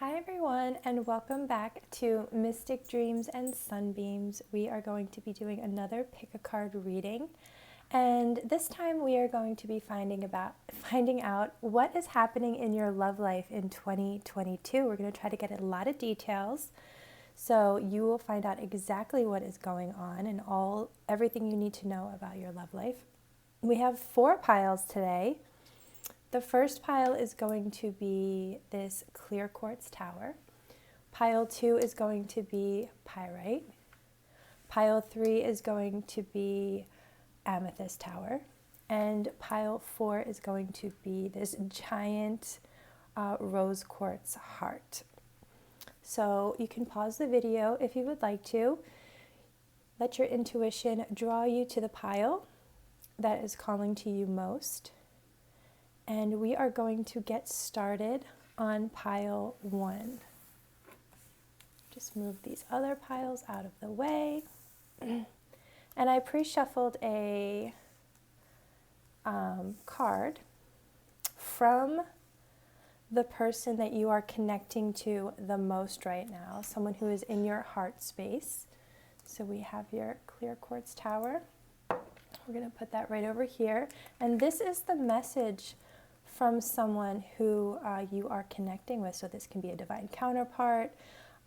Hi everyone, and welcome back to Mystic Dreams and Sunbeams. We are going to be doing another pick a card reading, and this time we are going to be finding out what is happening in your love life in 2022. We're going to try to get a lot of details, so you will find out exactly what is going on and everything you need to know about your love life. We have 4 piles today. The first pile is going to be this clear quartz tower. Pile 2 is going to be pyrite. Pile 3 is going to be amethyst tower. And pile 4 is going to be this giant rose quartz heart. So you can pause the video if you would like to. Let your intuition draw you to the pile that is calling to you most. And we are going to get started on pile 1. Just move these other piles out of the way. And I pre-shuffled a card from the person that you are connecting to the most right now, someone who is in your heart space. So we have your clear quartz tower. We're going to put that right over here. And this is the message from someone who you are connecting with. So this can be a divine counterpart,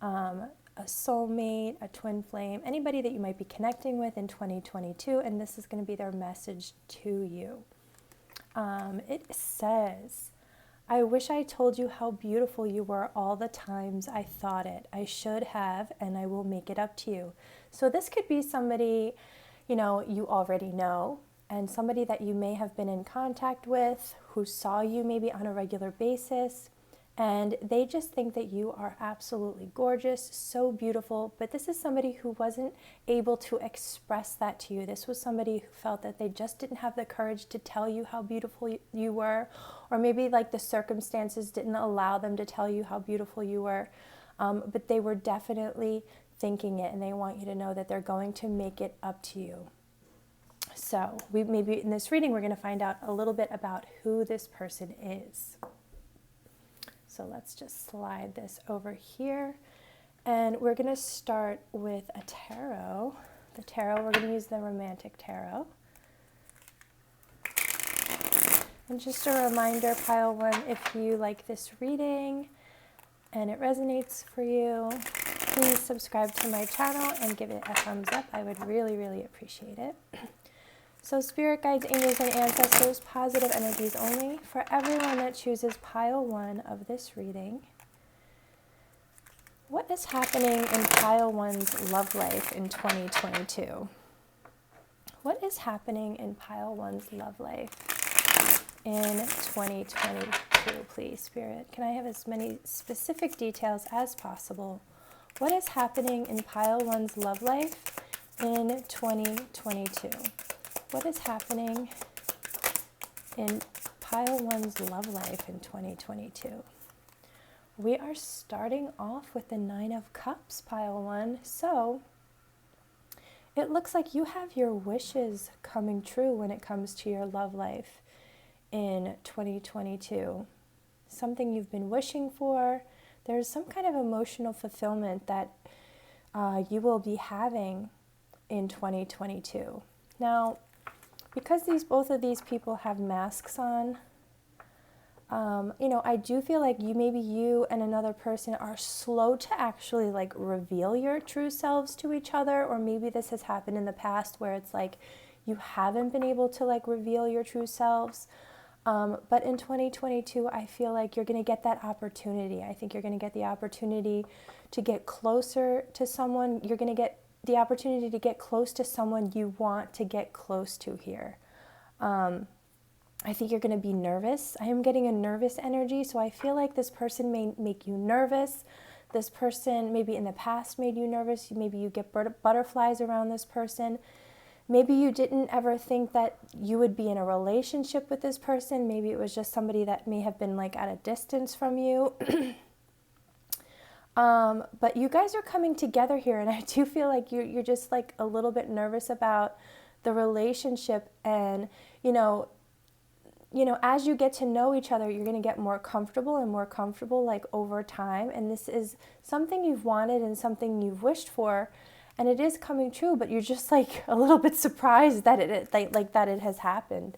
a soulmate, a twin flame, anybody that you might be connecting with in 2022, and this is going to be their message to you. It says, I wish I told you how beautiful you were all the times I thought it. I should have, and I will make it up to you. So this could be somebody, you already know, and somebody that you may have been in contact with who saw you maybe on a regular basis, and they just think that you are absolutely gorgeous, so beautiful, but this is somebody who wasn't able to express that to you. This was somebody who felt that they just didn't have the courage to tell you how beautiful you were, or maybe like the circumstances didn't allow them to tell you how beautiful you were, but they were definitely thinking it, and they want you to know that they're going to make it up to you. So maybe in this reading, we're going to find out a little bit about who this person is. So let's just slide this over here. And we're going to start with a tarot. The tarot, we're going to use the romantic tarot. And just a reminder, pile 1, if you like this reading and it resonates for you, please subscribe to my channel and give it a thumbs up. I would really, really appreciate it. So spirit guides, angels, and ancestors, positive energies only for everyone that chooses pile 1 of this reading. What is happening in pile 1's love life in 2022? What is happening in pile 1's love life in 2022, please, Spirit? Can I have as many specific details as possible? What is happening in pile 1's love life in 2022? What is happening in pile 1's love life in 2022? We are starting off with the 9 of Cups, pile 1. So it looks like you have your wishes coming true when it comes to your love life in 2022. Something you've been wishing for. There's some kind of emotional fulfillment that you will be having in 2022. Now, because both of these people have masks on, I do feel like maybe you and another person are slow to actually like reveal your true selves to each other, or maybe this has happened in the past where it's like you haven't been able to like reveal your true selves. But in 2022, I feel like you're going to get that opportunity. I think you're going to get the opportunity to get closer to someone. You're going to get the opportunity to get close to someone you want to get close to here. I think you're going to be nervous. I am getting a nervous energy, so I feel like this person may make you nervous. This person maybe in the past made you nervous. Maybe you get butterflies around this person. Maybe you didn't ever think that you would be in a relationship with this person. Maybe it was just somebody that may have been like at a distance from you. But you guys are coming together here, and I do feel like you're just like a little bit nervous about the relationship, and you know, as you get to know each other, you're going to get more comfortable and more comfortable, like, over time. And this is something you've wanted and something you've wished for, and it is coming true, but you're just like a little bit surprised that like that it has happened.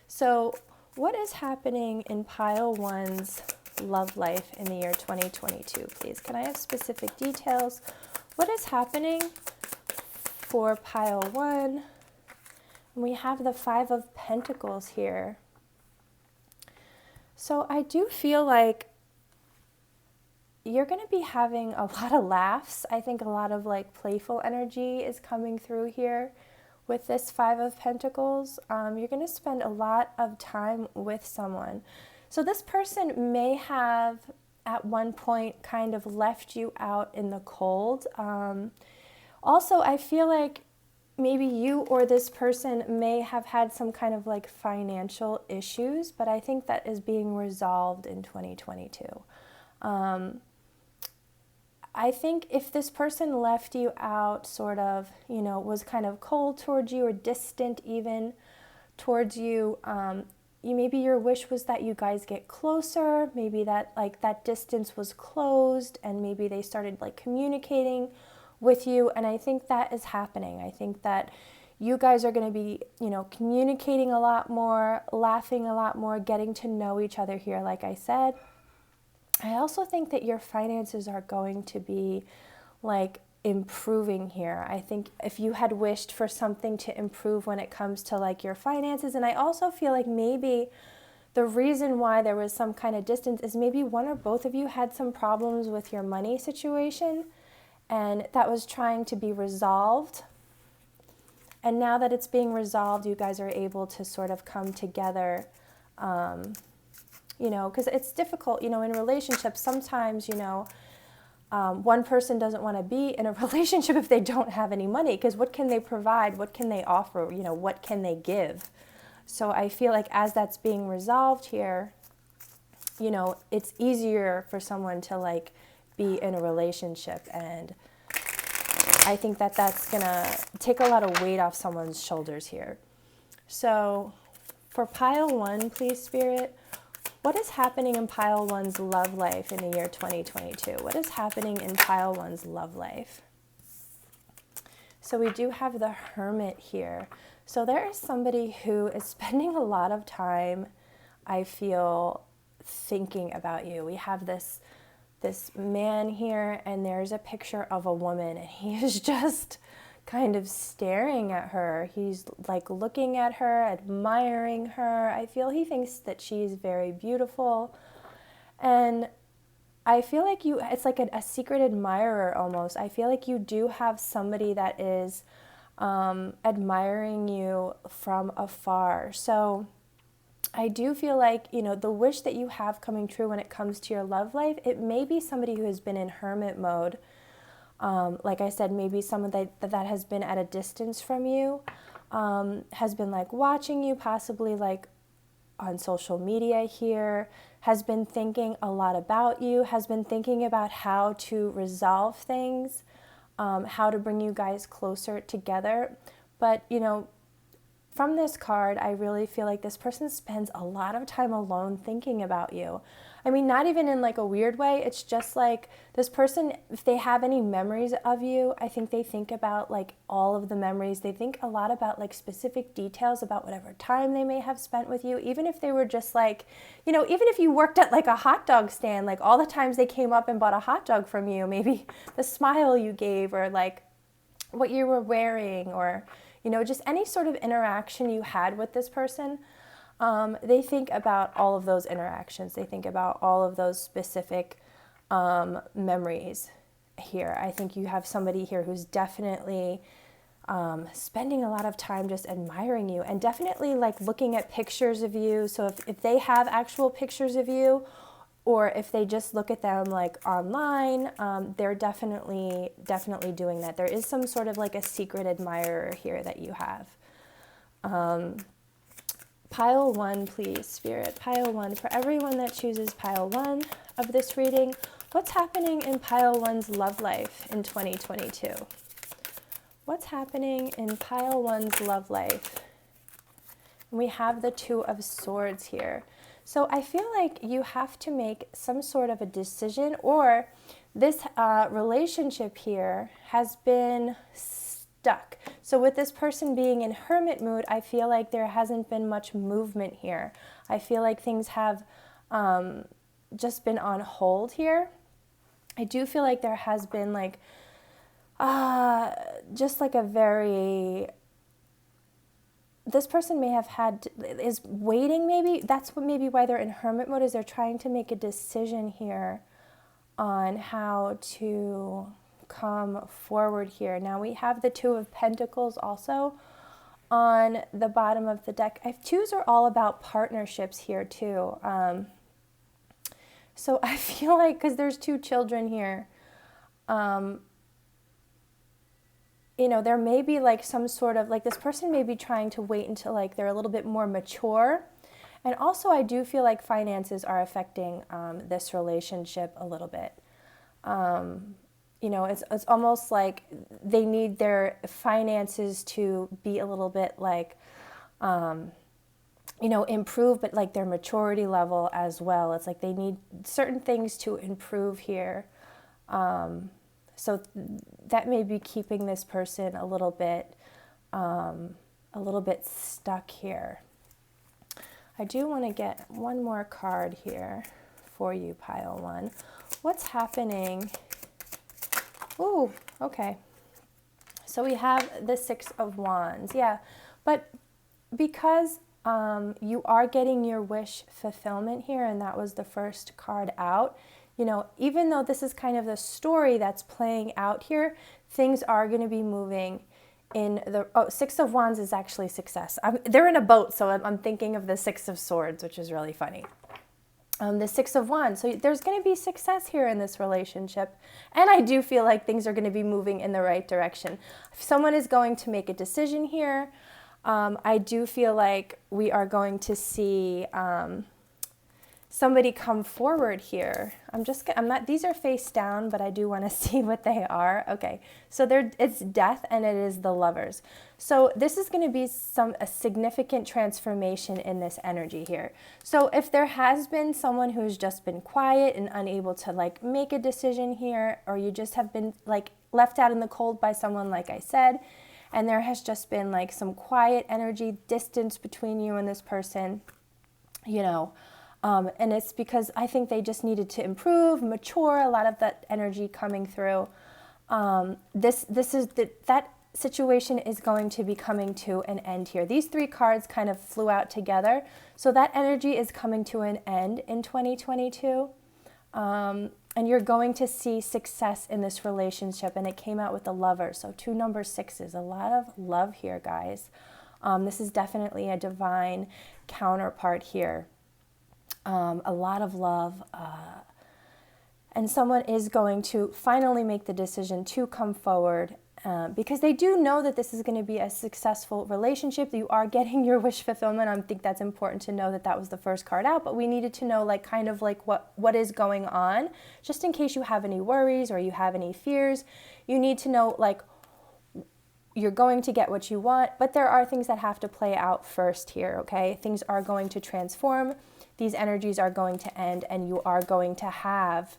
So what is happening in pile one's love life in the year 2022, please? Can I have specific details? What is happening for pile one? We have the Five of Pentacles here. So I do feel like you're going to be having a lot of laughs. I think a lot of like playful energy is coming through here with this Five of Pentacles. You're going to spend a lot of time with someone. So this person may have at one point kind of left you out in the cold. Also, I feel like maybe you or this person may have had some kind of like financial issues, but I think that is being resolved in 2022. I think if this person left you out, sort of, you know, was kind of cold towards you or distant even towards you, maybe your wish was that you guys get closer, maybe that like that distance was closed and maybe they started like communicating with you, and I think that is happening. I think that you guys are going to be, you know, communicating a lot more, laughing a lot more, getting to know each other here, like I said. I also think that your finances are going to be like improving here. I think if you had wished for something to improve when it comes to like your finances, and I also feel like maybe the reason why there was some kind of distance is maybe one or both of you had some problems with your money situation, and that was trying to be resolved. And now that it's being resolved, you guys are able to sort of come together, you know, because it's difficult, you know, in relationships, sometimes, you know, one person doesn't want to be in a relationship if they don't have any money, because what can they provide? What can they offer? You know, what can they give? So I feel like as that's being resolved here, you know, it's easier for someone to like be in a relationship, and I think that that's gonna take a lot of weight off someone's shoulders here. So for pile one, please, Spirit, what is happening in pile one's love life in the year 2022? What is happening in pile one's love life? So we do have the Hermit here. So there is somebody who is spending a lot of time, I feel, thinking about you. We have this man here, and there's a picture of a woman, and he is just kind of staring at her. He's like looking at her, admiring her. I feel he thinks that she's very beautiful, and I feel like it's like a secret admirer almost. I feel like you do have somebody that is admiring you from afar. So I do feel like, you know, the wish that you have coming true when it comes to your love life, it may be somebody who has been in hermit mode. Like I said, maybe someone that has been at a distance from you, has been like watching you, possibly like on social media here, has been thinking a lot about you, has been thinking about how to resolve things, how to bring you guys closer together. But, you know, from this card, I really feel like this person spends a lot of time alone thinking about you. I mean, not even in like a weird way. It's just like this person, if they have any memories of you, I think they think about like all of the memories. They think a lot about like specific details about whatever time they may have spent with you. Even if they were just like, you know, even if you worked at like a hot dog stand, like all the times they came up and bought a hot dog from you, maybe the smile you gave, or like what you were wearing, or, you know, just any sort of interaction you had with this person. They think about all of those interactions. They think about all of those specific memories here. I think you have somebody here who's definitely spending a lot of time just admiring you, and definitely like looking at pictures of you. So if they have actual pictures of you, or if they just look at them like online, they're definitely doing that. There is some sort of like a secret admirer here that you have. Pile one, please, Spirit. Pile one. For everyone that chooses pile one of this reading, what's happening in pile one's love life in 2022? What's happening in pile one's love life We have the Two of Swords here. So I feel like you have to make some sort of a decision, or this relationship here has been stuck. So with this person being in hermit mood, I feel like there hasn't been much movement here. I feel like things have just been on hold here. I do feel like there has been like just like a very, this person may have had, is waiting maybe. That's what maybe why they're in hermit mode, is they're trying to make a decision here on how to come forward here. Now we have the Two of Pentacles also on the bottom of the deck. Twos are all about partnerships here too. So I feel like, because there's two children here, you know, there may be like some sort of, like this person may be trying to wait until like they're a little bit more mature. And also I do feel like finances are affecting this relationship a little bit. You know, it's almost like they need their finances to be a little bit like, you know, improve, but like their maturity level as well. It's like they need certain things to improve here. So that may be keeping this person a little bit stuck here. I do want to get one more card here for you, pile one. What's happening? Ooh, okay. So we have the Six of Wands. Yeah, but because you are getting your wish fulfillment here, and that was the first card out, you know, even though this is kind of the story that's playing out here, things are going to be moving in the, Six of Wands is actually success. They're in a boat, so I'm thinking of the Six of Swords, which is really funny. The Six of Wands. So there's going to be success here in this relationship. And I do feel like things are going to be moving in the right direction. If someone is going to make a decision here, I do feel like we are going to see somebody come forward here. I'm not, these are face down, but I do want to see what they are. Okay, so it's Death and it is the Lovers. So this is going to be a significant transformation in this energy here. So if there has been someone who's just been quiet and unable to like make a decision here, or you just have been like left out in the cold by someone, like I said, and there has just been like some quiet energy, distance between you and this person, you know, and it's because I think they just needed to improve, mature, a lot of that energy coming through. That situation is going to be coming to an end here. These three cards kind of flew out together. So that energy is coming to an end in 2022. And you're going to see success in this relationship. And it came out with the Lover. So 2 number 6s, a lot of love here, guys. This is definitely a divine counterpart here. A lot of love, and someone is going to finally make the decision to come forward because they do know that this is going to be a successful relationship. You are getting your wish fulfillment. I think that's important to know that was the first card out, but we needed to know like kind of like what is going on, just in case you have any worries or you have any fears. You need to know like you're going to get what you want, but there are things that have to play out first here, okay? Things are going to transform. These energies are going to end, and you are going to have,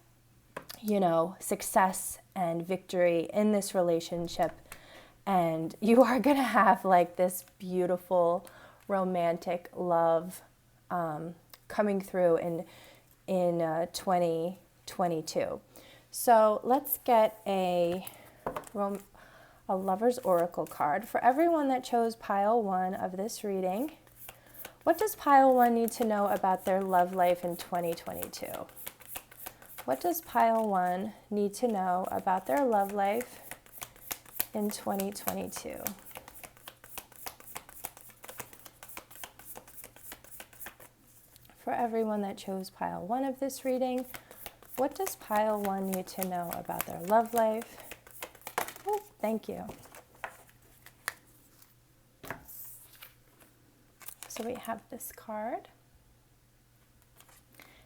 you know, success and victory in this relationship. And you are going to have like this beautiful romantic love coming through in 2022. So let's get a Lover's Oracle card for everyone that chose pile 1 of this reading. What does pile 1 need to know about their love life in 2022? What does pile 1 need to know about their love life in 2022? For everyone that chose pile 1 of this reading, what does pile 1 need to know about their love life? Oh, thank you. So we have this card.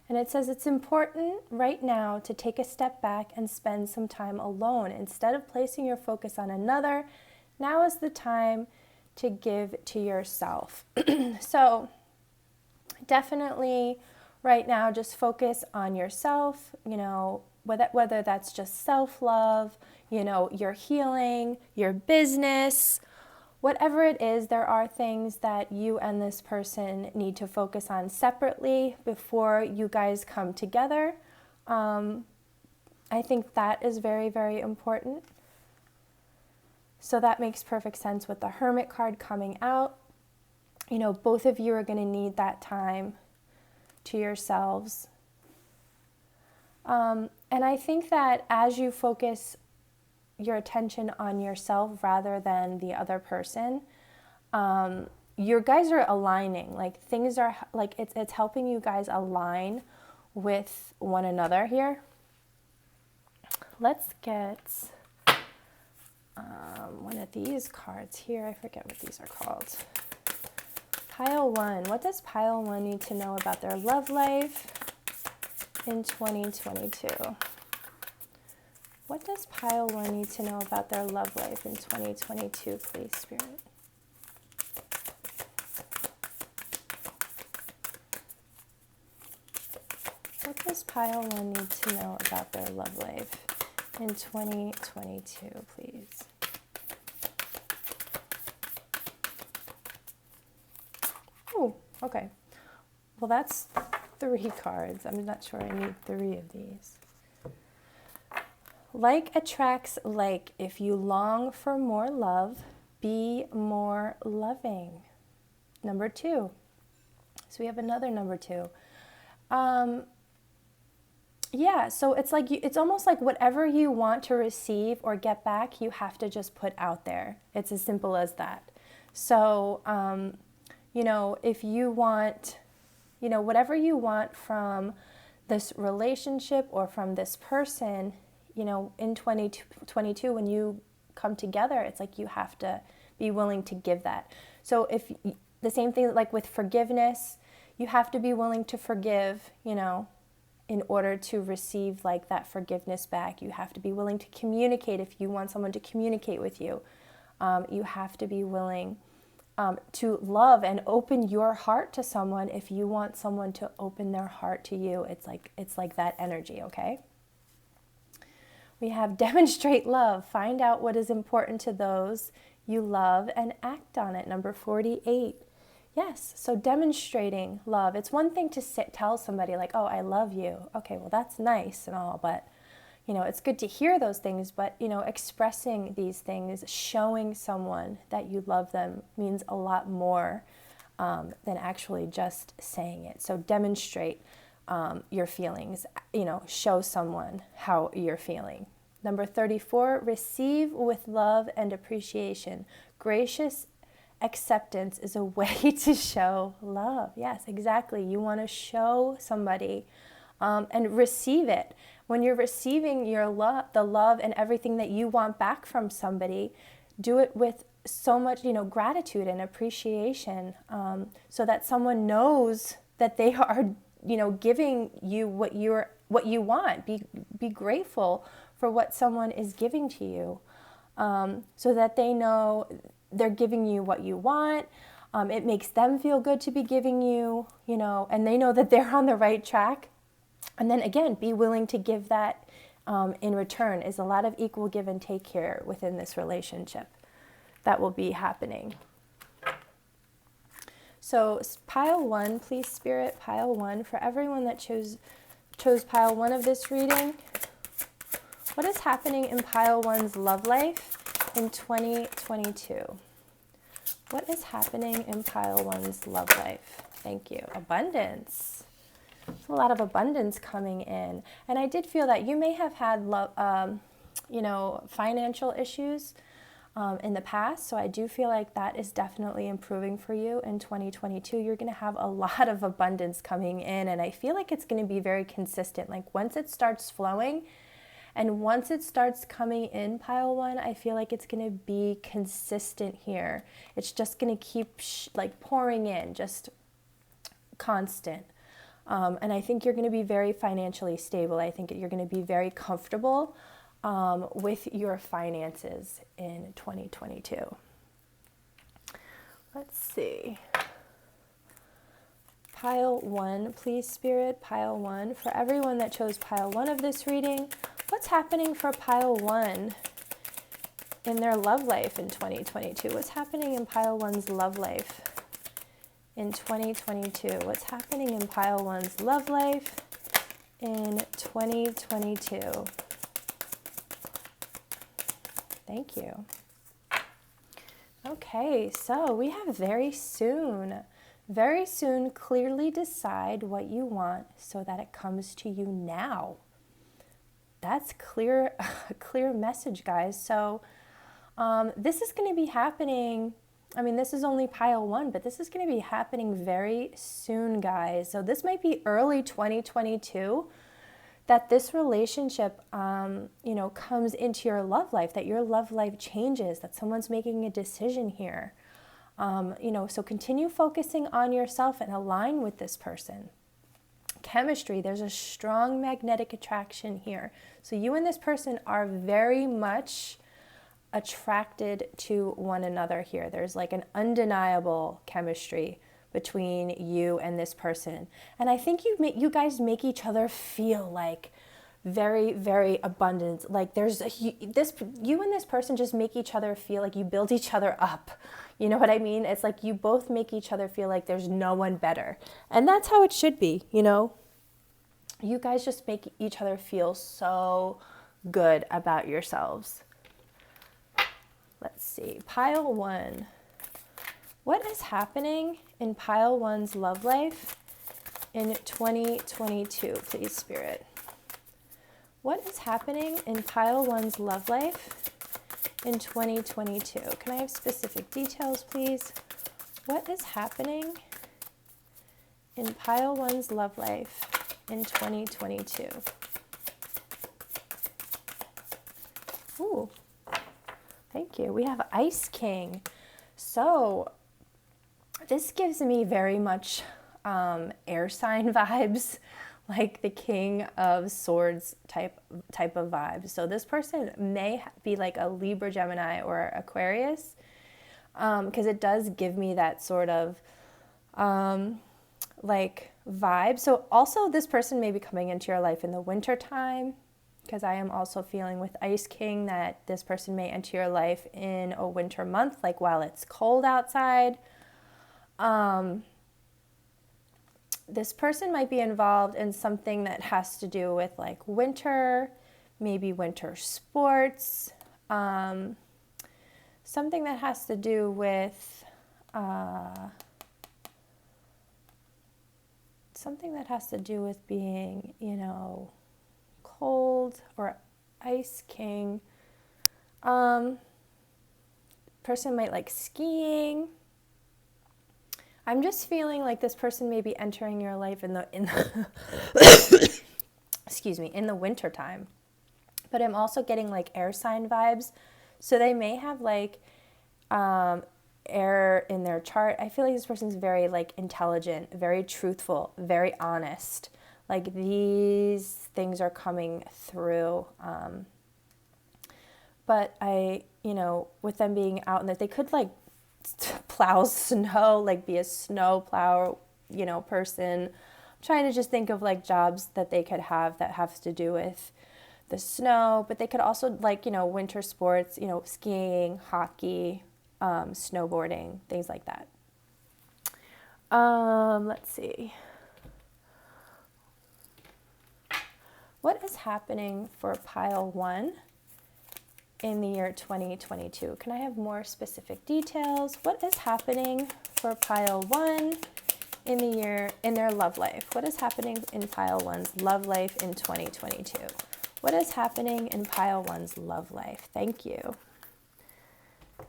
And it says it's important right now to take a step back and spend some time alone. Instead of placing your focus on another, now is the time to give to yourself. So definitely right now, just focus on yourself, whether that's just self-love, your healing, your business, whatever it is. There are things that you and this person need to focus on separately before you guys come together. I think that is very, very important. So that makes perfect sense with the Hermit card coming out. Both of you are going to need that time to yourselves. And I think that as you focus your attention on yourself rather than the other person, you guys are aligning. Like things are like it's helping you guys align with one another here. Let's get one of these cards here. I forget what these are called. Pile 1. What does Pile 1 need to know about their love life in 2022? What does Pile 1 need to know about their love life in 2022, please, Spirit? What does Pile 1 need to know about their love life in 2022, please? Oh, okay. Well, that's 3 cards. I'm not sure I need 3 of these. Like attracts like. If you long for more love, be more loving. Number 2. So we have another number 2. Yeah, so it's like it's almost like whatever you want to receive or get back, you have to just put out there. It's as simple as that. So, if you want, whatever you want from this relationship or from this person, in 2022, when you come together, it's like you have to be willing to give that. So if the same thing like with forgiveness, you have to be willing to forgive, in order to receive like that forgiveness back. You have to be willing to communicate. If you want someone to communicate with you, you have to be willing to love and open your heart to someone. If you want someone to open their heart to you, it's like that energy, okay? We have demonstrate love. Find out what is important to those you love and act on it. Number 48. Yes, so demonstrating love. It's one thing to tell somebody like, oh, I love you. Okay, well, that's nice and all, but, it's good to hear those things, but, expressing these things, showing someone that you love them means a lot more than actually just saying it. So demonstrate your feelings, show someone how you're feeling. Number 34, receive with love and appreciation. Gracious acceptance is a way to show love. Yes, exactly. You want to show somebody and receive it. When you're receiving your love, the love and everything that you want back from somebody, do it with so much, gratitude and appreciation, so that someone knows that they are, giving you what you want. Be grateful for what someone is giving to you, so that they know they're giving you what you want. It makes them feel good to be giving you, and they know that they're on the right track. And then again, be willing to give that in return. Is a lot of equal give and take here within this relationship that will be happening. So pile 1, please, Spirit, pile 1. For everyone that chose pile 1 of this reading, what is happening in pile 1's love life in 2022? What is happening in pile 1's love life? Thank you. Abundance. There's a lot of abundance coming in. And I did feel that you may have had financial issues in the past. So I do feel like that is definitely improving for you in 2022. You're going to have a lot of abundance coming in. And I feel like it's going to be very consistent. Like once it starts flowing, and once it starts coming in pile 1, I feel like it's going to be consistent here. It's just going to keep pouring in, just constant. And I think you're going to be very financially stable. I think you're going to be very comfortable with your finances in 2022. Let's see. Pile 1, please, Spirit, pile 1. For everyone that chose pile 1 of this reading, what's happening for pile 1 in their love life in 2022? What's happening in pile 1's love life in 2022? What's happening in pile 1's love life in 2022? Thank you. Okay, so we have very soon clearly decide what you want so that it comes to you now. That's clear, a clear message, guys. So this is going to be happening. I mean, this is only pile 1, but this is going to be happening very soon, guys. So this might be early 2022 that this relationship, comes into your love life, that your love life changes, that someone's making a decision here. So continue focusing on yourself and align with this person. Chemistry, there's a strong magnetic attraction here. So you and this person are very much attracted to one another here. There's like an undeniable chemistry between you and this person. And I think you guys make each other feel like very, very abundant. Like you and this person just make each other feel like you build each other up. You know what I mean? It's like you both make each other feel like there's no one better. And that's how it should be, you know? You guys just make each other feel so good about yourselves. Let's see, pile 1. What is happening in pile 1's love life in 2022, please, Spirit? What is happening in pile 1's love life in 2022? Can I have specific details, please? What is happening in pile 1's love life in 2022? Ooh, thank you. We have Ice King. So this gives me very much air sign vibes, like the King of Swords type of vibes. So this person may be like a Libra, Gemini, or Aquarius, because it does give me that sort of like vibe. So also this person may be coming into your life in the winter time, because I am also feeling with Ice King that this person may enter your life in a winter month, like while it's cold outside. This person might be involved in something that has to do with like winter, maybe winter sports, something that has to do with being, cold, or Ice King. Person might like skiing. I'm just feeling like this person may be entering your life in the excuse me, in the winter time. But I'm also getting like air sign vibes. So they may have like air in their chart. I feel like this person's very like intelligent, very truthful, very honest. Like these things are coming through. But with them being out in that, they could like plow snow, like be a snow plow, person. I'm trying to just think of like jobs that they could have that have to do with the snow, but they could also like, winter sports, skiing, hockey, snowboarding, things like that. Let's see. What is happening for pile 1 in the year 2022? Can I have more specific details? What is happening for pile 1 in their love life? What is happening in pile 1's love life in 2022? What is happening in pile 1's love life? Thank you.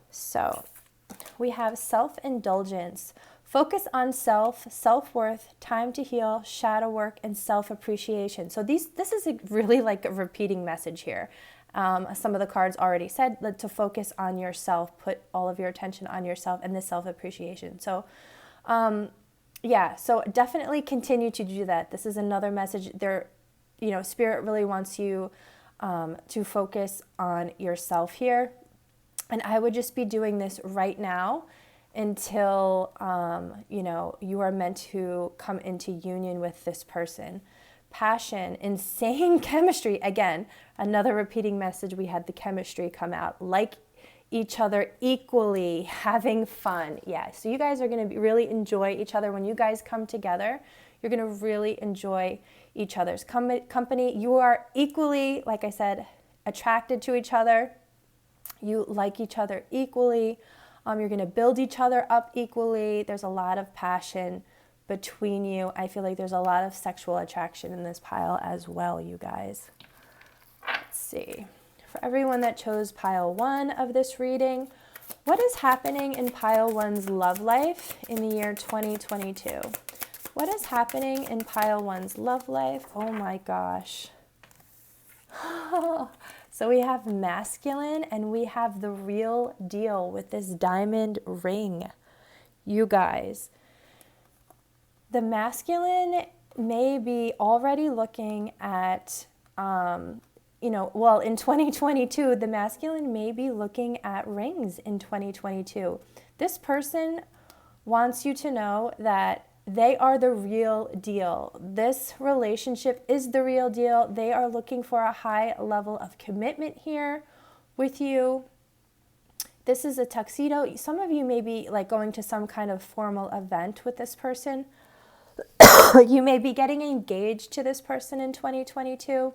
So we have self-indulgence, focus on self-worth, time to heal, shadow work, and self-appreciation. So this is really like a repeating message here. Some of the cards already said to focus on yourself, put all of your attention on yourself, and the self-appreciation. So, so definitely continue to do that. This is another message there. Spirit really wants you to focus on yourself here. And I would just be doing this right now until, you know, you are meant to come into union with this person. Passion, insane chemistry. Again, another repeating message. We had the chemistry come out. Like each other equally, having fun. Yeah, so you guys are going to really enjoy each other. When you guys come together, you're going to really enjoy each other's company. You are equally, like I said, attracted to each other. You like each other equally. You're going to build each other up equally. There's a lot of passion between you. I feel like there's a lot of sexual attraction in this pile as well, you guys. Let's see. For everyone that chose pile 1 of this reading, what is happening in pile 1's love life in the year 2022? What is happening in pile 1's love life? Oh my gosh. So we have masculine and we have the real deal with this diamond ring. You guys, the masculine may be already looking at, you know, well, in 2022, the masculine may be looking at rings in 2022. This person wants you to know that they are the real deal. This relationship is the real deal. They are looking for a high level of commitment here with you. This is a tuxedo. Some of you may be like going to some kind of formal event with this person. You may be getting engaged to this person in 2022.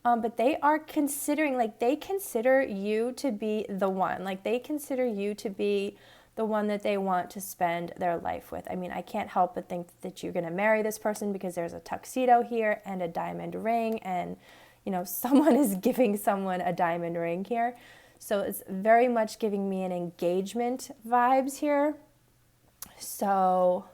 But they are considering, like they consider you to be the one. Like they consider you to be the one that they want to spend their life with. I mean, I can't help but think that you're going to marry this person because there's a tuxedo here and a diamond ring, and, you know, someone is giving someone a diamond ring here. So it's very much giving me an engagement vibes here. So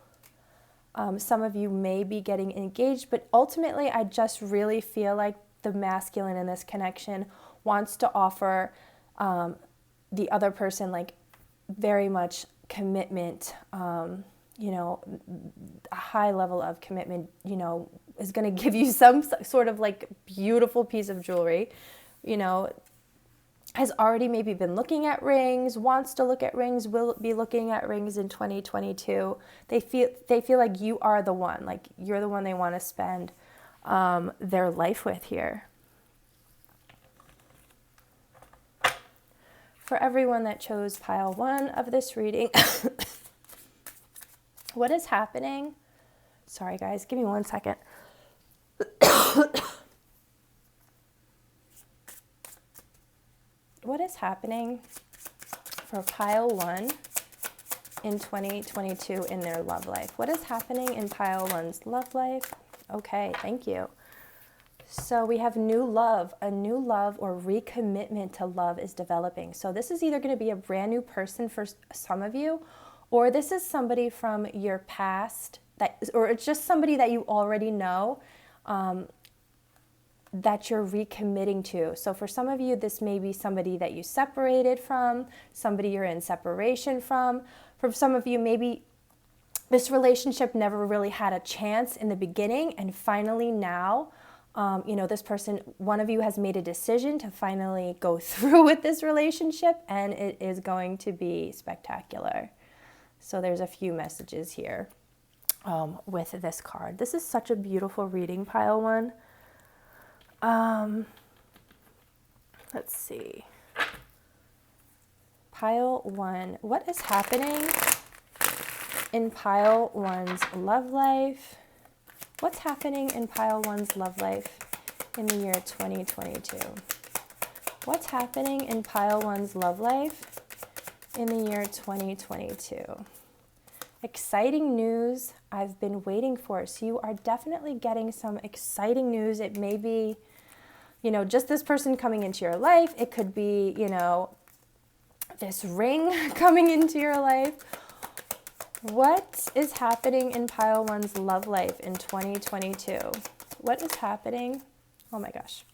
some of you may be getting engaged, but ultimately I just really feel like the masculine in this connection wants to offer the other person like very much commitment, you know, a high level of commitment, you know, is going to give you some sort of like beautiful piece of jewelry, you know, has already maybe been looking at rings, wants to look at rings, will be looking at rings in 2022. They feel like you are the one, like you're the one they want to spend their life with here. For everyone that chose pile 1 of this reading, what is happening? Sorry guys, give me 1 second. What is happening for pile 1 in 2022 in their love life? What is happening in pile 1's love life? Okay, thank you. So we have new love, a new love or recommitment to love is developing. So this is either going to be a brand new person for some of you, or this is somebody from your past, or it's just somebody that you already know that you're recommitting to. So for some of you, this may be somebody that you separated from, somebody you're in separation from. For some of you, maybe this relationship never really had a chance in the beginning, and finally now, you know, this person, one of you has made a decision to finally go through with this relationship, and it is going to be spectacular. So there's a few messages here with this card. This is such a beautiful reading, pile 1. Let's see. Pile 1, what is happening in pile 1's love life? What's happening in pile 1's love life in the year 2022? What's happening in pile 1's love life in the year 2022? Exciting news I've been waiting for. So you are definitely getting some exciting news. It may be, you know, just this person coming into your life. It could be, you know, this ring coming into your life. What is happening in pile 1's love life in 2022? What is happening? Oh my gosh.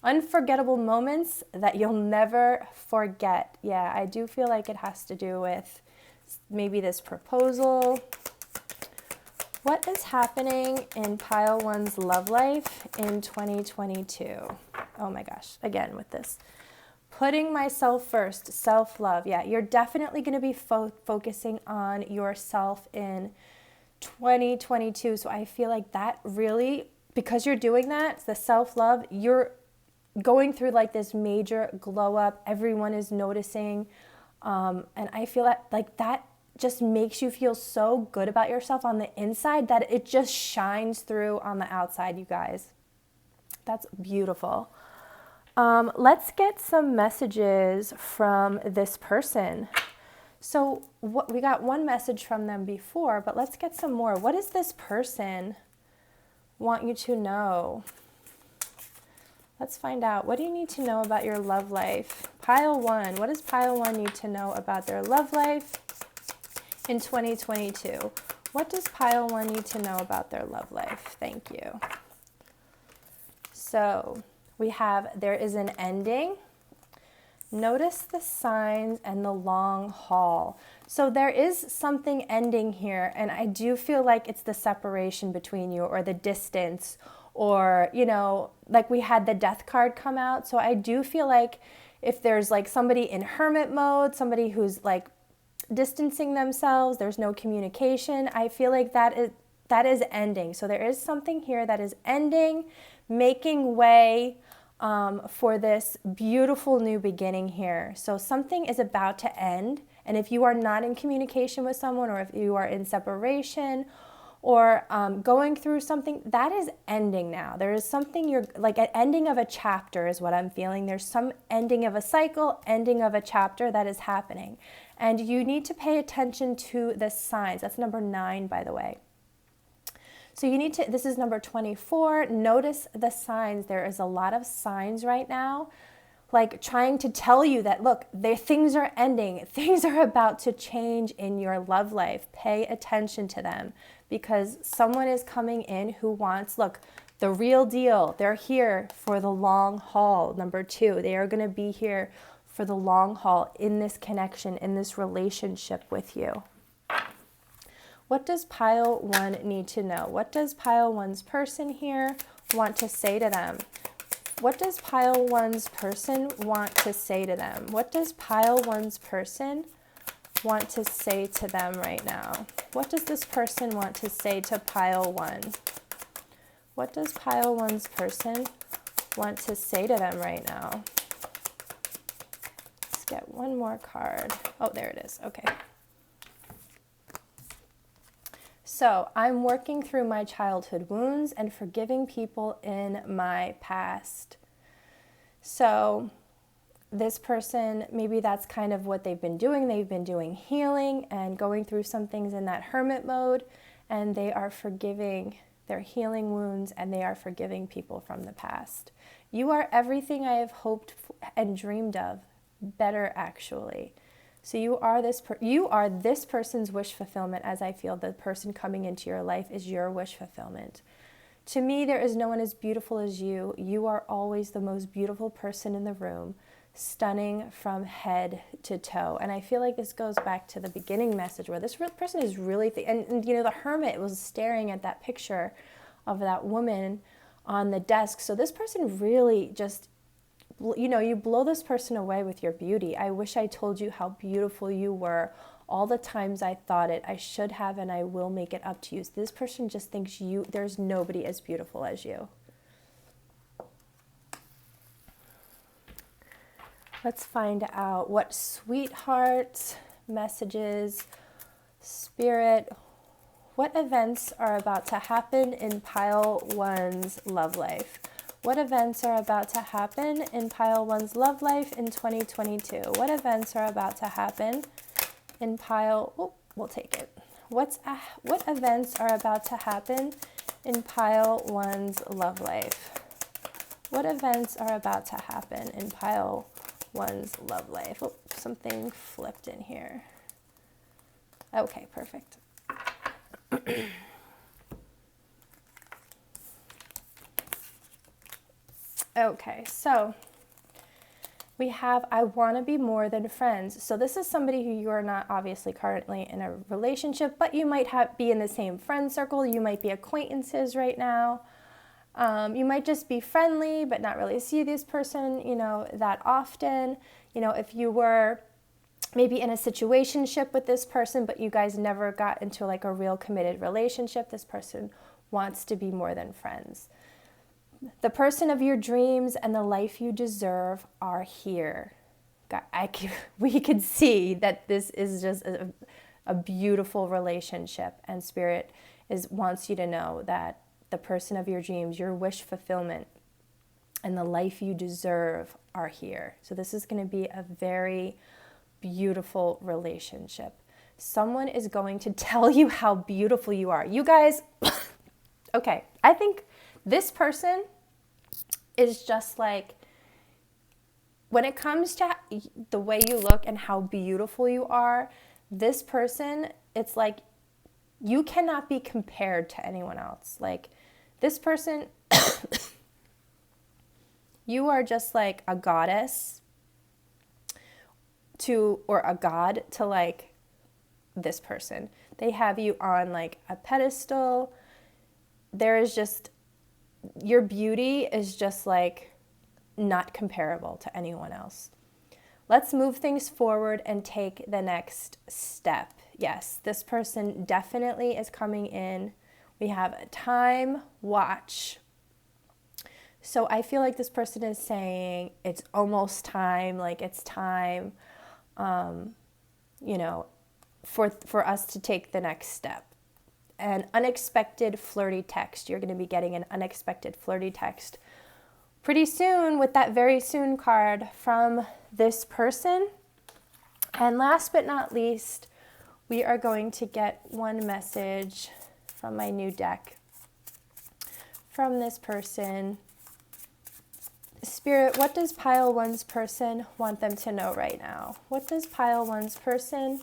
Unforgettable moments that you'll never forget. Yeah, I do feel like it has to do with maybe this proposal. What is happening in pile 1's love life in 2022? Oh my gosh, again with this Putting myself first, self-love. Yeah, you're definitely going to be focusing on yourself in 2022. So I feel like that really, because you're doing that, the self-love, you're going through like this major glow up. Everyone is noticing. And I feel that like that just makes you feel so good about yourself on the inside that it just shines through on the outside, you guys. That's beautiful. Let's get some messages from this person. So we got one message from them before, but let's get some more. What does this person want you to know? Let's find out. What do you need to know about your love life? Pile 1. What does pile 1 need to know about their love life in 2022? What does pile 1 need to know about their love life? Thank you. So we have, there is an ending. Notice the signs and the long haul. So there is something ending here, and I do feel like it's the separation between you, or the distance, or, you know, like we had the death card come out. So I do feel like if there's like somebody in hermit mode, somebody who's like distancing themselves, there's no communication, I feel like that is ending. So there is something here that is ending, making way for this beautiful new beginning here. So something is about to end. And if you are not in communication with someone, or if you are in separation, or going through something, that is ending now. There is something, you're like an ending of a chapter is what I'm feeling. There's some ending of a cycle, ending of a chapter that is happening. And you need to pay attention to the signs. That's number 9, by the way. So you need to, this is number 24, notice the signs. There is a lot of signs right now, like trying to tell you that, look, things are ending. Things are about to change in your love life. Pay attention to them, because someone is coming in who wants, look, the real deal. They're here for the long haul. Number 2, they are going to be here for the long haul in this connection, in this relationship with you. What does pile 1 need to know? What does pile 1's person here want to say to them? What does pile 1's person want to say to them? What does pile 1's person want to say to them right now? What does this person want to say to pile 1? What does pile 1's person want to say to them right now? Let's get one more card. Oh, there it is. Okay. So I'm working through my childhood wounds and forgiving people in my past. So this person, maybe that's kind of what they've been doing. They've been doing healing and going through some things in that hermit mode, and they are forgiving, they're healing wounds, and they are forgiving people from the past. You are everything I have hoped and dreamed of, better actually. So you are this person's wish fulfillment, as I feel the person coming into your life is your wish fulfillment. To me, there is no one as beautiful as you. You are always the most beautiful person in the room, stunning from head to toe. And I feel like this goes back to the beginning message, where this person is really, and you know, the hermit was staring at that picture of that woman on the desk. So this person really just, you know, you blow this person away with your beauty. I wish I told you how beautiful you were. All the times I thought it, I should have, and I will make it up to you. So this person just thinks there's nobody as beautiful as you. Let's find out what sweetheart messages, spirit, what events are about to happen in pile 1's love life. What events are about to happen in pile 1's love life in 2022? What events are about to happen in pile, we'll take it. What events are about to happen in pile 1's love life? What events are about to happen in pile 1's love life? Oh, something flipped in here. Okay, perfect. Okay, so we have, I want to be more than friends. So this is somebody who you are not obviously currently in a relationship, but you might be in the same friend circle. You might be acquaintances right now. You might just be friendly, but not really see this person, that often. If you were maybe in a situationship with this person, but you guys never got into like a real committed relationship, this person wants to be more than friends. The person of your dreams and the life you deserve are here. We could see that this is just a beautiful relationship, and Spirit wants you to know that the person of your dreams, your wish fulfillment, and the life you deserve are here. So this is going to be a very beautiful relationship. Someone is going to tell you how beautiful you are. You guys, okay, I think this person is just like, when it comes to the way you look and how beautiful you are, this person, it's like you cannot be compared to anyone else. Like this person, you are just like a goddess or a god to like this person. They have you on like a pedestal. There is just, your beauty is just like not comparable to anyone else. Let's move things forward and take the next step. Yes, this person definitely is coming in. We have a time watch. So I feel like this person is saying it's almost time, like it's time, for us to take the next step. An unexpected flirty text. You're going to be getting an unexpected flirty text pretty soon with that very soon card from this person. And last but not least, we are going to get one message from my new deck from this person. Spirit, what does pile one's person want them to know right now? What does pile one's person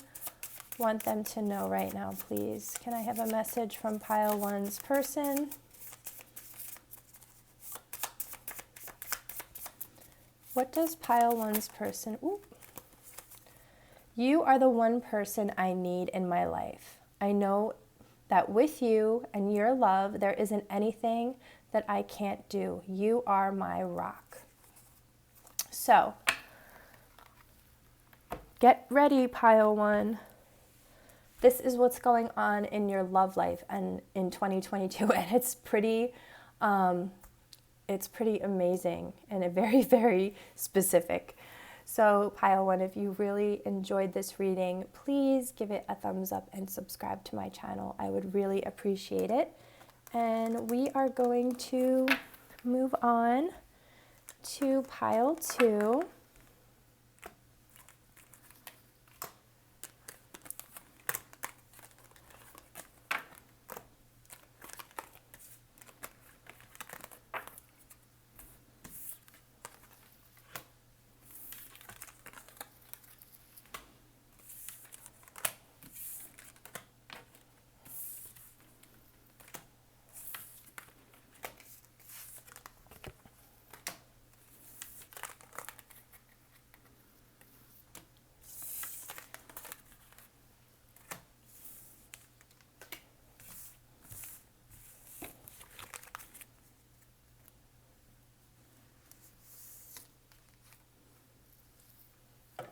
want them to know right now, please? Can I have a message from pile one's person? What does pile one's person... Ooh. You are the one person I need in my life. I know that with you and your love, there isn't anything that I can't do. You are my rock. So, get ready, pile one. This is what's going on in your love life and in 2022, and it's pretty amazing and very, very specific. So pile one, if you really enjoyed this reading, please give it a thumbs up and subscribe to my channel. I would really appreciate it. And we are going to move on to pile two.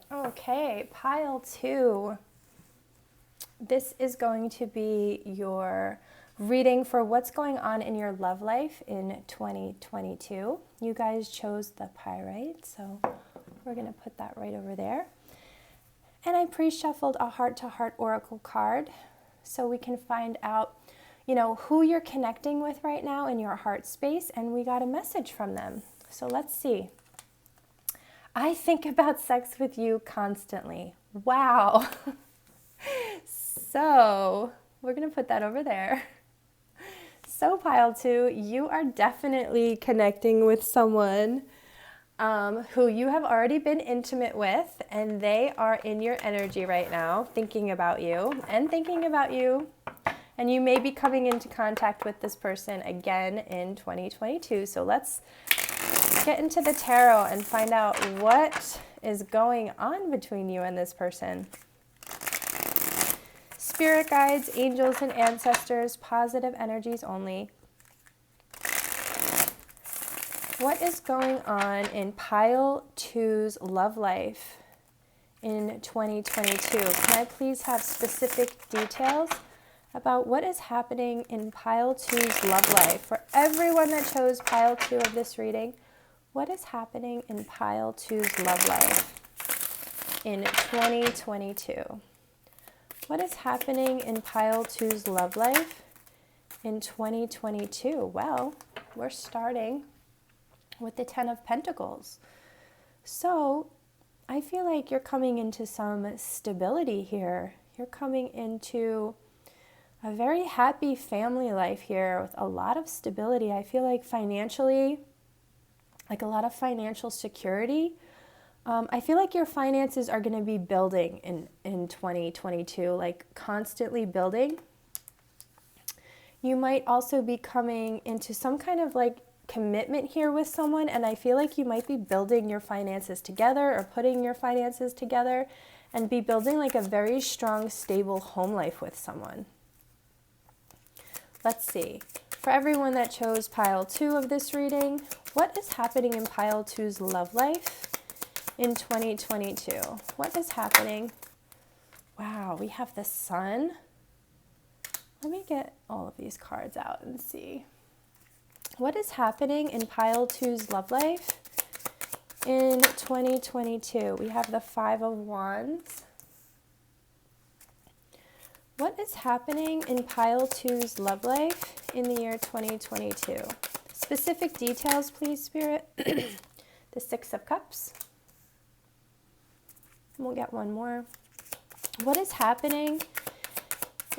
Okay, pile two. This is going to be your reading for what's going on in your love life in 2022. You guys chose the pyrite, so we're going to put that right over there. And I pre-shuffled a heart-to-heart oracle card so we can find out, who you're connecting with right now in your heart space, and we got a message from them. So let's see. I think about sex with you constantly. Wow. So we're going to put that over there. So pile two, you are definitely connecting with someone who you have already been intimate with, and they are in your energy right now, thinking about you. And you may be coming into contact with this person again in 2022. So let's get into the tarot and find out what is going on between you and this person. Spirit guides, angels, and ancestors, positive energies only. What is going on in pile two's love life in 2022? Can I please have specific details about what is happening in pile two's love life? For everyone that chose pile two of this reading, what is happening in pile two's love life in 2022? What is happening in pile two's love life in 2022? Well, we're starting with the 10 of Pentacles. So I feel like you're coming into some stability here. You're coming into a very happy family life here with a lot of stability. I feel like financially, like a lot of financial security. I feel like your finances are going to be building in 2022, like constantly building. You might also be coming into some kind of like commitment here with someone, and I feel like you might be building your finances together or putting your finances together and be building like a very strong, stable home life with someone. Let's see. For everyone that chose pile two of this reading, what is happening in pile two's love life in 2022? What is happening? Wow, we have the Sun. Let me get all of these cards out and see. What is happening in pile two's love life in 2022? We have the Five of Wands. What is happening in pile two's love life in the year 2022? Specific details, please, Spirit. The Six of Cups. We'll get one more. What is happening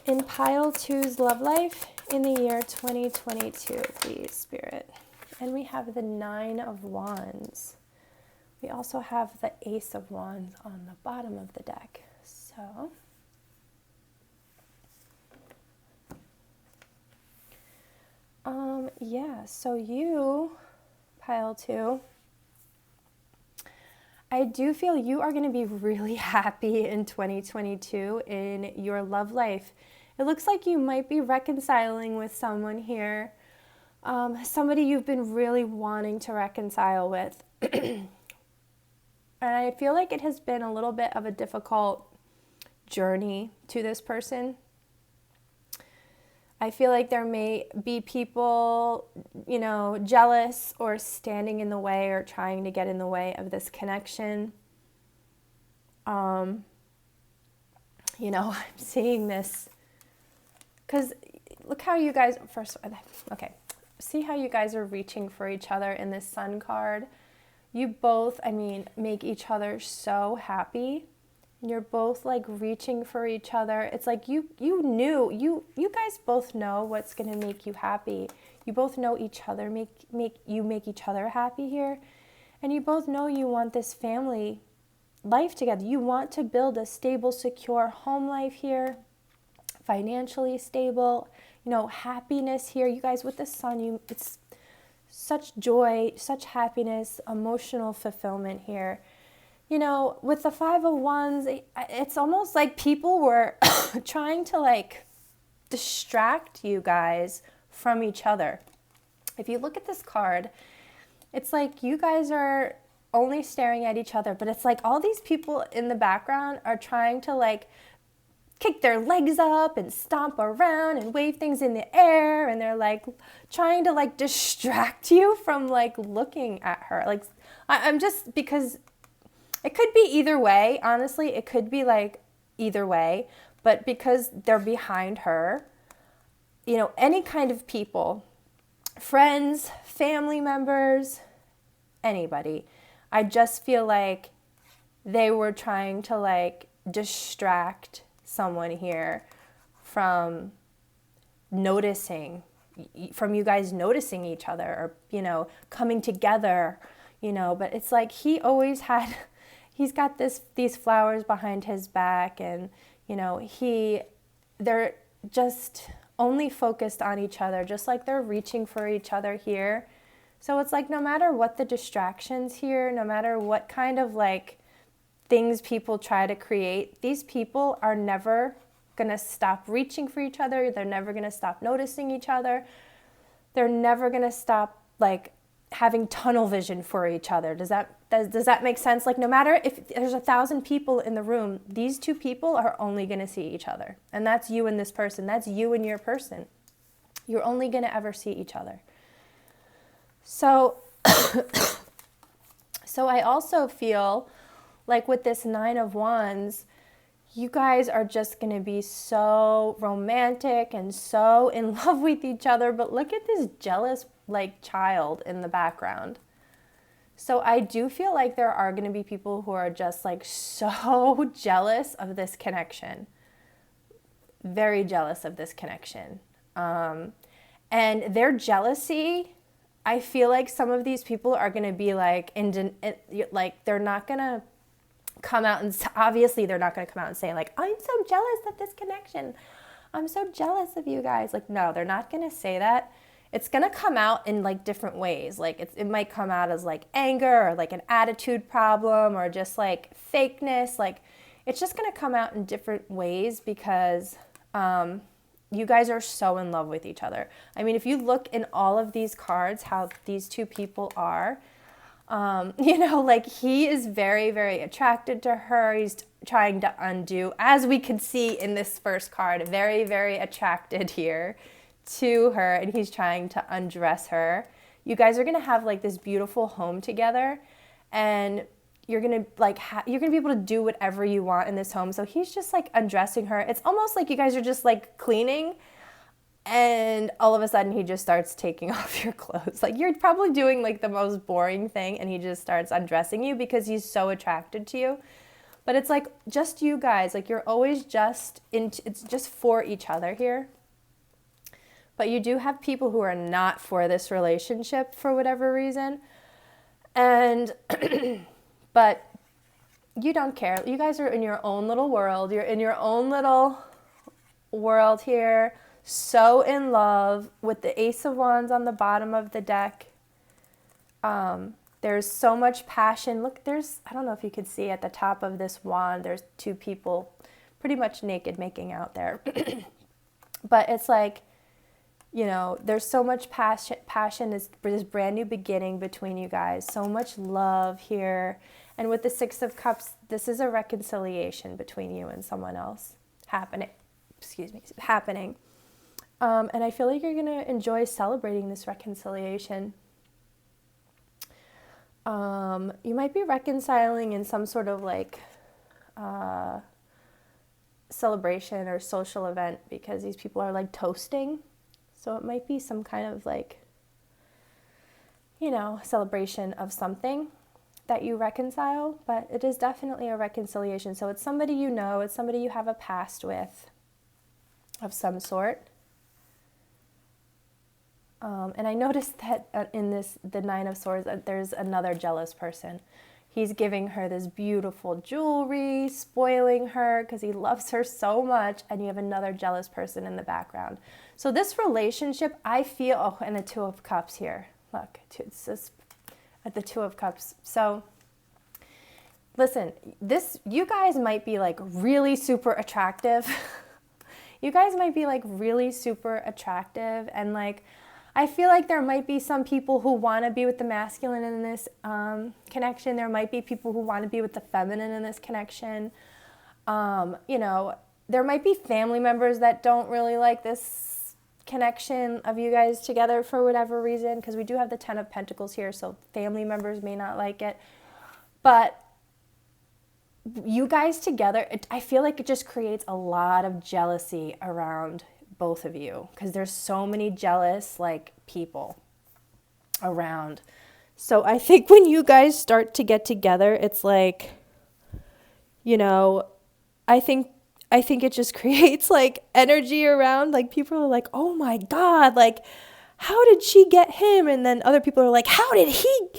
in pile two's love life in the year 2022, please, Spirit? And we have the Nine of Wands. We also have the Ace of Wands on the bottom of the deck. So, yeah, so you, pile two, I do feel you are going to be really happy in 2022 in your love life. It looks like you might be reconciling with someone here, somebody you've been really wanting to reconcile with. And I feel like it has been a little bit of a difficult journey to this person. I feel like there may be people, jealous or standing in the way or trying to get in the way of this connection. I'm seeing this because look how you guys, see how you guys are reaching for each other in this Sun card. You both, make each other so happy. You're both like reaching for each other. It's like you guys both know what's going to make you happy. You both know each other make each other happy here. And you both know you want this family life together. You want to build a stable, secure home life here. Financially stable, happiness here. You guys with the Sun, it's such joy, such happiness, emotional fulfillment here. With the Five of Wands, it's almost like people were trying to like distract you guys from each other. If you look at this card, it's like you guys are only staring at each other, but it's like all these people in the background are trying to like kick their legs up and stomp around and wave things in the air, and they're like trying to like distract you from like looking at her. Like I'm just, because it could be either way, honestly, it could be like either way, but because they're behind her, any kind of people, friends, family members, anybody, I just feel like they were trying to like distract someone here from from you guys noticing each other or, coming together, but it's like he's got these flowers behind his back, and, they're just only focused on each other, just like they're reaching for each other here. So it's like no matter what the distractions here, no matter what kind of like things people try to create, these people are never going to stop reaching for each other. They're never going to stop noticing each other. They're never going to stop like having tunnel vision for each other. Does that make sense? Like, no matter if there's 1,000 people in the room, these two people are only going to see each other. And that's you and this person. That's you and your person. You're only going to ever see each other. So, so I also feel like with this 9 of Wands, you guys are just going to be so romantic and so in love with each other. But look at this jealous, like, child in the background. So I do feel like there are going to be people who are just like so jealous of this connection. Very jealous of this connection. And their jealousy, I feel like some of these people are going to be like, like they're not going to come out and, obviously they're not going to come out and say like, I'm so jealous of this connection. I'm so jealous of you guys. Like, no, they're not going to say that. It's going to come out in like different ways. Like it might come out as like anger or like an attitude problem or just like fakeness. Like it's just going to come out in different ways because you guys are so in love with each other. I mean, if you look in all of these cards, how these two people are, you know, like he is very, very attracted to her. He's trying to undo, as we can see in this first card, very, very attracted here to her, and he's trying to undress her. You guys are going to have like this beautiful home together, and you're going to like you're going to be able to do whatever you want in this home. So he's just like undressing her. It's almost like you guys are just like cleaning, and all of a sudden he just starts taking off your clothes. Like you're probably doing like the most boring thing, and he just starts undressing you because he's so attracted to you. But it's like just you guys, like you're always just it's just for each other here. But you do have people who are not for this relationship for whatever reason. And, but you don't care. You guys are in your own little world. You're in your own little world here. So in love with the Ace of Wands on the bottom of the deck. There's so much passion. Look, I don't know if you could see at the top of this wand, there's two people pretty much naked making out there. But it's like, you know, there's so much passion, this brand new beginning between you guys, so much love here. And with the Six of Cups, this is a reconciliation between you and someone else happening. And I feel like you're going to enjoy celebrating this reconciliation. You might be reconciling in some sort of like celebration or social event because these people are like toasting. So it might be some kind of like, you know, celebration of something that you reconcile, but it is definitely a reconciliation. So it's somebody you know, it's somebody you have a past with of some sort. And I noticed that in the Nine of Swords, there's another jealous person. He's giving her this beautiful jewelry, spoiling her because he loves her so much, and you have another jealous person in the background. So this relationship, I feel, and the Two of Cups here. Look, it's just at the Two of Cups. So listen, you guys might be like really super attractive. You guys might be like really super attractive, and like, I feel like there might be some people who want to be with the masculine in this connection. There might be people who want to be with the feminine in this connection. You know, there might be family members that don't really like this connection of you guys together for whatever reason, because we do have the Ten of Pentacles here, so family members may not like it. But you guys together, I feel like it just creates a lot of jealousy around both of you, because there's so many jealous like people around. So I think when you guys start to get together, it's like, you know, I think it just creates like energy around, like people are like, oh my God, like how did she get him? And then other people are like, how did he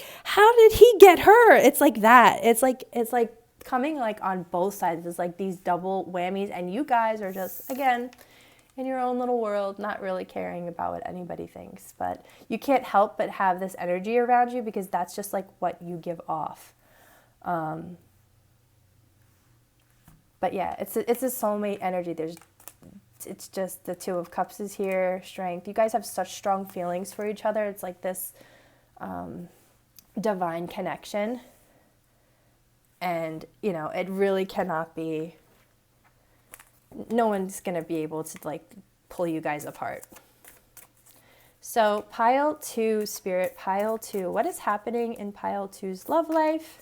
get her? It's like that. It's like coming like on both sides. It's like these double whammies, and you guys are just, again, in your own little world, not really caring about what anybody thinks. But you can't help but have this energy around you because that's just like what you give off. But yeah, it's a soulmate energy. It's just the Two of Cups is here, strength. You guys have such strong feelings for each other. It's like this divine connection. And, you know, it really cannot be, no one's going to be able to like pull you guys apart. So pile 2, Spirit, pile 2. What is happening in pile 2's love life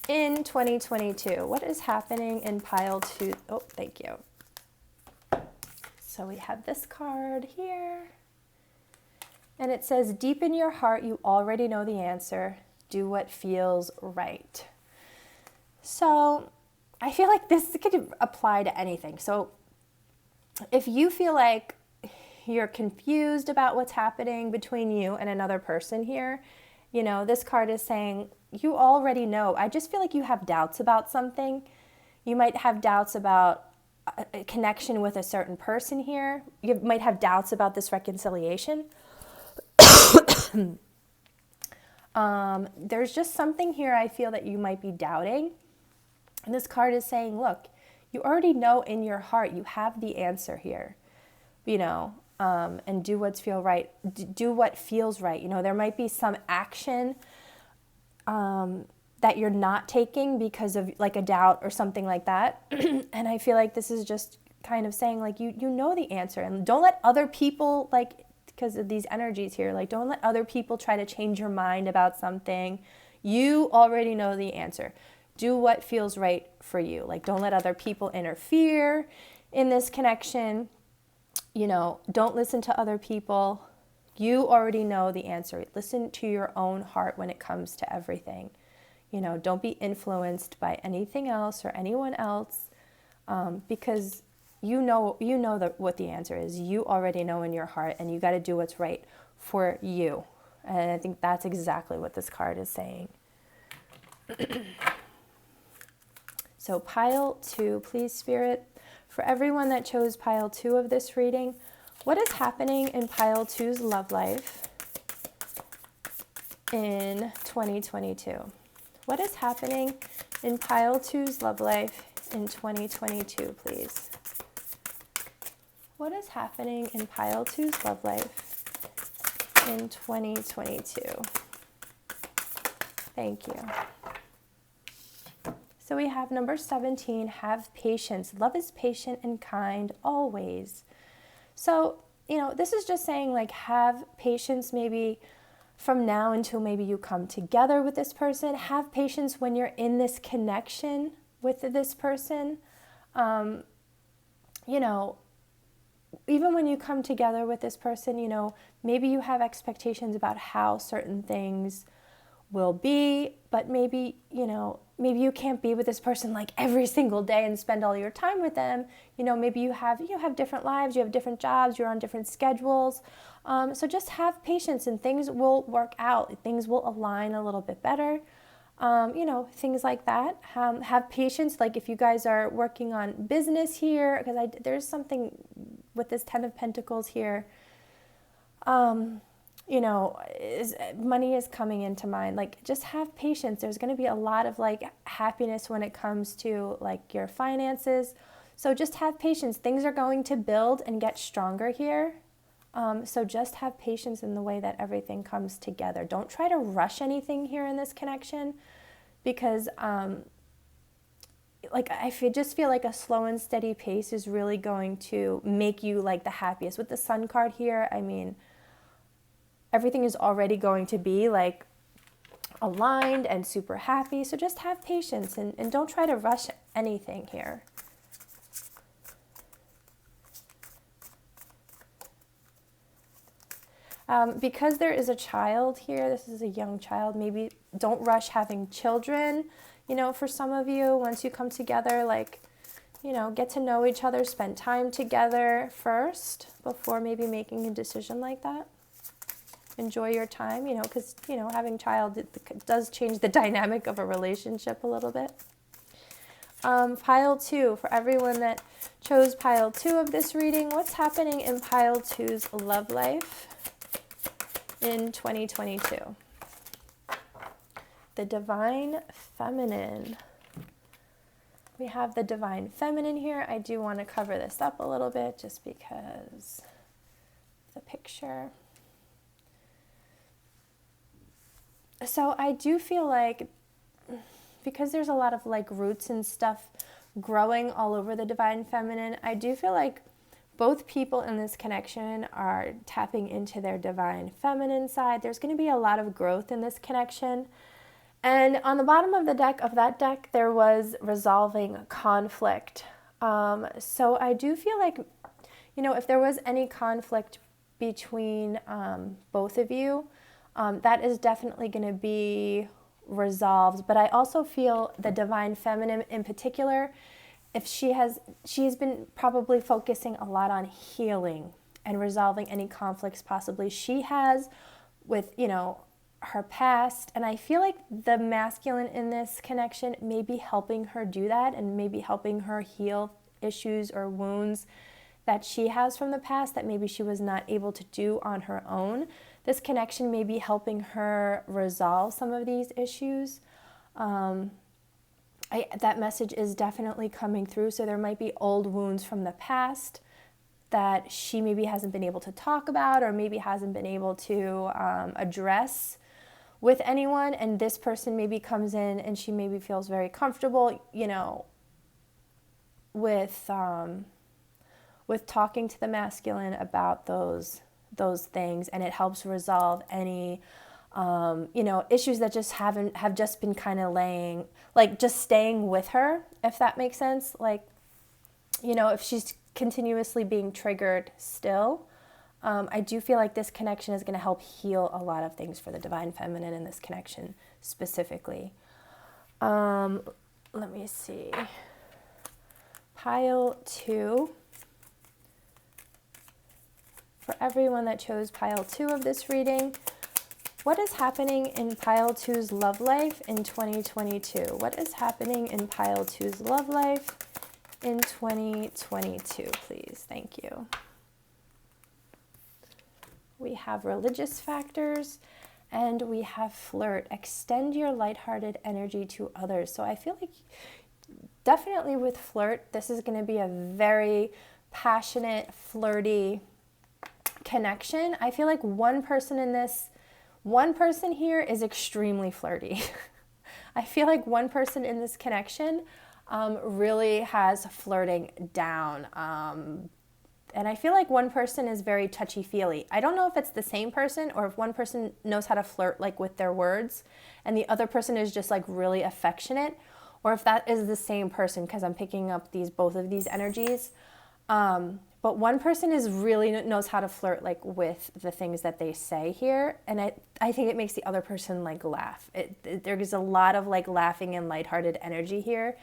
in 2022? What is happening in pile 2? Oh, thank you. So we have this card here. And it says, deep in your heart, you already know the answer. Do what feels right. So I feel like this could apply to anything. So if you feel like you're confused about what's happening between you and another person here, you know, this card is saying you already know. I just feel like you have doubts about something. You might have doubts about a connection with a certain person here. You might have doubts about this reconciliation. There's just something here I feel that you might be doubting. And this card is saying, look, you already know in your heart, you have the answer here, you know, and do what feels right. Do what feels right. You know, there might be some action that you're not taking because of like a doubt or something like that. And I feel like this is just kind of saying like, you know the answer, and don't let other people, like, because of these energies here, like don't let other people try to change your mind about something. You already know the answer. Do what feels right for you. Like don't let other people interfere in this connection. You know, don't listen to other people. You already know the answer. Listen to your own heart when it comes to everything. You know, don't be influenced by anything else or anyone else, because you know what the answer is. You already know in your heart, and you got to do what's right for you. And I think that's exactly what this card is saying. So pile 2, please, Spirit, for everyone that chose pile 2 of this reading, what is happening in pile 2's love life in 2022? What is happening in pile 2's love life in 2022, please? What is happening in pile 2's love life in 2022? Thank you. So we have number 17, have patience. Love is patient and kind always. So, you know, this is just saying like have patience maybe from now until maybe you come together with this person. Have patience when you're in this connection with this person. You know, even when you come together with this person, you know, maybe you have expectations about how certain things will be, but maybe, you know, maybe you can't be with this person like every single day and spend all your time with them. You know, maybe you have different lives, you have different jobs, you're on different schedules. So just have patience and things will work out. Things will align a little bit better. You know, things like that. Have patience. Like if you guys are working on business here, because there's something with this 10 of Pentacles here. You know, money is coming into mind. Like just have patience. There's going to be a lot of like happiness when it comes to like your finances. So just have patience. Things are going to build and get stronger here. So just have patience in the way that everything comes together. Don't try to rush anything here in this connection, because like just feel like a slow and steady pace is really going to make you like the happiest. With the Sun card here, I mean, everything is already going to be like aligned and super happy. So just have patience and don't try to rush anything here. Because there is a child here, this is a young child, maybe don't rush having children. You know, for some of you, once you come together, like, you know, get to know each other, spend time together first before maybe making a decision like that. Enjoy your time, you know, because, you know, having a child it does change the dynamic of a relationship a little bit. Pile 2, for everyone that chose pile 2 of this reading, what's happening in pile 2's love life in 2022? The Divine Feminine. We have the Divine Feminine here. I do want to cover this up a little bit just because the picture. So I do feel like, because there's a lot of like roots and stuff growing all over the divine feminine, I do feel like both people in this connection are tapping into their divine feminine side. There's going to be a lot of growth in this connection. And on the bottom of the deck, of that deck, there was resolving conflict. So I do feel like, you know, if there was any conflict between both of you, that is definitely going to be resolved. But I also feel the divine feminine in particular, if she's been probably focusing a lot on healing and resolving any conflicts possibly she has with, you know, her past. And I feel like the masculine in this connection may be helping her do that and maybe helping her heal issues or wounds that she has from the past that maybe she was not able to do on her own. This connection may be helping her resolve some of these issues. That message is definitely coming through. So there might be old wounds from the past that she maybe hasn't been able to talk about or maybe hasn't been able to address with anyone. And this person maybe comes in and she maybe feels very comfortable, you know, with talking to the masculine about those things, and it helps resolve any you know, issues that just have just been kind of laying, like just staying with her, if that makes sense. Like, you know, if she's continuously being triggered still, I do feel like this connection is going to help heal a lot of things for the divine feminine in this connection specifically. Let me see. Pile 2. For everyone that chose pile 2 of this reading, what is happening in pile 2's love life in 2022? What is happening in pile 2's love life in 2022, please? Thank you. We have religious factors and we have flirt. Extend your lighthearted energy to others. So I feel like definitely with flirt, this is going to be a very passionate, flirty connection. I feel like one person here is extremely flirty. I feel like one person in this connection really has flirting down. And I feel like one person is very touchy-feely. I don't know if it's the same person or if one person knows how to flirt like with their words and the other person is just like really affectionate, or if that is the same person, because I'm picking up both of these energies. But one person really knows how to flirt like with the things that they say here, and I think it makes the other person like laugh. There's a lot of like laughing and lighthearted energy here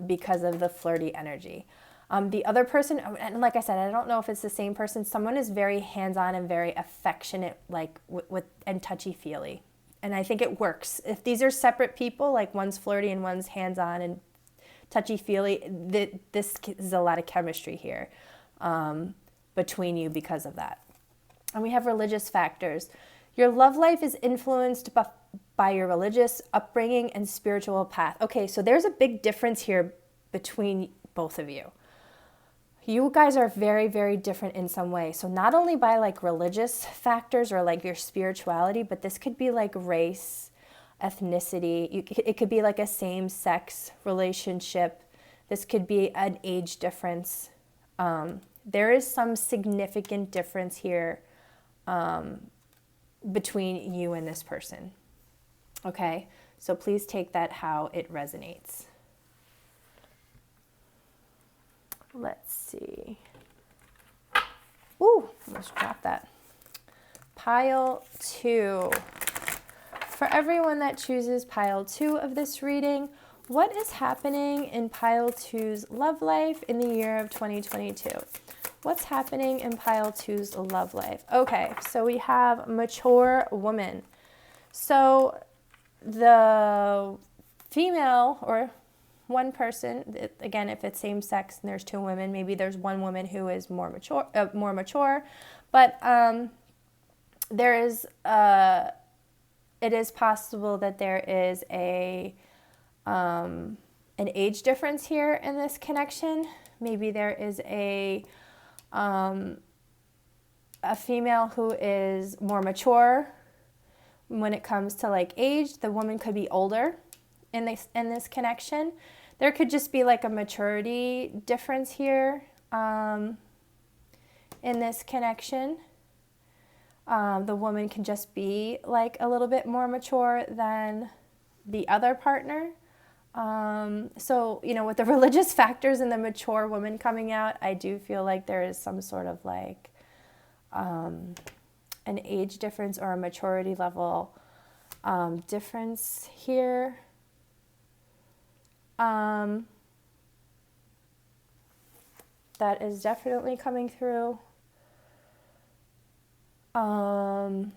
because of the flirty energy. The other person, and like I said, I don't know if it's the same person. Someone is very hands-on and very affectionate, like and touchy-feely, and I think it works. If these are separate people, like one's flirty and one's hands-on and touchy-feely, this is a lot of chemistry here between you because of that. And we have religious factors. Your love life is influenced by your religious upbringing and spiritual path. Okay, so there's a big difference here between both of you. You guys are very, very different in some way. So not only by like religious factors or like your spirituality, but this could be like race, ethnicity. It could be like a same-sex relationship. This could be an age difference. There is some significant difference here between you and this person. Okay, so please take that how it resonates. Let's see. Ooh, almost dropped that. Pile 2. For everyone that chooses pile 2 of this reading, what is happening in pile 2's love life in the year of 2022? What's happening in pile 2's love life? Okay, so we have mature woman. So the female or one person, again, if it's same sex and there's 2 women, maybe there's one woman who is more mature, but there is it is possible that there is an age difference here in this connection. Maybe there is a female who is more mature when it comes to like age, the woman could be older in this connection. There could just be like a maturity difference here in this connection. The woman can just be like a little bit more mature than the other partner. So, you know, with the religious factors and the mature woman coming out, I do feel like there is some sort of like an age difference or a maturity level difference here. That is definitely coming through. I'm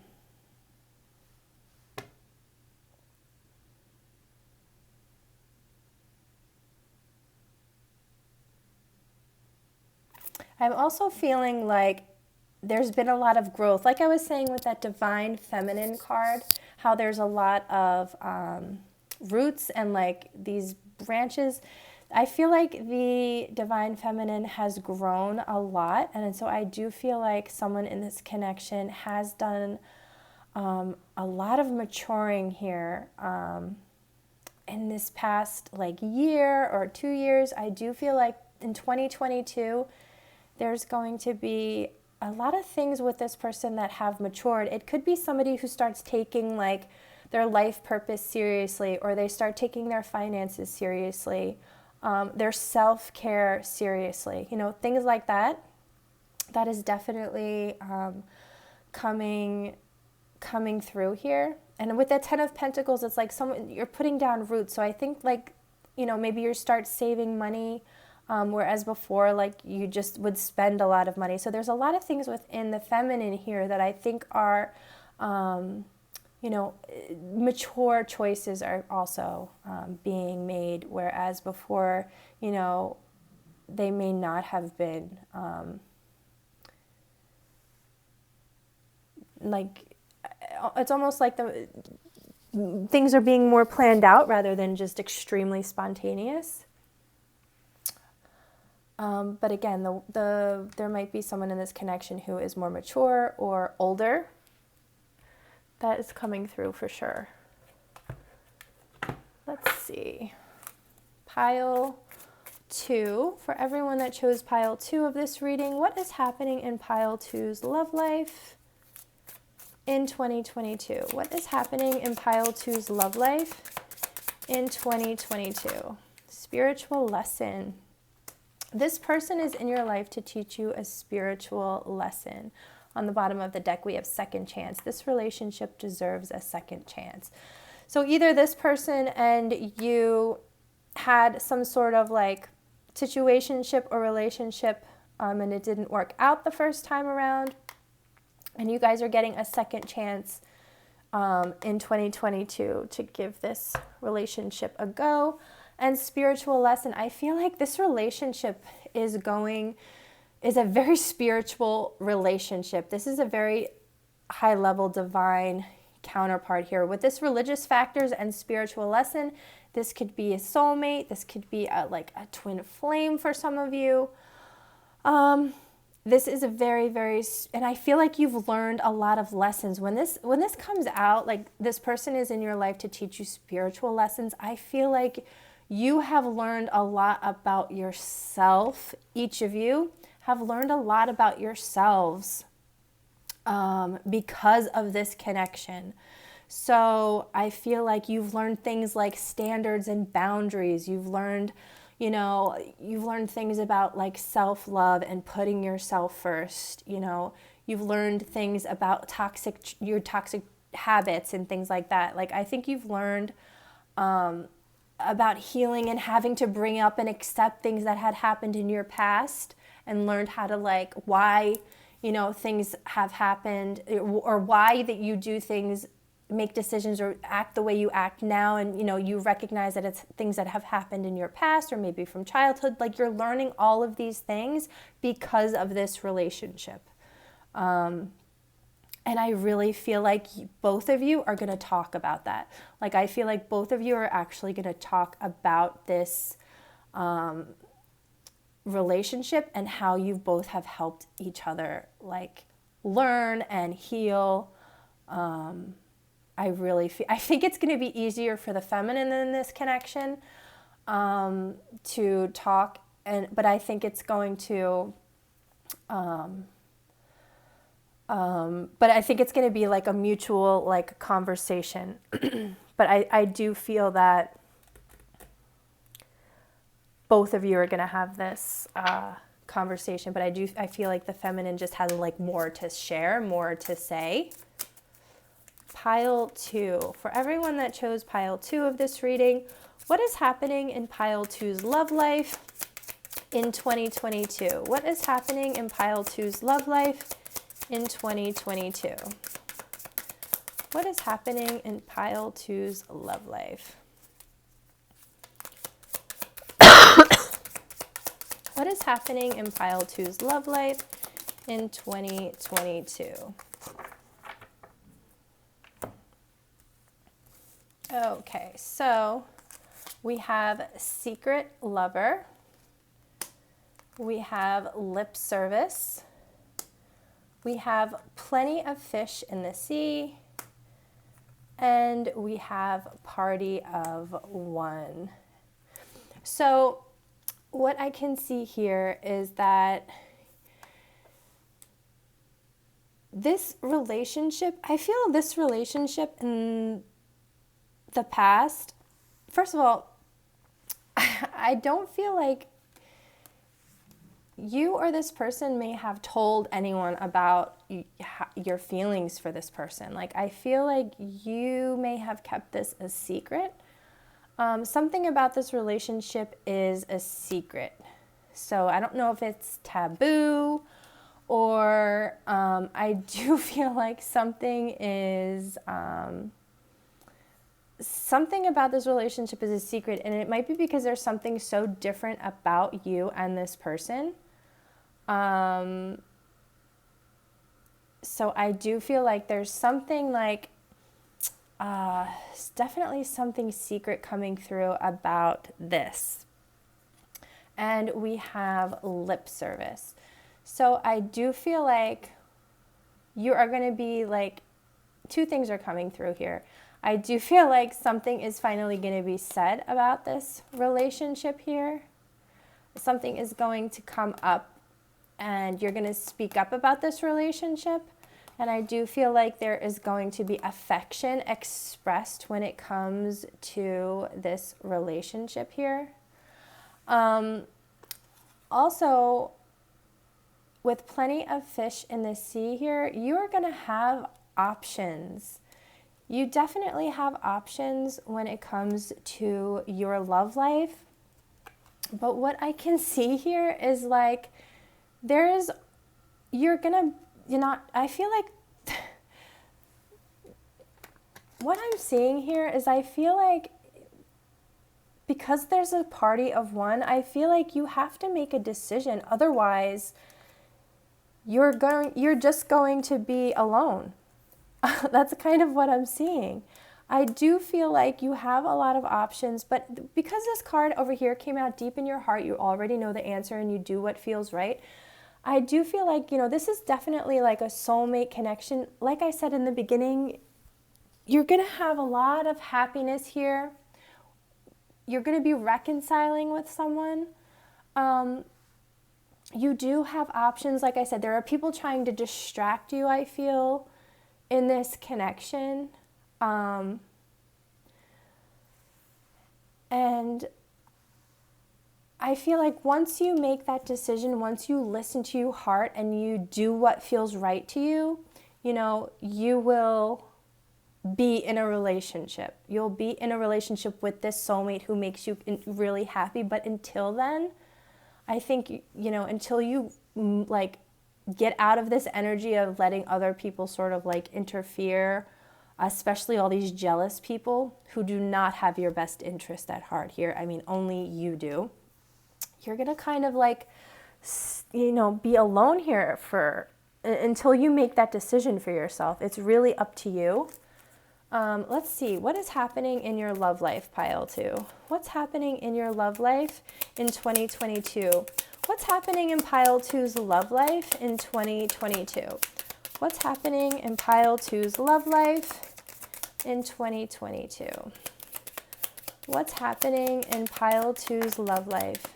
also feeling like there's been a lot of growth. Like I was saying with that Divine Feminine card, how there's a lot of roots and like these branches. I feel like the Divine Feminine has grown a lot. And so I do feel like someone in this connection has done a lot of maturing here in this past like year or 2 years. I do feel like in 2022, there's going to be a lot of things with this person that have matured. It could be somebody who starts taking like their life purpose seriously, or they start taking their finances seriously, their self-care seriously, you know, things like that. That is definitely coming through here. And with the 10 of Pentacles, it's like you're putting down roots. So I think like, you know, maybe you start saving money, whereas before, like you just would spend a lot of money. So there's a lot of things within the feminine here that I think are, you know, mature choices are also being made, whereas before, you know, they may not have been like, it's almost like the things are being more planned out rather than just extremely spontaneous. But again, there might be someone in this connection who is more mature or older. That is coming through for sure. Let's see. Pile 2. For everyone that chose pile 2 of this reading, what is happening in pile 2's love life in 2022? What is happening in pile 2's love life in 2022? Spiritual lesson. This person is in your life to teach you a spiritual lesson. On the bottom of the deck, we have second chance. This relationship deserves a second chance. So either this person and you had some sort of like situationship or relationship and it didn't work out the first time around, and you guys are getting a second chance in 2022 to give this relationship a go. And spiritual lesson, I feel like this relationship is a very spiritual relationship. This is a very high level divine counterpart here. With this religious factors and spiritual lesson, this could be a soulmate. This could be like a twin flame for some of you. This is a very, very, and I feel like you've learned a lot of lessons. When this comes out, like this person is in your life to teach you spiritual lessons, I feel like you have learned a lot about yourself. Each of you have learned a lot about yourselves because of this connection. So I feel like you've learned things like standards and boundaries. You've learned, you know, you've learned things about like self-love and putting yourself first. You know, you've learned things about your toxic habits and things like that. Like I think you've learned about healing and having to bring up and accept things that had happened in your past, and learned how to like why, you know, things have happened, or why that you do things, make decisions or act the way you act now, and you know, you recognize that it's things that have happened in your past or maybe from childhood. Like you're learning all of these things because of this relationship. And I really feel like both of you are going to talk about that. Like I feel like both of you are actually going to talk about this relationship and how you both have helped each other like learn and heal I think it's going to be easier for the feminine in this connection to talk, but I think it's going to, but I think it's going to be like a mutual like conversation. But I do feel that both of you are going to have this conversation, but I feel like the feminine just has like more to share, more to say. Pile 2. For everyone that chose pile 2 of this reading, what is happening in pile 2's love life in 2022? What is happening in pile 2's love life in 2022? What is happening in pile 2's love life? What is happening in pile 2's love life in 2022? Okay, so we have secret lover, we have lip service, we have plenty of fish in the sea, and we have party of one. So what I can see here is that this relationship, I feel this relationship in the past, first of all, I don't feel like you or this person may have told anyone about your feelings for this person. Like, I feel like you may have kept this a secret. Something about this relationship is a secret. So I don't know if it's taboo or I do feel like something about this relationship is a secret, and it might be because there's something so different about you and this person. So I do feel like there's something like, definitely something secret coming through about this. And we have lip service. So I do feel like you are going to be like, two things are coming through here. I do feel like something is finally going to be said about this relationship here. Something is going to come up and you're going to speak up about this relationship. And I do feel like there is going to be affection expressed when it comes to this relationship here. Also, with plenty of fish in the sea here, you are going to have options. You definitely have options when it comes to your love life. But what I can see here is like, I feel like what I'm seeing here is I feel like because there's a party of one, I feel like you have to make a decision. Otherwise, you're just going to be alone. That's kind of what I'm seeing. I do feel like you have a lot of options, but because this card over here came out deep in your heart, you already know the answer and you do what feels right. I do feel like, this is definitely like a soulmate connection. Like I said in the beginning, you're going to have a lot of happiness here. You're going to be reconciling with someone. You do have options. Like I said, there are people trying to distract you, I feel, in this connection. And I feel like once you make that decision, once you listen to your heart and you do what feels right to you, you will be in a relationship. You'll be in a relationship with this soulmate who makes you really happy. But until then, I think, until you like get out of this energy of letting other people sort of like interfere, especially all these jealous people who do not have your best interest at heart here. I mean, only you do. You're going to kind of like, be alone here until you make that decision for yourself. It's really up to you. Let's see, what is happening in your love life, pile 2? What's happening in your love life in 2022? What's happening in pile 2's love life in 2022? What's happening in pile 2's love life in 2022? What's happening in pile two's love life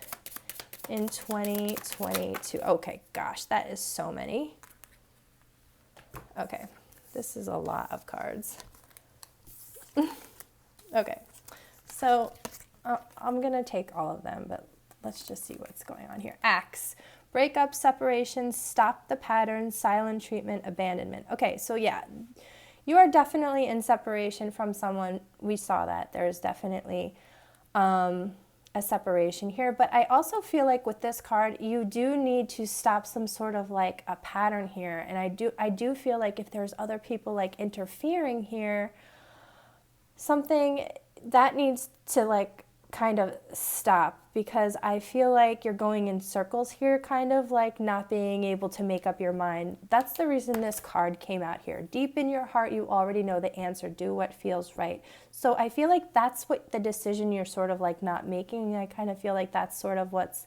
in 2022? Okay, gosh, that is so many. Okay, this is a lot of cards. Okay, so I'm going to take all of them, but let's just see what's going on here. Axe, breakup, separation, stop the pattern, silent treatment, abandonment. Okay, so yeah, you are definitely in separation from someone. We saw that. There's definitely a separation here, but I also feel like with this card, you do need to stop some sort of like a pattern here. And I do feel like if there's other people like interfering here, something that needs to like kind of stop, because I feel like you're going in circles here, kind of like not being able to make up your mind. That's the reason this card came out here. Deep in your heart, you already know the answer. Do what feels right. So I feel like that's what the decision you're sort of like not making. I kind of feel like that's sort of what's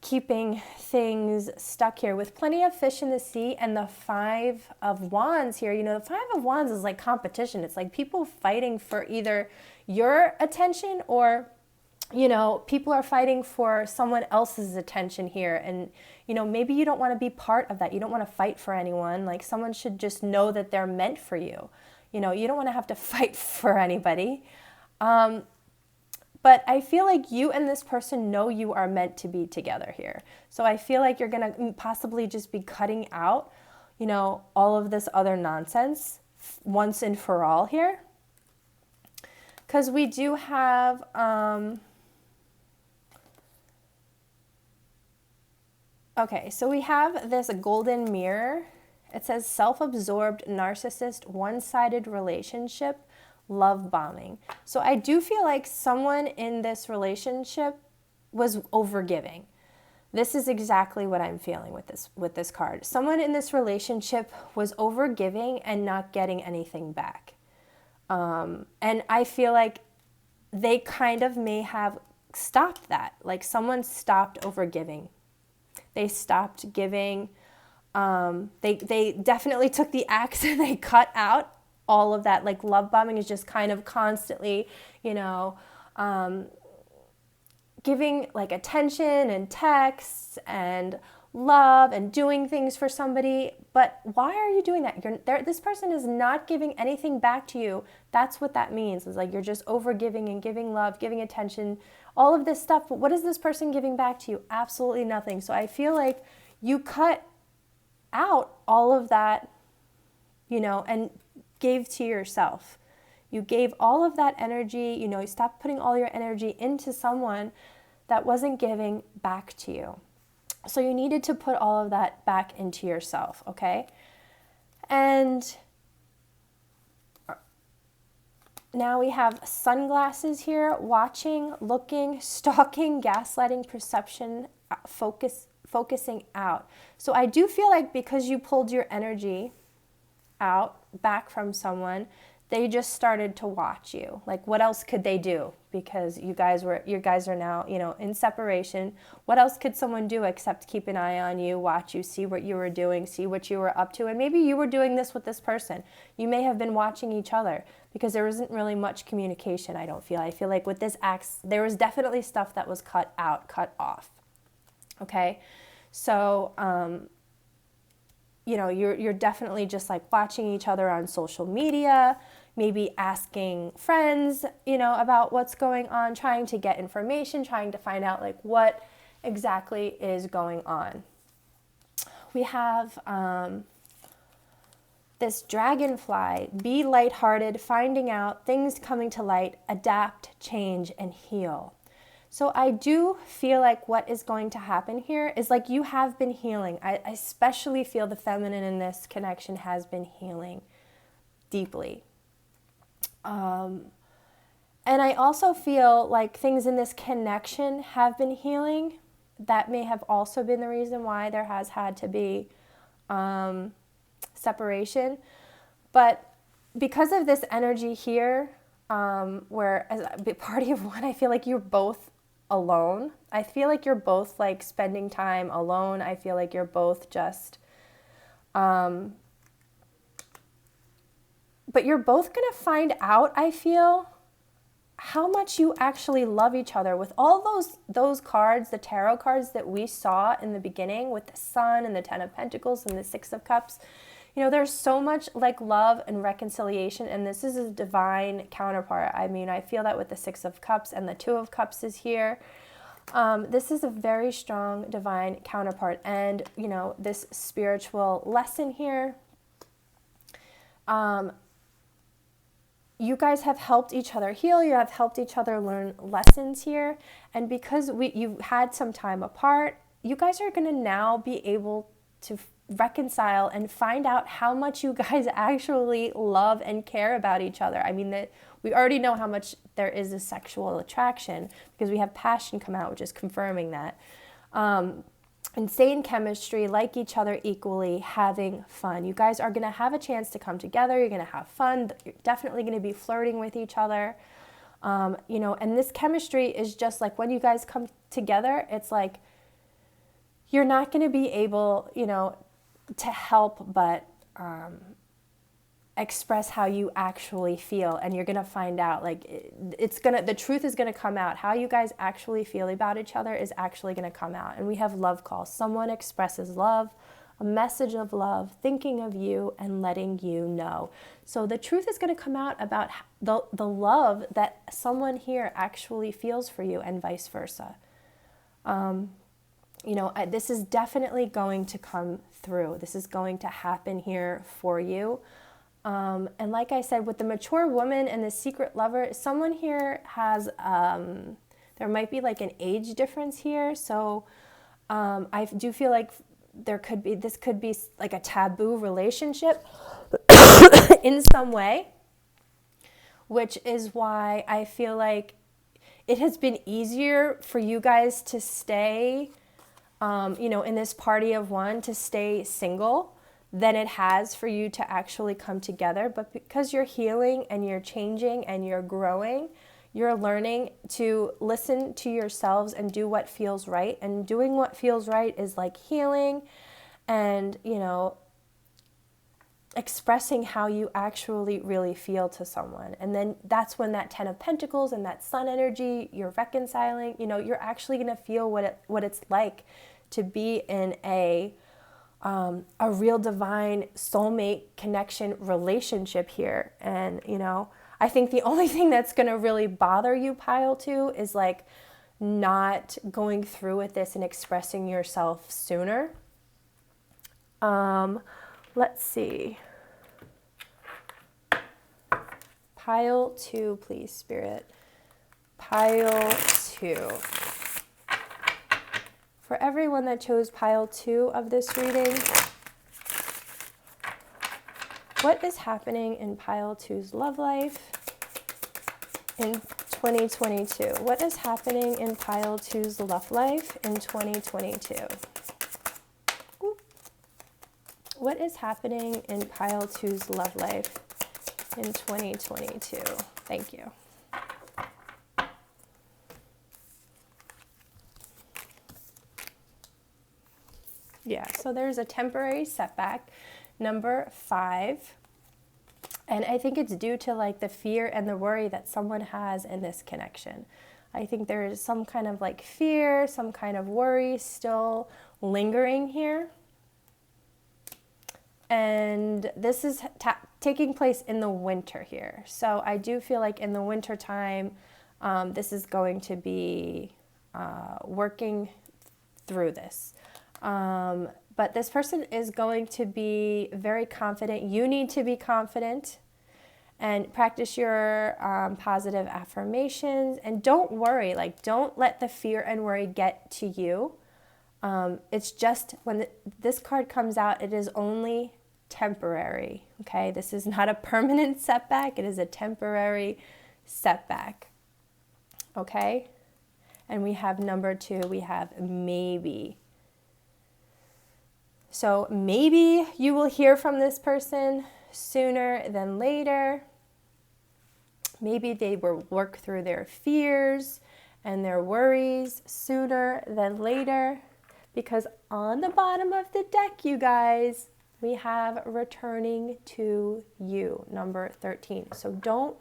keeping things stuck here, with plenty of fish in the sea and the Five of Wands here. You know, the Five of Wands is like competition. It's like people fighting for either your attention or, you know, people are fighting for someone else's attention here. And, you know, maybe you don't want to be part of that. You don't want to fight for anyone. Like, someone should just know that they're meant for you. You know, you don't want to have to fight for anybody. But I feel like you and this person know you are meant to be together here. So I feel like you're going to possibly just be cutting out, you know, all of this other nonsense once and for all here. Because we do have, okay, so we have this golden mirror. It says self-absorbed, narcissist, one-sided relationship, love bombing. So I do feel like someone in this relationship was overgiving. This is exactly what I'm feeling with this card. Someone in this relationship was overgiving and not getting anything back. And I feel like they kind of may have stopped that. Like, someone stopped overgiving. They stopped giving. They definitely took the axe and they cut out all of that. Like, love bombing is just kind of constantly, you know, giving like attention and texts and love and doing things for somebody. But why are you doing that? This person is not giving anything back to you. That's what that means. It's like you're just over giving and giving love, giving attention, all of this stuff. But what is this person giving back to you? Absolutely nothing. So I feel like you cut out all of that, you know, and gave to yourself. You gave all of that energy, you know, you stopped putting all your energy into someone that wasn't giving back to you. So you needed to put all of that back into yourself, okay? And now we have sunglasses here, watching, looking, stalking, gaslighting, perception, focusing out. So I do feel like because you pulled your energy out back from someone, they just started to watch you. Like, what else could they do? Because you guys are now, you know, in separation. What else could someone do except keep an eye on you, watch you, see what you were doing, see what you were up to? And maybe you were doing this with this person. You may have been watching each other, because there isn't really much communication, I don't feel. I feel like with this axe, there was definitely stuff that was cut out, cut off. Okay? So, you know, you're definitely just like watching each other on social media, maybe asking friends, you know, about what's going on, trying to get information, trying to find out like what exactly is going on. We have this dragonfly, be lighthearted, finding out, things coming to light, adapt, change, and heal. So I do feel like what is going to happen here is like you have been healing. I especially feel the feminine in this connection has been healing deeply. And I also feel like things in this connection have been healing. That may have also been the reason why there has had to be separation. But because of this energy here, where as a party of one, I feel like you're both alone. I feel like you're both like spending time alone. I feel like you're both just but you're both going to find out, I feel, how much you actually love each other. With all those cards, the tarot cards that we saw in the beginning with the Sun and the Ten of Pentacles and the Six of Cups, you know, there's so much like love and reconciliation, and this is a divine counterpart. I mean, I feel that with the Six of Cups, and the Two of Cups is here. This is a very strong divine counterpart, and, you know, this spiritual lesson here. You guys have helped each other heal. You have helped each other learn lessons here. And because you had some time apart, you guys are going to now be able to reconcile and find out how much you guys actually love and care about each other. I mean, that we already know how much there is a sexual attraction because we have passion come out, which is confirming that. Insane chemistry, like each other equally, having fun. You guys are going to have a chance to come together. You're going to have fun. You're definitely going to be flirting with each other. You know, and this chemistry is just like when you guys come together, it's like you're not going to be able, you know, to help but express how you actually feel, and you're gonna find out, like, the truth is gonna come out. How you guys actually feel about each other is actually gonna come out. And we have love calls. Someone expresses love, a message of love, thinking of you and letting you know. So the truth is gonna come out about the love that someone here actually feels for you, and vice versa. You know, this is definitely going to come through. This is going to happen here for you. And like I said, with the mature woman and the secret lover, someone here has, there might be like an age difference here. So I do feel like this could be like a taboo relationship in some way, which is why I feel like it has been easier for you guys to stay, you know, in this party of one, to stay single than it has for you to actually come together. But because you're healing and you're changing and you're growing, you're learning to listen to yourselves and do what feels right. And doing what feels right is like healing and, you know, expressing how you actually really feel to someone. And then that's when that Ten of Pentacles and that Sun energy, you're reconciling, you know, you're actually going to feel what it's like to be in a real divine soulmate connection relationship here. And, you know, I think the only thing that's going to really bother you, pile 2, is like not going through with this and expressing yourself sooner. Let's see. Pile 2, please, Spirit. Pile 2. For everyone that chose pile 2 of this reading, what is happening in pile 2's love life in 2022? What is happening in pile 2's love life in 2022? What is happening in pile 2's love life in 2022? Thank you. Yeah, so there's a temporary setback, number 5. And I think it's due to like the fear and the worry that someone has in this connection. I think there is some kind of like fear, some kind of worry still lingering here. And this is taking place in the winter here. So I do feel like in the winter time, this is going to be working through this. But this person is going to be very confident. You need to be confident and practice your positive affirmations. And don't worry, like don't let the fear and worry get to you. It's just when this card comes out, it is only temporary, okay? This is not a permanent setback. It is a temporary setback, okay? And we have number 2, we have maybe. So maybe you will hear from this person sooner than later. Maybe they will work through their fears and their worries sooner than later. Because on the bottom of the deck, you guys, We have returning to you, number 13. So don't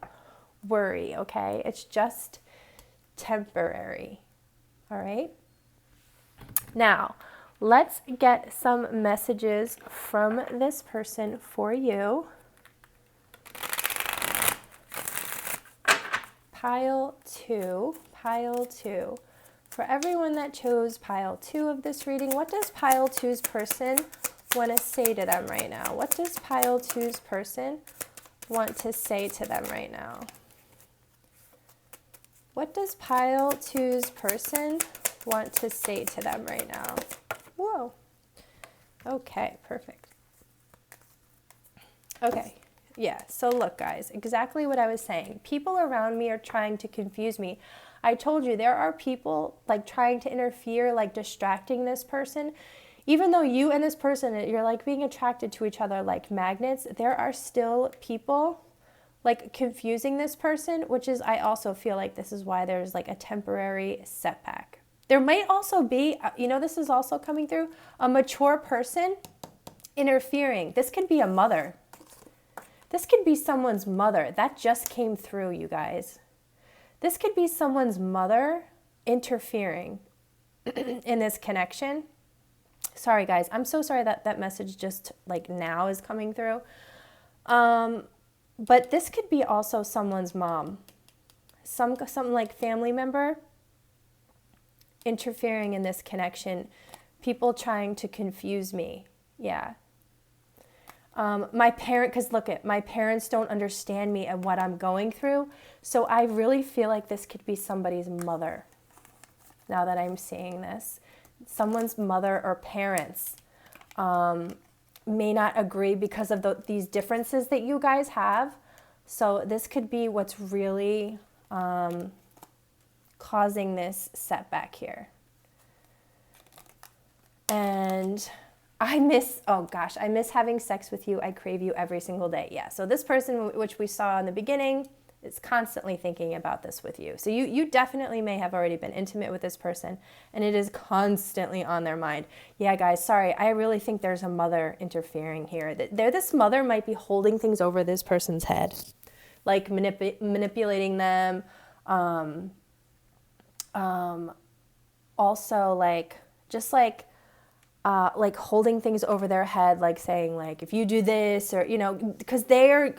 worry, okay? It's just temporary, all right? Now, let's get some messages from this person for you. Pile 2. For everyone that chose pile 2 of this reading, what does pile 2's person want to say to them right now? What does pile 2's person want to say to them right now? What does pile 2's person want to say to them right now? Whoa. Okay, perfect. Okay. Yeah, so look guys, exactly what I was saying. People around me are trying to confuse me. I told you there are people like trying to interfere, like distracting this person. Even though you and this person, you're like being attracted to each other like magnets, there are still people like confusing this person, which is, I also feel like this is why there's like a temporary setback. There might also be, you know, this is also coming through, a mature person interfering. This could be a mother. This could be someone's mother. That just came through, you guys. This could be someone's mother interfering in this connection. Sorry, guys. I'm so sorry that that message just like now is coming through. But this could be also someone's mom. Some like family member interfering in this connection. People trying to confuse me. Yeah. My parent, because look at, my parents don't understand me and what I'm going through. So I really feel like this could be somebody's mother. Now that I'm seeing this, someone's mother or parents may not agree because of these differences that you guys have. So this could be what's really causing this setback here. And I miss having sex with you. I crave you every single day. Yeah, so this person, which we saw in the beginning, is constantly thinking about this with you. So you definitely may have already been intimate with this person, and it is constantly on their mind. Yeah, guys, sorry. I really think there's a mother interfering here. This mother might be holding things over this person's head, like manipulating them. Also, like, just like holding things over their head, like saying like, if you do this, or, you know, because they're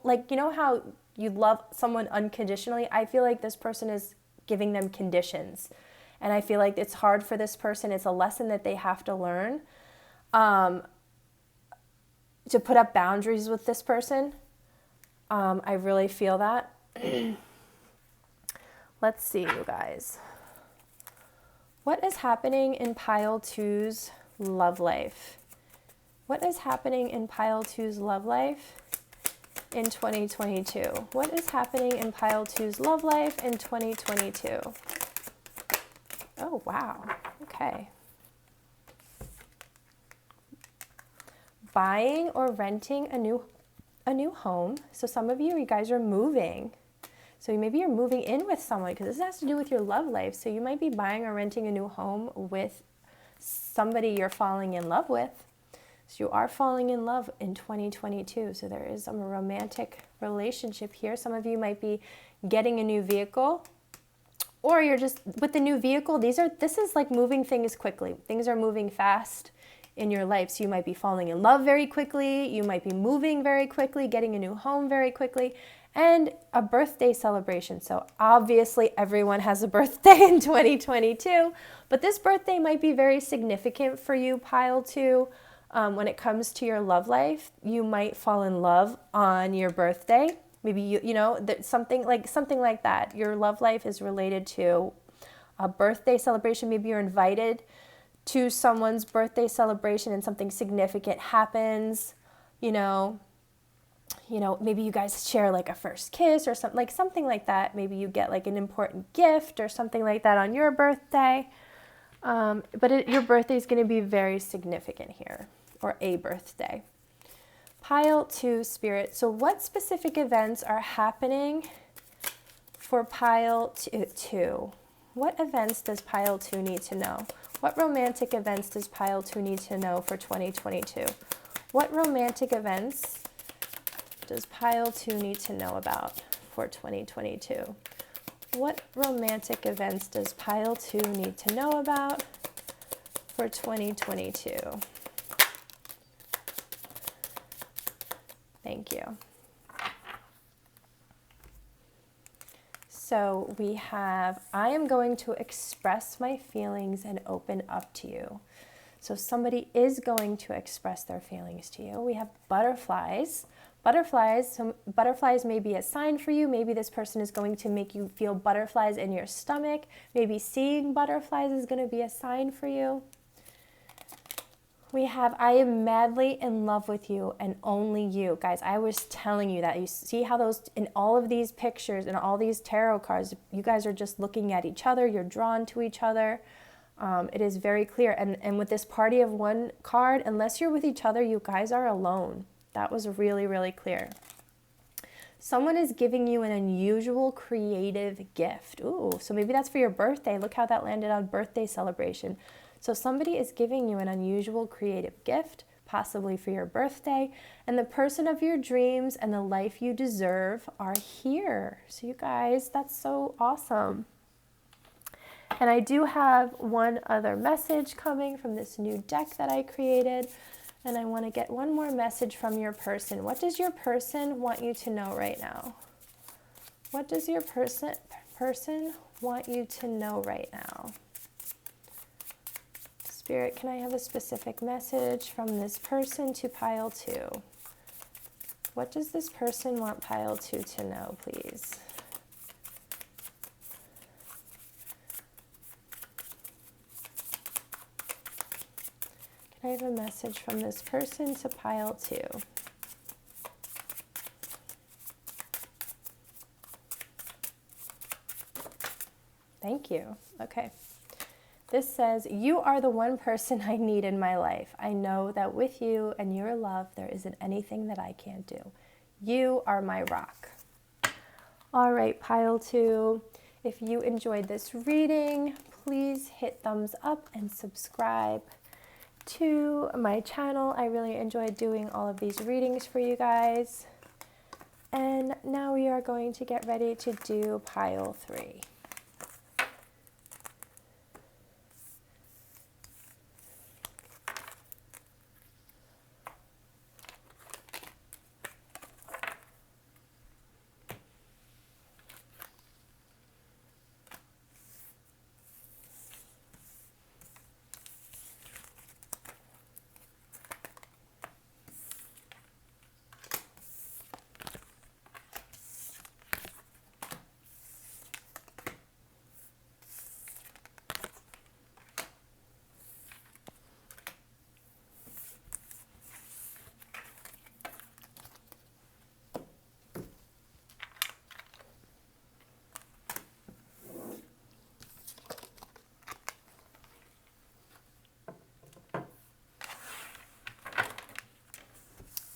like, you know how you love someone unconditionally? I feel like this person is giving them conditions. And I feel like it's hard for this person. It's a lesson that they have to learn to put up boundaries with this person. I really feel that. Let's see, you guys. What is happening in pile 2's love life? What is happening in pile 2's love life in 2022? What is happening in pile 2's love life in 2022? Oh, wow. Okay. Buying or renting a new home. So some of you guys are moving. So maybe you're moving in with someone, because this has to do with your love life. So you might be buying or renting a new home with somebody you're falling in love with. So you are falling in love in 2022. So there is some romantic relationship here. Some of you might be getting a new vehicle, or you're just with the new vehicle. This is like moving things quickly. Things are moving fast in your life. So you might be falling in love very quickly. You might be moving very quickly, getting a new home very quickly. And a birthday celebration. So obviously everyone has a birthday in 2022, but this birthday might be very significant for you, pile 2. When it comes to your love life, you might fall in love on your birthday. Maybe you know that something like that. Your love life is related to a birthday celebration. Maybe you're invited to someone's birthday celebration and something significant happens, you know, maybe you guys share like a first kiss or something like that. Maybe you get like an important gift or something like that on your birthday. But your birthday is going to be very significant here, or a birthday. Pile 2, Spirit. So what specific events are happening for pile 2? What events does pile 2 need to know? What romantic events does pile 2 need to know for 2022? What romantic events does pile 2 need to know about for 2022? What romantic events does pile 2 need to know about for 2022? Thank you. So we have, I am going to express my feelings and open up to you. So somebody is going to express their feelings to you. We have butterflies. Butterflies may be a sign for you. Maybe this person is going to make you feel butterflies in your stomach. Maybe seeing butterflies is going to be a sign for you. We have, I am madly in love with you and only you. Guys, I was telling you that. You see how those, in all of these pictures and all these tarot cards, you guys are just looking at each other. You're drawn to each other. It is very clear. And with this party of one card, unless you're with each other, you guys are alone. That was really, really clear. Someone is giving you an unusual creative gift. Ooh, so maybe that's for your birthday. Look how that landed on birthday celebration. So somebody is giving you an unusual creative gift, possibly for your birthday, and the person of your dreams and the life you deserve are here. So you guys, that's so awesome. And I do have one other message coming from this new deck that I created, and I want to get one more message from your person. What does your person want you to know right now? What does your person want you to know right now? Spirit, can I have a specific message from this person to pile 2? What does this person want pile 2 to know, please? Can I have a message from this person to pile 2? Thank you. Okay. This says, you are the one person I need in my life. I know that with you and your love, there isn't anything that I can't do. You are my rock. All right, pile 2. If you enjoyed this reading, please hit thumbs up and subscribe to my channel. I really enjoyed doing all of these readings for you guys. And now we are going to get ready to do pile 3.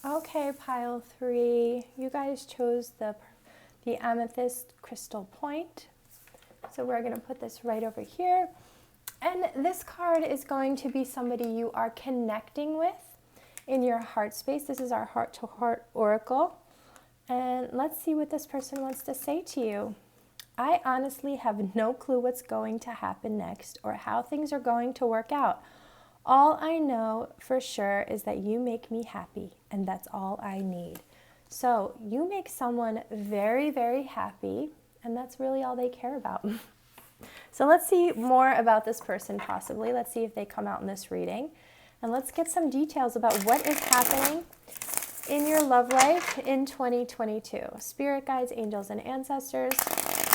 Okay, pile 3, you guys chose the amethyst crystal point. So we're going to put this right over here. And this card is going to be somebody you are connecting with in your heart space. This is our heart-to-heart oracle. And let's see what this person wants to say to you. I honestly have no clue what's going to happen next or how things are going to work out. All I know for sure is that you make me happy, and that's all I need. So you make someone very, very happy, and that's really all they care about. So let's see more about this person possibly. Let's see if they come out in this reading. And let's get some details about what is happening in your love life in 2022. Spirit guides, angels, and ancestors.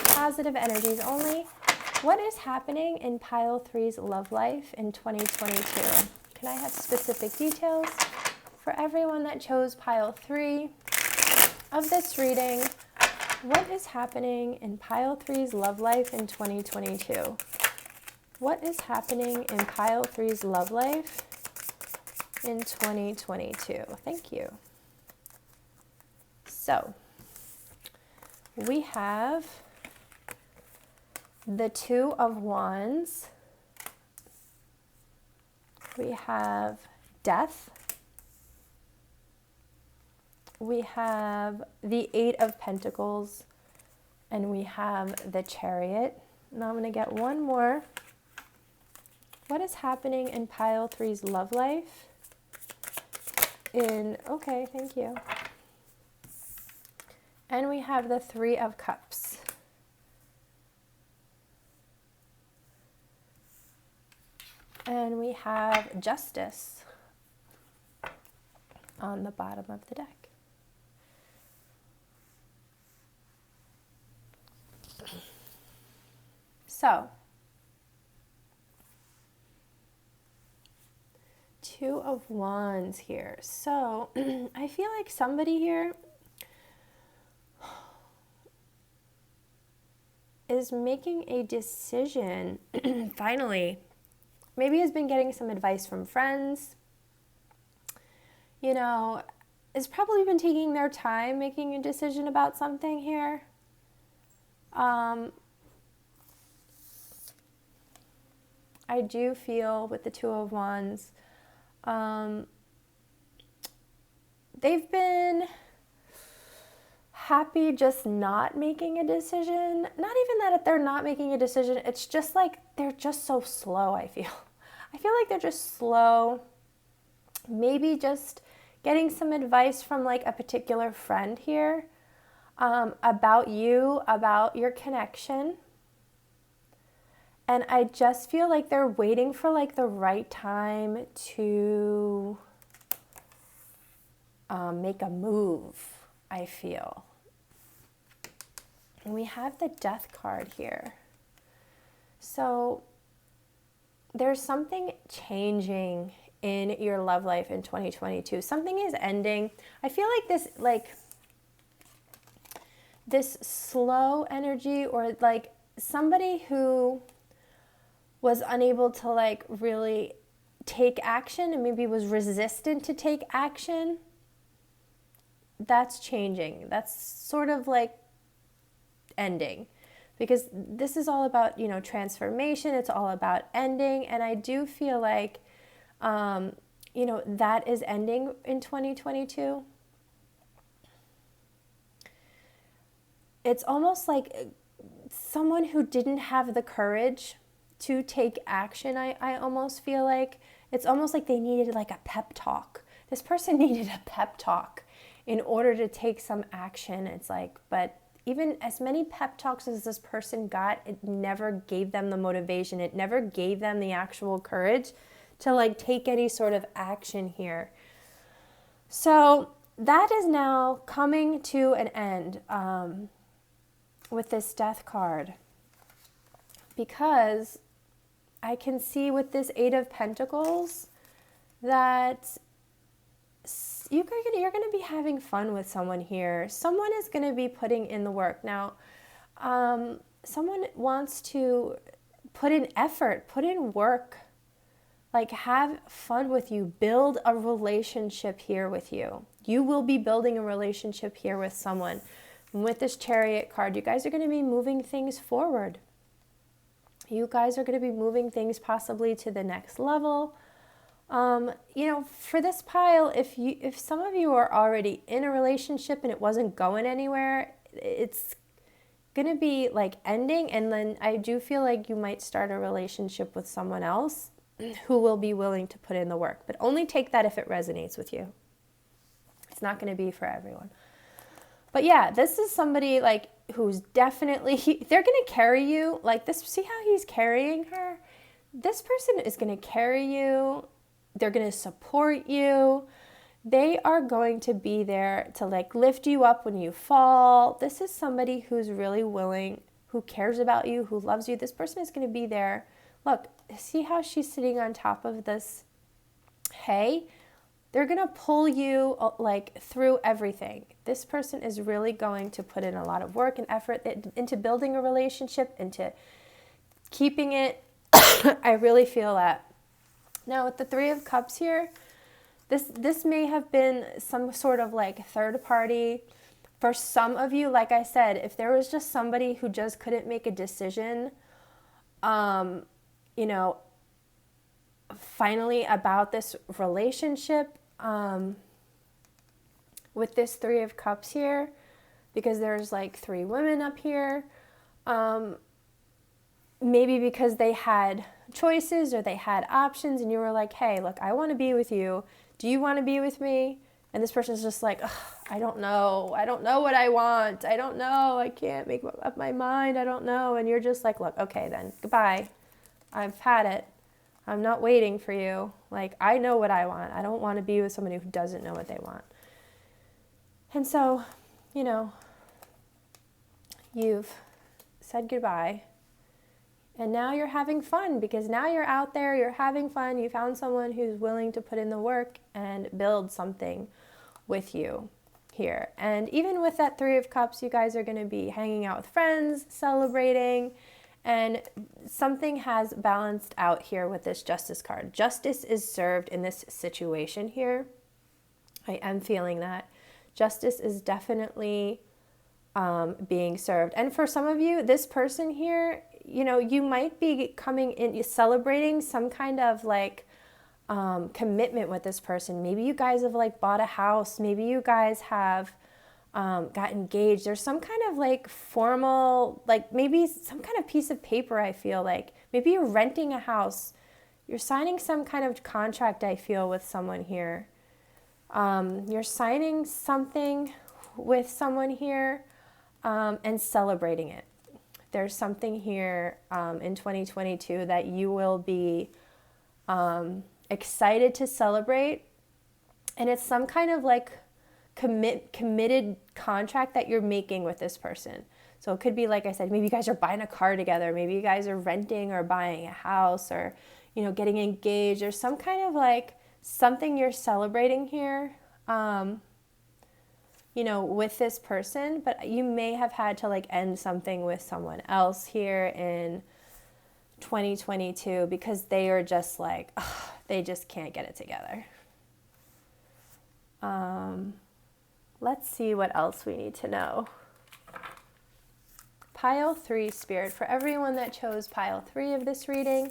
Positive energies only. What is happening in pile 3's love life in 2022? Can I have specific details for everyone that chose pile 3 of this reading? What is happening in pile 3's love life in 2022? What is happening in pile 3's love life in 2022? Thank you. So, we have the 2 of Wands. We have death. we have the Eight of Pentacles, and we have the Chariot. Now I'm going to get one more. What is happening in pile 3's love life? Okay, thank you. And we have the Three of Cups. And we have Justice on the bottom of the deck. So, Two of Wands here. So, I feel like somebody here is making a decision, finally. Maybe has been getting some advice from friends, you know, has probably been taking their time making a decision about something here. I do feel with the Two of Wands, they've been happy just not making a decision. Not even that they're not making a decision, it's just like they're just so slow, I feel. I feel like they're just slow. Maybe just getting some advice from like a particular friend here about you, about your connection. And I just feel like they're waiting for like the right time to make a move, I feel. And we have the Death card here. So there's something changing in your love life in 2022. Something is ending. I feel like this slow energy, or like somebody who was unable to like really take action and maybe was resistant to take action, that's changing. That's sort of like ending, because this is all about, you know, transformation. It's all about ending. And I do feel like, you know, that is ending in 2022. It's almost like someone who didn't have the courage to take action. I almost feel like it's almost like they needed like a pep talk. This person needed a pep talk in order to take some action. It's like, but even as many pep talks as this person got, it never gave them the motivation. It never gave them the actual courage to like take any sort of action here. So that is now coming to an end with this Death card, because I can see with this Eight of Pentacles that you're going to be having fun with someone here. Someone is going to be putting in the work. Now, someone wants to put in effort, put in work, like have fun with you, build a relationship here with you. You will be building a relationship here with someone. And with this Chariot card, you guys are going to be moving things forward. You guys are going to be moving things possibly to the next level. You know, for this pile, if some of you are already in a relationship and it wasn't going anywhere, it's going to be like ending. And then I do feel like you might start a relationship with someone else who will be willing to put in the work. But only take that if it resonates with you. It's not going to be for everyone. But yeah, this is somebody like who's definitely, they're going to carry you like this. See how he's carrying her? This person is going to carry you. They're going to support you. They are going to be there to like lift you up when you fall. This is somebody who's really willing, who cares about you, who loves you. This person is going to be there. Look, see how she's sitting on top of this hay? They're going to pull you like through everything. This person is really going to put in a lot of work and effort into building a relationship, into keeping it. I really feel that. Now with the Three of Cups here, this may have been some sort of like third party. For some of you, like I said, if there was just somebody who just couldn't make a decision, you know, finally about this relationship, with this Three of Cups here, because there's like 3 women up here, maybe because they had choices or they had options and you were like, hey, look, I want to be with you. Do you want to be with me? And this person's just like, I don't know. I don't know what I want. I don't know. I can't make up my mind. I don't know. And you're just like, look, okay then, goodbye. I've had it. I'm not waiting for you. Like, I know what I want. I don't want to be with somebody who doesn't know what they want. And so, you know, you've said goodbye. And now you're having fun, because now you're out there, you're having fun. You found someone who's willing to put in the work and build something with you here. And even with that Three of Cups, you guys are going to be hanging out with friends, celebrating, and something has balanced out here with this Justice card. Justice is served in this situation here. I am feeling that. Justice is definitely being served. And for some of you, this person here, you know, you might be coming in, celebrating some kind of like commitment with this person. Maybe you guys have like bought a house. Maybe you guys have got engaged. There's some kind of like formal, like maybe some kind of piece of paper, I feel like. Maybe you're renting a house. You're signing some kind of contract, I feel, with someone here. You're signing something with someone here and celebrating it. There's something here in 2022 that you will be excited to celebrate. And it's some kind of like committed contract that you're making with this person. So it could be, like I said, maybe you guys are buying a car together. Maybe you guys are renting or buying a house, or, you know, getting engaged, or some kind of like something you're celebrating here, you know, with this person. But you may have had to like end something with someone else here in 2022 because they are just like, they just can't get it together. Let's see what else we need to know. Pile 3 Spirit, for everyone that chose Pile 3 of this reading,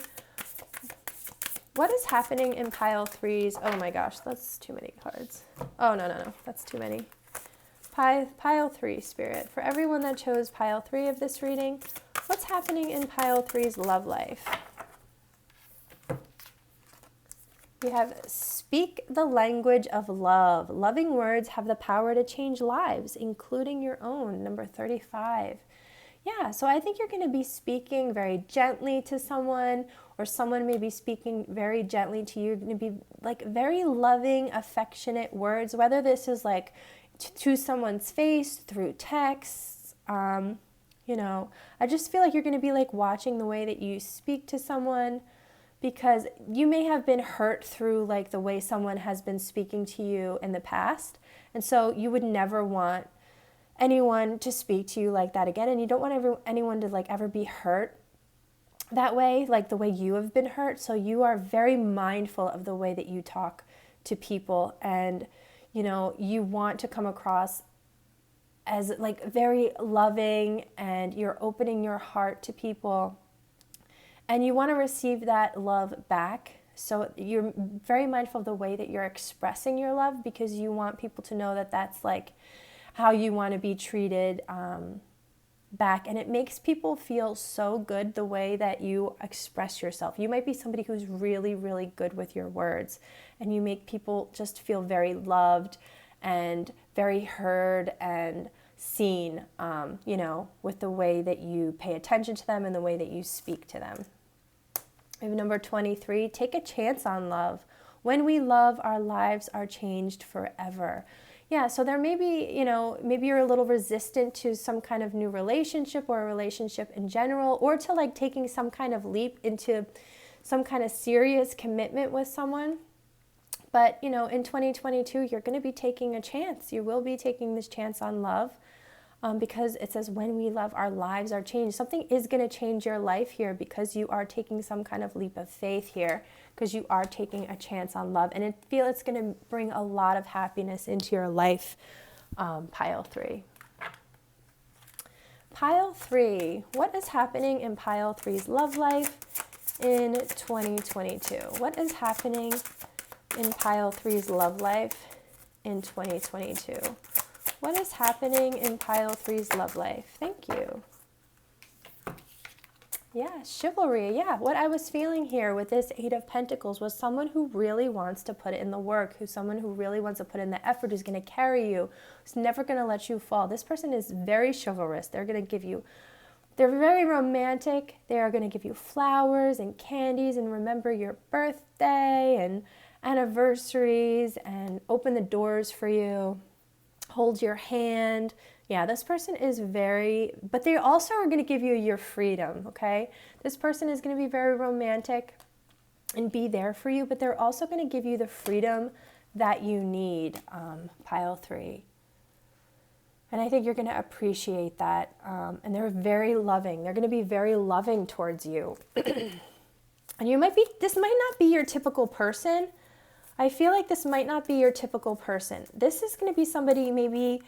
what is happening in Pile 3's? Oh my gosh, that's too many cards. Oh, no, that's too many. Pile 3 Spirit, for everyone that chose Pile 3 of this reading, what's happening in Pile 3's love life? We have speak the language of love. Loving words have the power to change lives, including your own, number 35. Yeah, so I think you're going to be speaking very gently to someone, or someone may be speaking very gently to you. You're going to be like very loving, affectionate words, whether this is like to someone's face, through texts. You know, I just feel like you're going to be like watching the way that you speak to someone, because you may have been hurt through like the way someone has been speaking to you in the past. And so you would never want anyone to speak to you like that again. And you don't want anyone to like ever be hurt that way, like the way you have been hurt. So you are very mindful of the way that you talk to people. And, you know, you want to come across as like very loving, and you're opening your heart to people. And you want to receive that love back. So you're very mindful of the way that you're expressing your love, because you want people to know that that's like how you want to be treated back. And it makes people feel so good the way that you express yourself. You might be somebody who's really, really good with your words, and you make people just feel very loved and very heard and seen, you know, with the way that you pay attention to them and the way that you speak to them. We have number 23, take a chance on love. When we love, our lives are changed forever. Yeah, so there may be, you know, maybe you're a little resistant to some kind of new relationship, or a relationship in general, or to like taking some kind of leap into some kind of serious commitment with someone. But, you know, in 2022, you're going to be taking a chance. You will be taking this chance on love. Because it says when we love, our lives are changed. Something is going to change your life here, because you are taking some kind of leap of faith here, because you are taking a chance on love. And I feel it's going to bring a lot of happiness into your life, Pile 3. Pile 3, what is happening in Pile 3's love life in 2022? What is happening in Pile 3's love life in 2022? What is happening in pile 3's love life? Thank you. Yeah, chivalry. Yeah, what I was feeling here with this 8 of Pentacles was someone who really wants to put in the work, someone who really wants to put in the effort, who's going to carry you, who's never going to let you fall. This person is very chivalrous. They're going to give you, they're very romantic. They are going to give you flowers and candies and remember your birthday and anniversaries and open the doors for you, hold your hand. Yeah, this person is very, but they also are going to give you your freedom, okay? This person is going to be very romantic and be there for you, but they're also going to give you the freedom that you need, pile 3. And I think you're going to appreciate that. And they're very loving. They're going to be very loving towards you. And you might be, this might not be your typical person. I feel like this might not be your typical person. This is going to be somebody maybe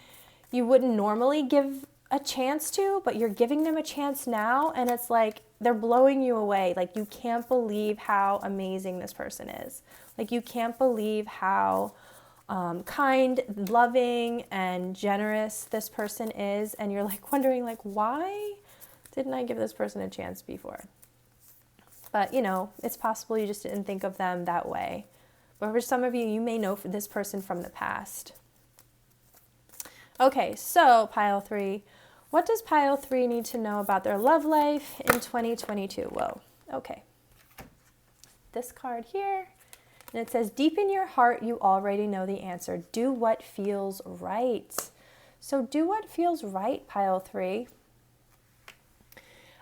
you wouldn't normally give a chance to, but you're giving them a chance now, and it's like they're blowing you away. Like, you can't believe how amazing this person is. Like, you can't believe how kind, loving, and generous this person is, and you're like wondering, like, why didn't I give this person a chance before? But, you know, it's possible you just didn't think of them that way. But for some of you, you may know this person from the past. Okay, so pile 3. What does pile 3 need to know about their love life in 2022? Whoa, okay. This card here, and it says, deep in your heart, you already know the answer. Do what feels right. So do what feels right, pile 3.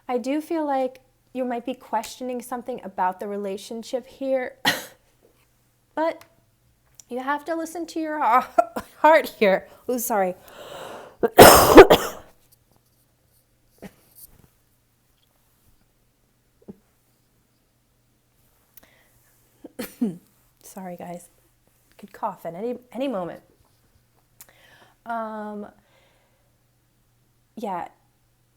I do feel like you might be questioning something about the relationship here, but you have to listen to your heart here. Oh, sorry. Sorry, guys. Could cough at any moment. Yeah,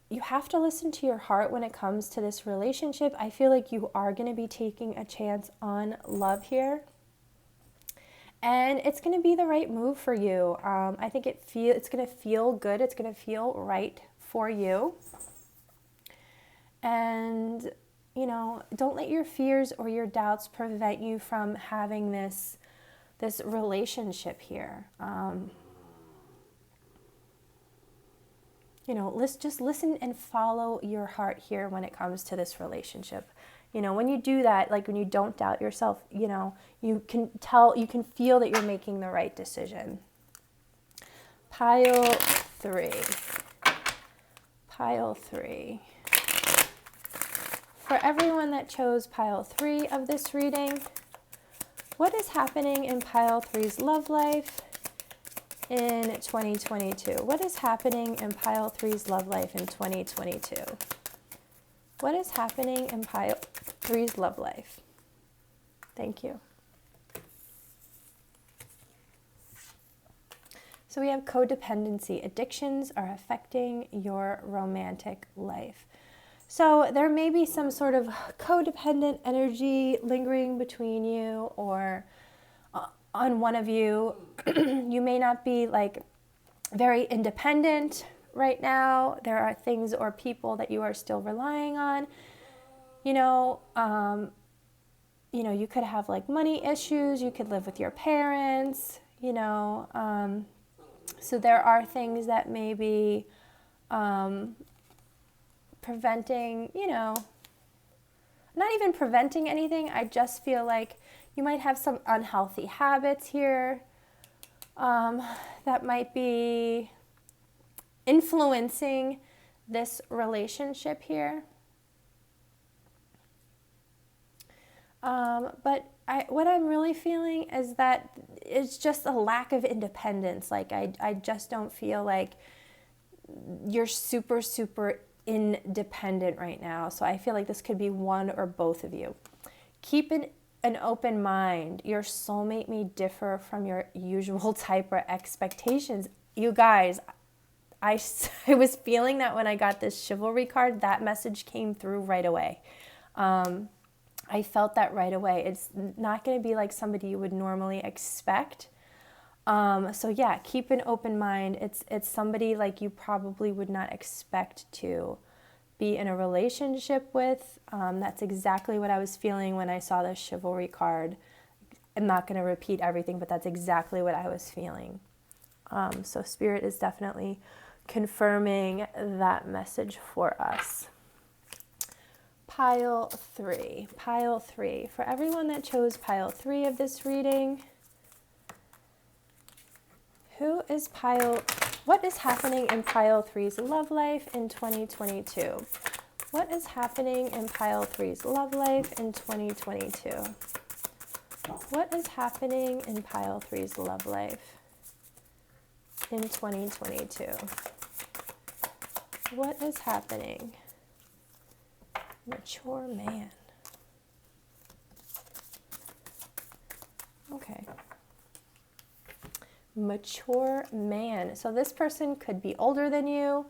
you have to listen to your heart when it comes to this relationship. I feel like you are going to be taking a chance on love here. And it's going to be the right move for you. I think it's going to feel good. It's going to feel right for you. And, you know, don't let your fears or your doubts prevent you from having this relationship here. You know, just listen and follow your heart here when it comes to this relationship. You know, when you do that, like when you don't doubt yourself, you know, you can feel that you're making the right decision. Pile 3. Pile 3. For everyone that chose pile 3 of this reading, what is happening in pile 3's love life in 2022? What is happening in pile 3's love life in 2022? What is happening in pile 3's love life? Thank you. So we have codependency. Addictions are affecting your romantic life. So there may be some sort of codependent energy lingering between you or on one of you. You may not be like very independent right now. There are things or people that you are still relying on. You know, you could have like money issues. You could live with your parents, you know. So there are things that may be preventing, you know, not even preventing anything. I just feel like you might have some unhealthy habits here that might be influencing this relationship here. But what I'm really feeling is that it's just a lack of independence. Like I just don't feel like you're super, super independent right now. So I feel like this could be one or both of you. Keep an open mind. Your soulmate may differ from your usual type or expectations. You guys, I was feeling that when I got this chivalry card, that message came through right away. I felt that right away. It's not going to be like somebody you would normally expect. So yeah, keep an open mind. It's somebody like you probably would not expect to be in a relationship with. That's exactly what I was feeling when I saw this chivalry card. I'm not going to repeat everything, but that's exactly what I was feeling. So Spirit is definitely confirming that message for us. Pile 3. Pile 3. For everyone that chose pile 3 of this reading, what is happening in pile 3's love life in 2022? What is happening in pile 3's love life in 2022? What is happening in pile 3's love life in 2022? What is happening? Mature man. Okay. Mature man. So this person could be older than you.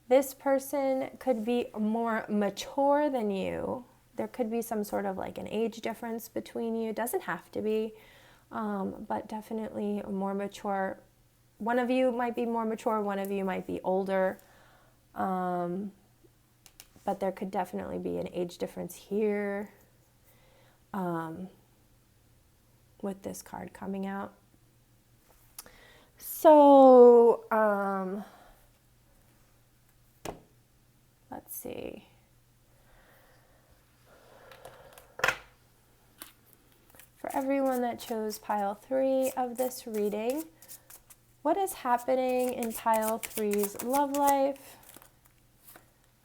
This person could be more mature than you. There could be some sort of like an age difference between you. Doesn't have to be, but definitely more mature. One of you might be more mature. One of you might be older. But there could definitely be an age difference here with this card coming out. So, let's see. For everyone that chose pile 3 of this reading, what is happening in pile 3's love life?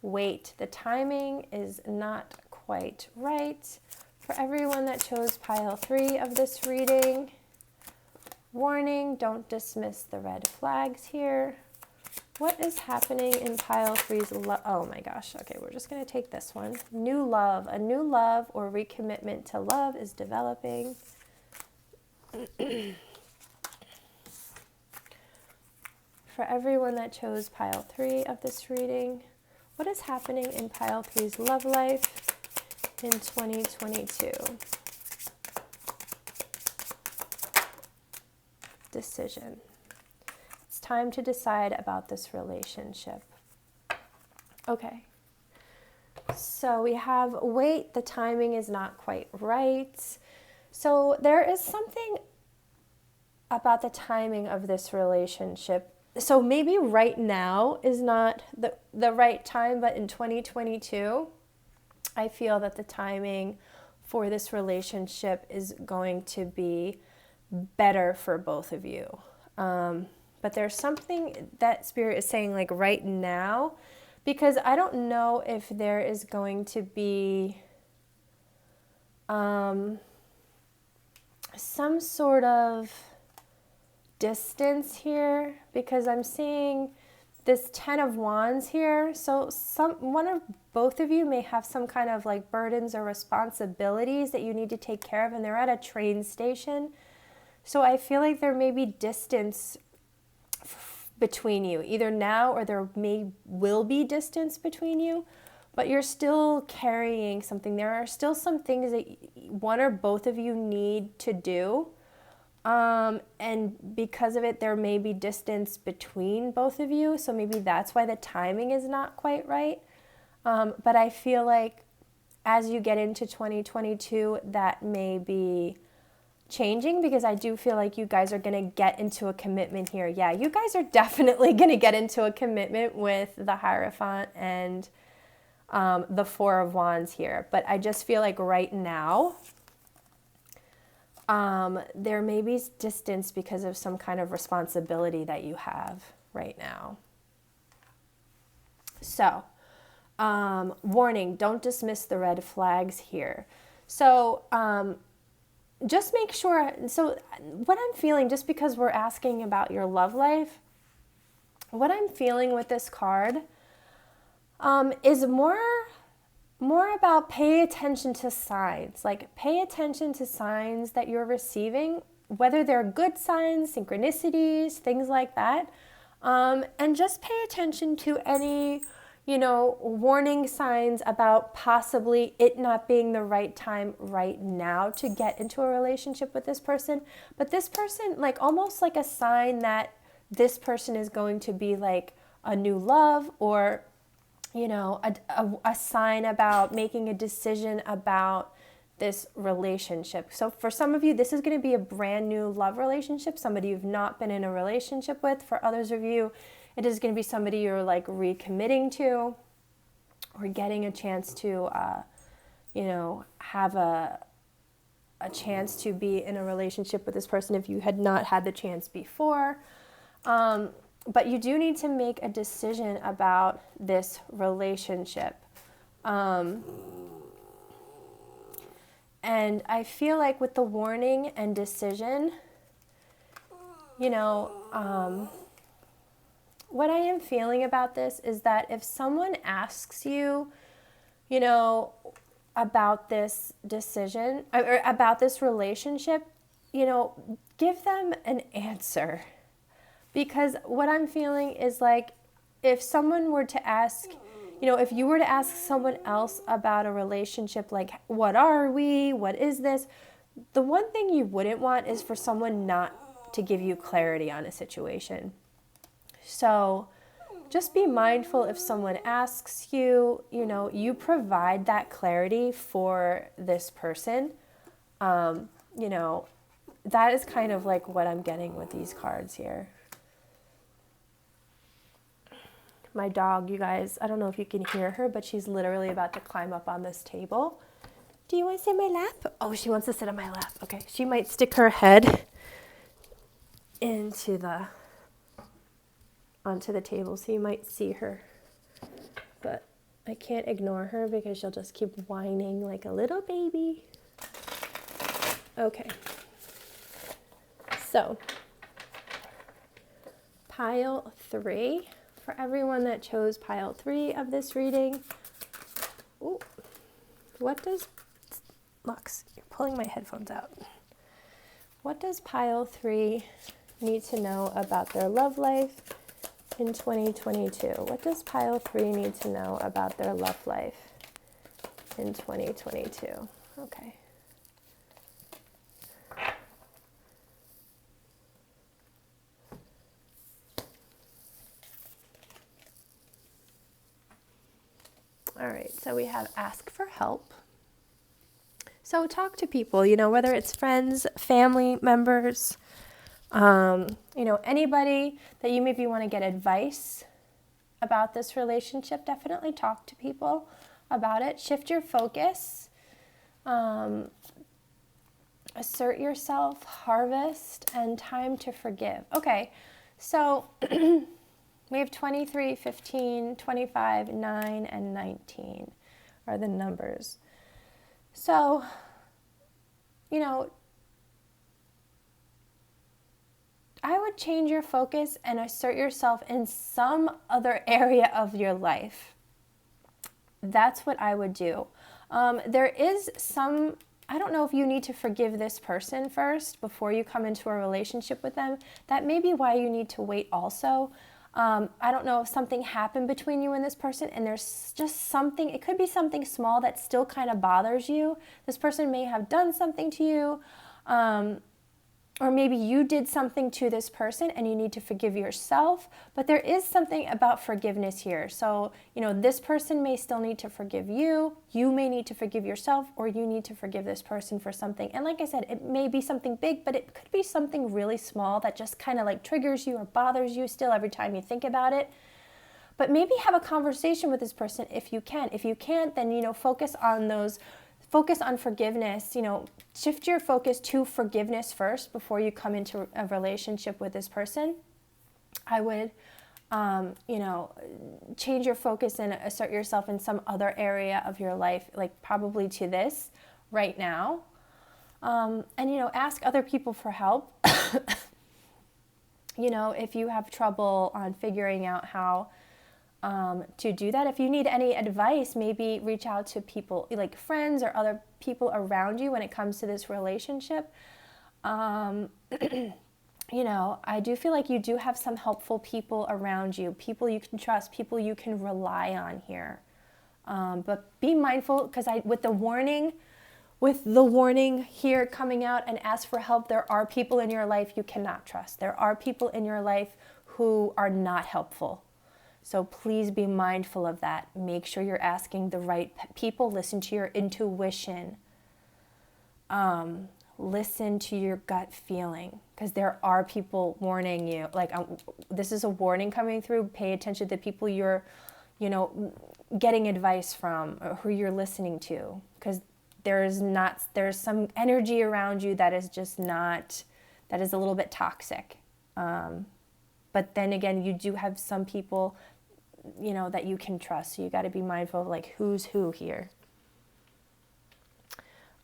Wait, the timing is not quite right. For everyone that chose pile 3 of this reading, warning, don't dismiss the red flags here. What is happening in pile 3's love? Oh my gosh, okay, we're just going to take this one. New love. A new love or recommitment to love is developing. For everyone that chose pile 3 of this reading, what is happening in pile 3's love life in 2022? Decision. It's time to decide about this relationship. Okay. So we have wait, the timing is not quite right. So there is something about the timing of this relationship. So maybe right now is not the right time, but in 2022, I feel that the timing for this relationship is going to be better for both of you. But there's something that Spirit is saying like right now, because I don't know if there is going to be some sort of distance here, because I'm seeing this 10 of Wands here. So one or both of you may have some kind of like burdens or responsibilities that you need to take care of, and they're at a train station. So I feel like there may be distance between you, either now or there will be distance between you, but you're still carrying something. There are still some things that one or both of you need to do. And because of it, there may be distance between both of you. So maybe that's why the timing is not quite right. But I feel like as you get into 2022, that may be changing, because I do feel like you guys are going to get into a commitment here. Yeah, you guys are definitely going to get into a commitment with the Hierophant and the 4 of Wands here. But I just feel like right now, there may be distance because of some kind of responsibility that you have right now. So, warning, don't dismiss the red flags here. So, just make sure, so what I'm feeling, just because we're asking about your love life, what I'm feeling with this card is more about pay attention to signs. Like pay attention to signs that you're receiving, whether they're good signs, synchronicities, things like that. And just pay attention to any, warning signs about possibly it not being the right time right now to get into a relationship with this person. But this person, like almost like a sign that this person is going to be like a new love, or, a sign about making a decision about this relationship. So for some of you, this is going to be a brand new love relationship, somebody you've not been in a relationship with. For others of you, it is going to be somebody you're like recommitting to, or getting a chance to, have a chance to be in a relationship with this person if you had not had the chance before. But you do need to make a decision about this relationship. And I feel like with the warning and decision, what I am feeling about this is that if someone asks you, about this decision or about this relationship, give them an answer. Because what I'm feeling is like, if someone were to ask, if you were to ask someone else about a relationship, like, what are we? What is this? The one thing you wouldn't want is for someone not to give you clarity on a situation. So just be mindful if someone asks you, you provide that clarity for this person. That is kind of like what I'm getting with these cards here. My dog, you guys, I don't know if you can hear her, but she's literally about to climb up on this table. Do you want to sit in my lap? Oh, she wants to sit on my lap. Okay, she might stick her head onto the table, so you might see her. But I can't ignore her because she'll just keep whining like a little baby. Okay. So, pile 3. For everyone that chose pile 3 of this reading, Lux, you're pulling my headphones out. What does pile 3 need to know about their love life in 2022? What does pile 3 need to know about their love life in 2022? Okay. All right, so we have ask for help. So talk to people, whether it's friends, family members, anybody that you maybe want to get advice about this relationship. Definitely talk to people about it. Shift your focus. Assert yourself, harvest, and time to forgive. Okay, so we have 23, 15, 25, 9, and 19 are the numbers. So, I would change your focus and assert yourself in some other area of your life. That's what I would do. There is some, I don't know if you need to forgive this person first before you come into a relationship with them. That may be why you need to wait also. I don't know if something happened between you and this person and there's just something, it could be something small that still kind of bothers you. This person may have done something to you, or maybe you did something to this person and you need to forgive yourself, but there is something about forgiveness here. So, this person may still need to forgive you, you may need to forgive yourself, or you need to forgive this person for something. And like I said, it may be something big, but it could be something really small that just kind of like triggers you or bothers you still every time you think about it. But maybe have a conversation with this person if you can. If you can't, then, focus on forgiveness, shift your focus to forgiveness first before you come into a relationship with this person. I would, change your focus and assert yourself in some other area of your life, like probably to this right now. And, ask other people for help. If you have trouble on figuring out how to do that. If you need any advice, maybe reach out to people like friends or other people around you when it comes to this relationship. you know, I do feel like you do have some helpful people around you, people you can trust, people you can rely on here. But be mindful, because with the warning here coming out and ask for help, there are people in your life you cannot trust. There are people in your life who are not helpful. So please be mindful of that. Make sure you're asking the right people. Listen to your intuition. Listen to your gut feeling, because there are people warning you. Like, this is a warning coming through. Pay attention to the people you're, you know, getting advice from, or who you're listening to, because there's some energy around you that is just not, that is a little bit toxic. But then again, you do have some people, you know, that you can trust. So you got to be mindful of like who's who here.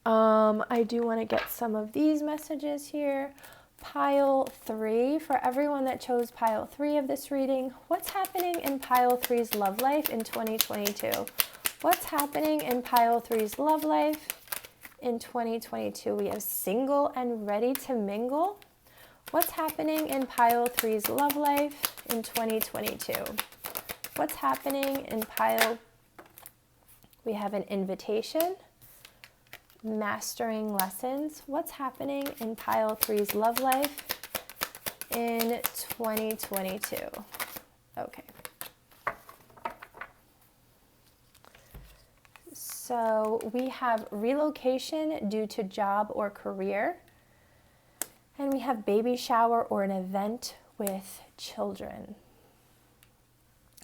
I do want to get some of these messages here. Pile 3, for everyone that chose pile 3 of this reading, what's happening in pile 3's love life in 2022? What's happening in pile 3's love life in 2022? We have single and ready to mingle. What's happening in pile 3's love life in 2022? What's happening in pile? We have an invitation. Mastering lessons. What's happening in pile 3's love life in 2022? Okay. So we have relocation due to job or career. And we have baby shower or an event with children.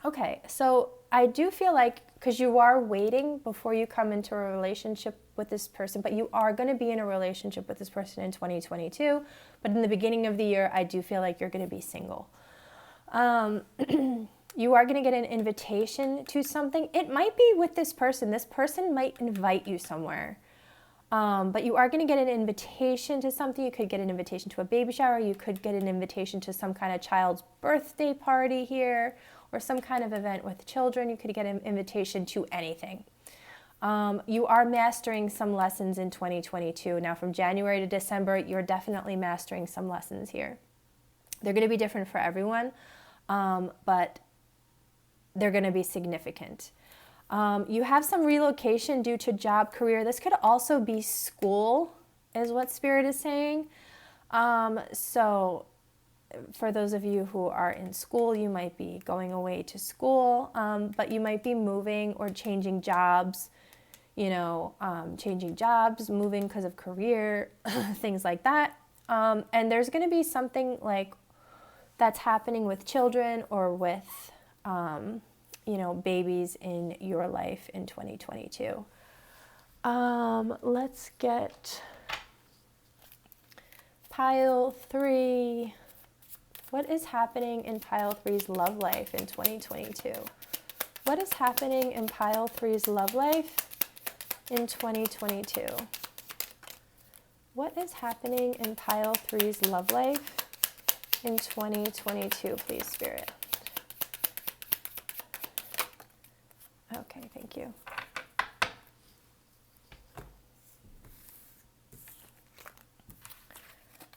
Okay, so I do feel like, because you are waiting before you come into a relationship with this person, but you are going to be in a relationship with this person in 2022. But in the beginning of the year, I do feel like you're going to be single. You are going to get an invitation to something. It might be with this person. This person might invite you somewhere. But you are going to get an invitation to something. You could get an invitation to a baby shower. You could get an invitation to some kind of child's birthday party here, or some kind of event with children. You could get an invitation to anything. You are mastering some lessons in 2022. Now, from January to December, you're definitely mastering some lessons here. They're going to be different for everyone, but they're going to be significant. You have some relocation due to job, career. This could also be school, is what Spirit is saying. So for those of you who are in school, you might be going away to school, but you might be moving or changing jobs, changing jobs, moving because of career, things like that. And there's going to be something like that's happening with children or with, babies in your life in 2022. Let's get pile 3. What is happening in pile 3's love life in 2022? What is happening in pile 3's love life in 2022? What is happening in pile 3's love life in 2022, please, Spirit? Okay, thank you.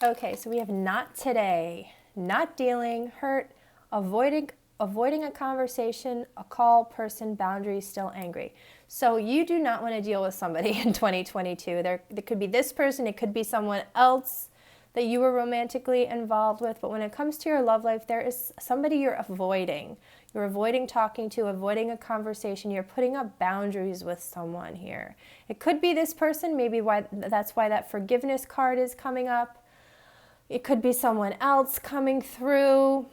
Okay, so we have not today. Not dealing, hurt, avoiding a conversation, a call, person, boundaries, still angry. So you do not want to deal with somebody in 2022. There could be this person, it could be someone else that you were romantically involved with, but when it comes to your love life, there is somebody you're avoiding. You're avoiding talking to, avoiding a conversation. You're putting up boundaries with someone here. It could be this person, maybe that's why that forgiveness card is coming up. It could be someone else coming through,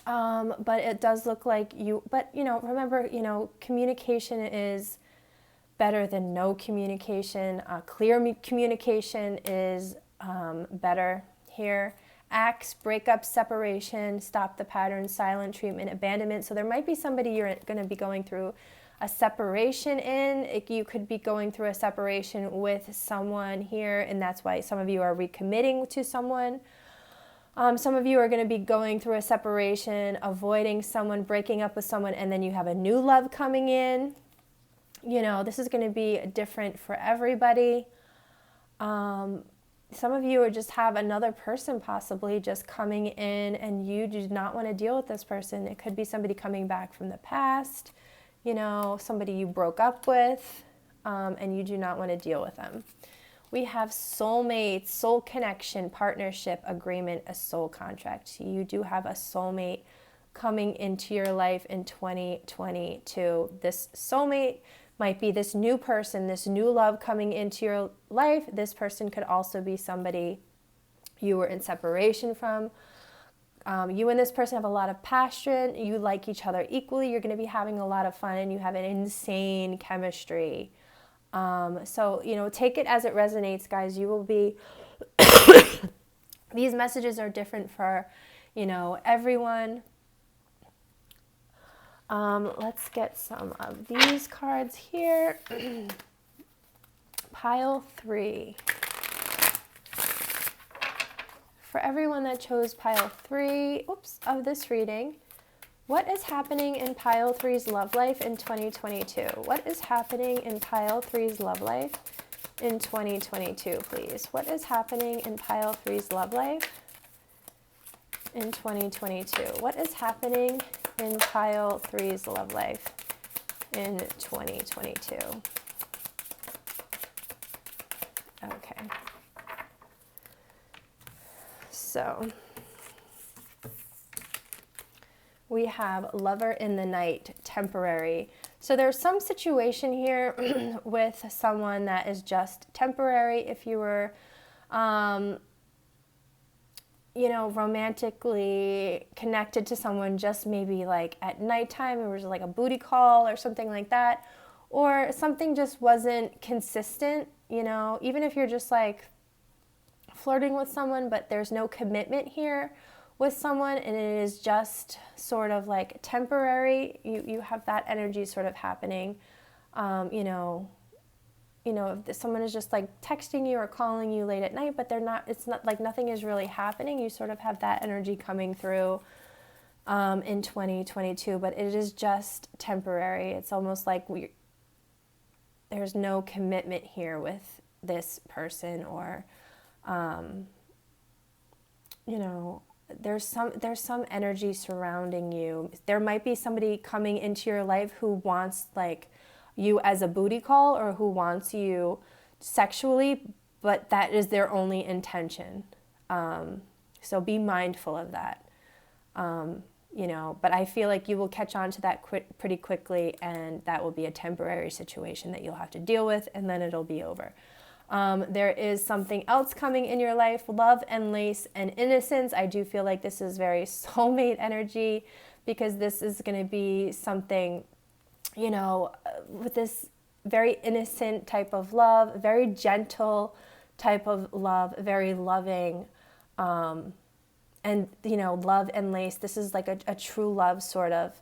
but it does look like you, but remember, communication is better than no communication. Clear communication is better here. Acts, breakup, separation, stop the pattern, silent treatment, abandonment. So there might be somebody you're going to be going through a separation in. You could be going through a separation with someone here, and that's why some of you are recommitting to someone. Some of you are going to be going through a separation, avoiding someone, breaking up with someone, and then you have a new love coming in. This is going to be different for everybody. some of you just have another person possibly just coming in, and you do not want to deal with this person. It could be somebody coming back from the past, you know, somebody you broke up with, and you do not want to deal with them. We have soulmates, soul connection, partnership, agreement, a soul contract. You do have a soulmate coming into your life in 2022. This soulmate might be this new person, this new love coming into your life. This person could also be somebody you were in separation from. You and this person have a lot of passion. You like each other equally. You're going to be having a lot of fun, and you have an insane chemistry. So, you know, take it as it resonates, guys. You will be, these messages are different for, you know, everyone. Let's get some of these cards here. Pile 3. For everyone that chose pile 3, of this reading, what is happening in pile 3's love life in 2022? What is happening in pile 3's love life in 2022, please? What is happening in pile 3's love life in 2022? What is happening in pile 3's love life in 2022? Okay. So we have lover in the night, temporary. So there's some situation here with someone that is just temporary. If you were, you know, romantically connected to someone just maybe like at nighttime, it was like a booty call or something like that, or something just wasn't consistent, you know, even if you're just like flirting with someone, but there's no commitment here with someone, and it is just sort of like temporary. You have that energy sort of happening. You know, if someone is just like texting you or calling you late at night, but it's not like nothing is really happening. You sort of have that energy coming through in 2022, but it is just temporary. It's almost like there's no commitment here with this person, or you know, there's some energy surrounding you. There might be somebody coming into your life who wants like you as a booty call, or who wants you sexually, but that is their only intention. So be mindful of that. You know, but I feel like you will catch on to that pretty quickly, and that will be a temporary situation that you'll have to deal with, and then it'll be over. There is something else coming in your life, love and lace and innocence. I do feel like this is very soulmate energy, because this is going to be something, you know, with this very innocent type of love, very gentle type of love, very loving, and, you know, love and lace. This is like a true love sort of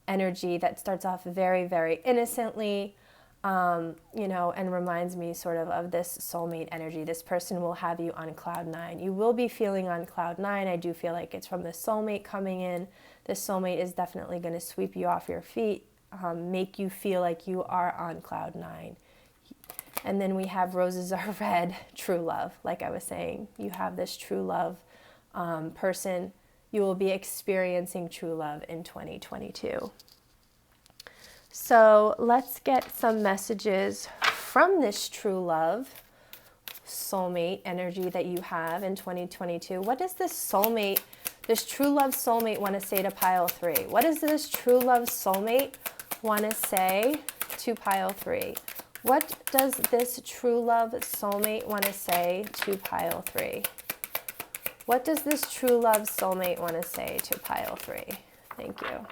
energy that starts off very, very innocently. You know, and reminds me sort of this soulmate energy. This person will have you on cloud 9. You will be feeling on cloud 9. I do feel like it's from the soulmate coming in. This soulmate is definitely going to sweep you off your feet, make you feel like you are on cloud 9. And then we have roses are red, true love. Like I was saying, you have this true love person. You will be experiencing true love in 2022. So let's get some messages from this true love, soulmate energy that you have in 2022. What does this soulmate, this true love soulmate want to say to pile 3? What does this true love soulmate want to say to pile 3? What does this true love soulmate want to say to pile 3? What does this true love soulmate want to say to pile 3? Thank you.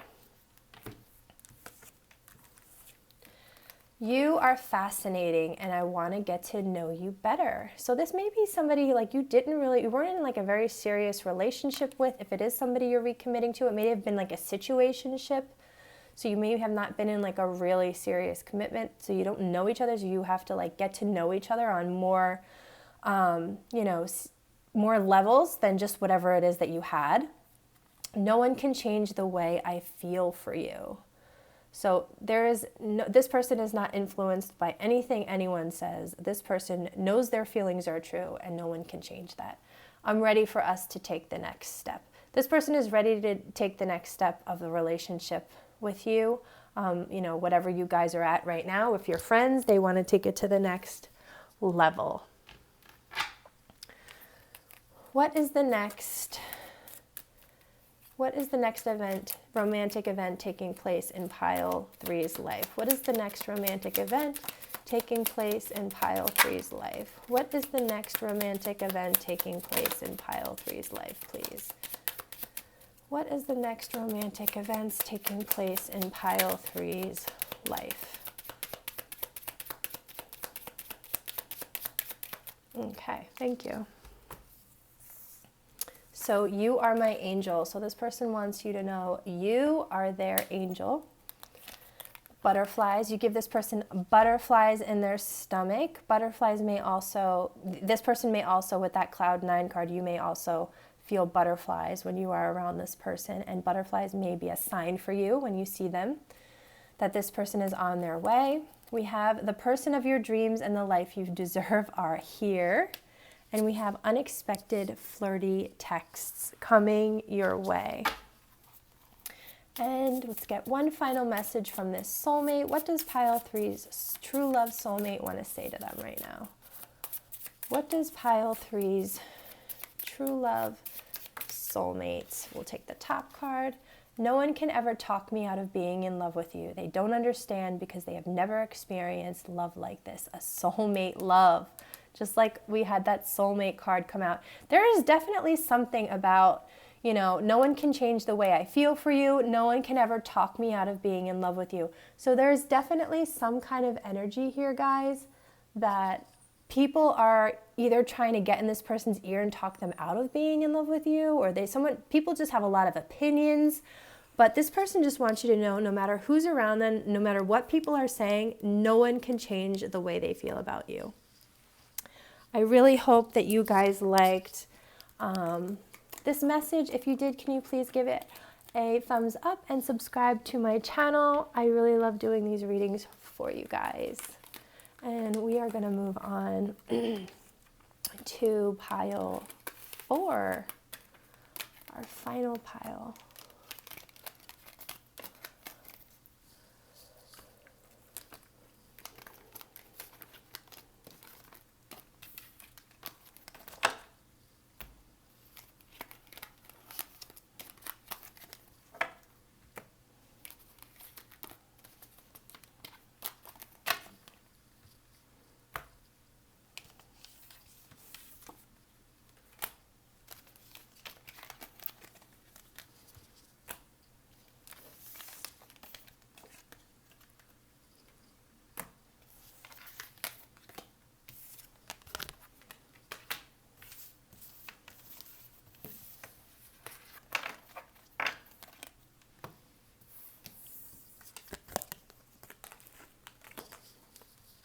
You are fascinating, and I want to get to know you better. So this may be somebody like you weren't in like a very serious relationship with. If it is somebody you're recommitting to, it may have been like a situationship. So you may have not been in like a really serious commitment. So you don't know each other. So you have to like get to know each other on more, you know, more levels than just whatever it is that you had. No one can change the way I feel for you. So this person is not influenced by anything anyone says. This person knows their feelings are true and no one can change that. I'm ready for us to take the next step. This person is ready to take the next step of the relationship with you. Whatever you guys are at right now. If you're friends, they want to take it to the next level. What is the next event, romantic event taking place in pile 3's life? What is the next romantic event taking place in pile 3's life? What is the next romantic event taking place in pile 3's life, please? What is the next romantic events taking place in pile 3's life? Okay, thank you. So you are my angel. So this person wants you to know you are their angel. Butterflies, you give this person butterflies in their stomach. Butterflies may also, this person may also, with that Cloud 9 card, you may also feel butterflies when you are around this person. And butterflies may be a sign for you when you see them, that this person is on their way. We have the person of your dreams and the life you deserve are here. And we have unexpected flirty texts coming your way. And let's get one final message from this soulmate. What does pile 3's true love soulmate want to say to them right now? What does pile 3's true love soulmate? We'll take the top card. No one can ever talk me out of being in love with you. They don't understand because they have never experienced love like this, a soulmate love. Just like we had that soulmate card come out. There is definitely something about, no one can change the way I feel for you. No one can ever talk me out of being in love with you. So there's definitely some kind of energy here, guys, that people are either trying to get in this person's ear and talk them out of being in love with you, or people just have a lot of opinions. But this person just wants you to know, no matter who's around them, no matter what people are saying, no one can change the way they feel about you. I really hope that you guys liked this message. If you did, can you please give it a thumbs up and subscribe to my channel? I really love doing these readings for you guys. And we are going to move on to pile 4, our final pile.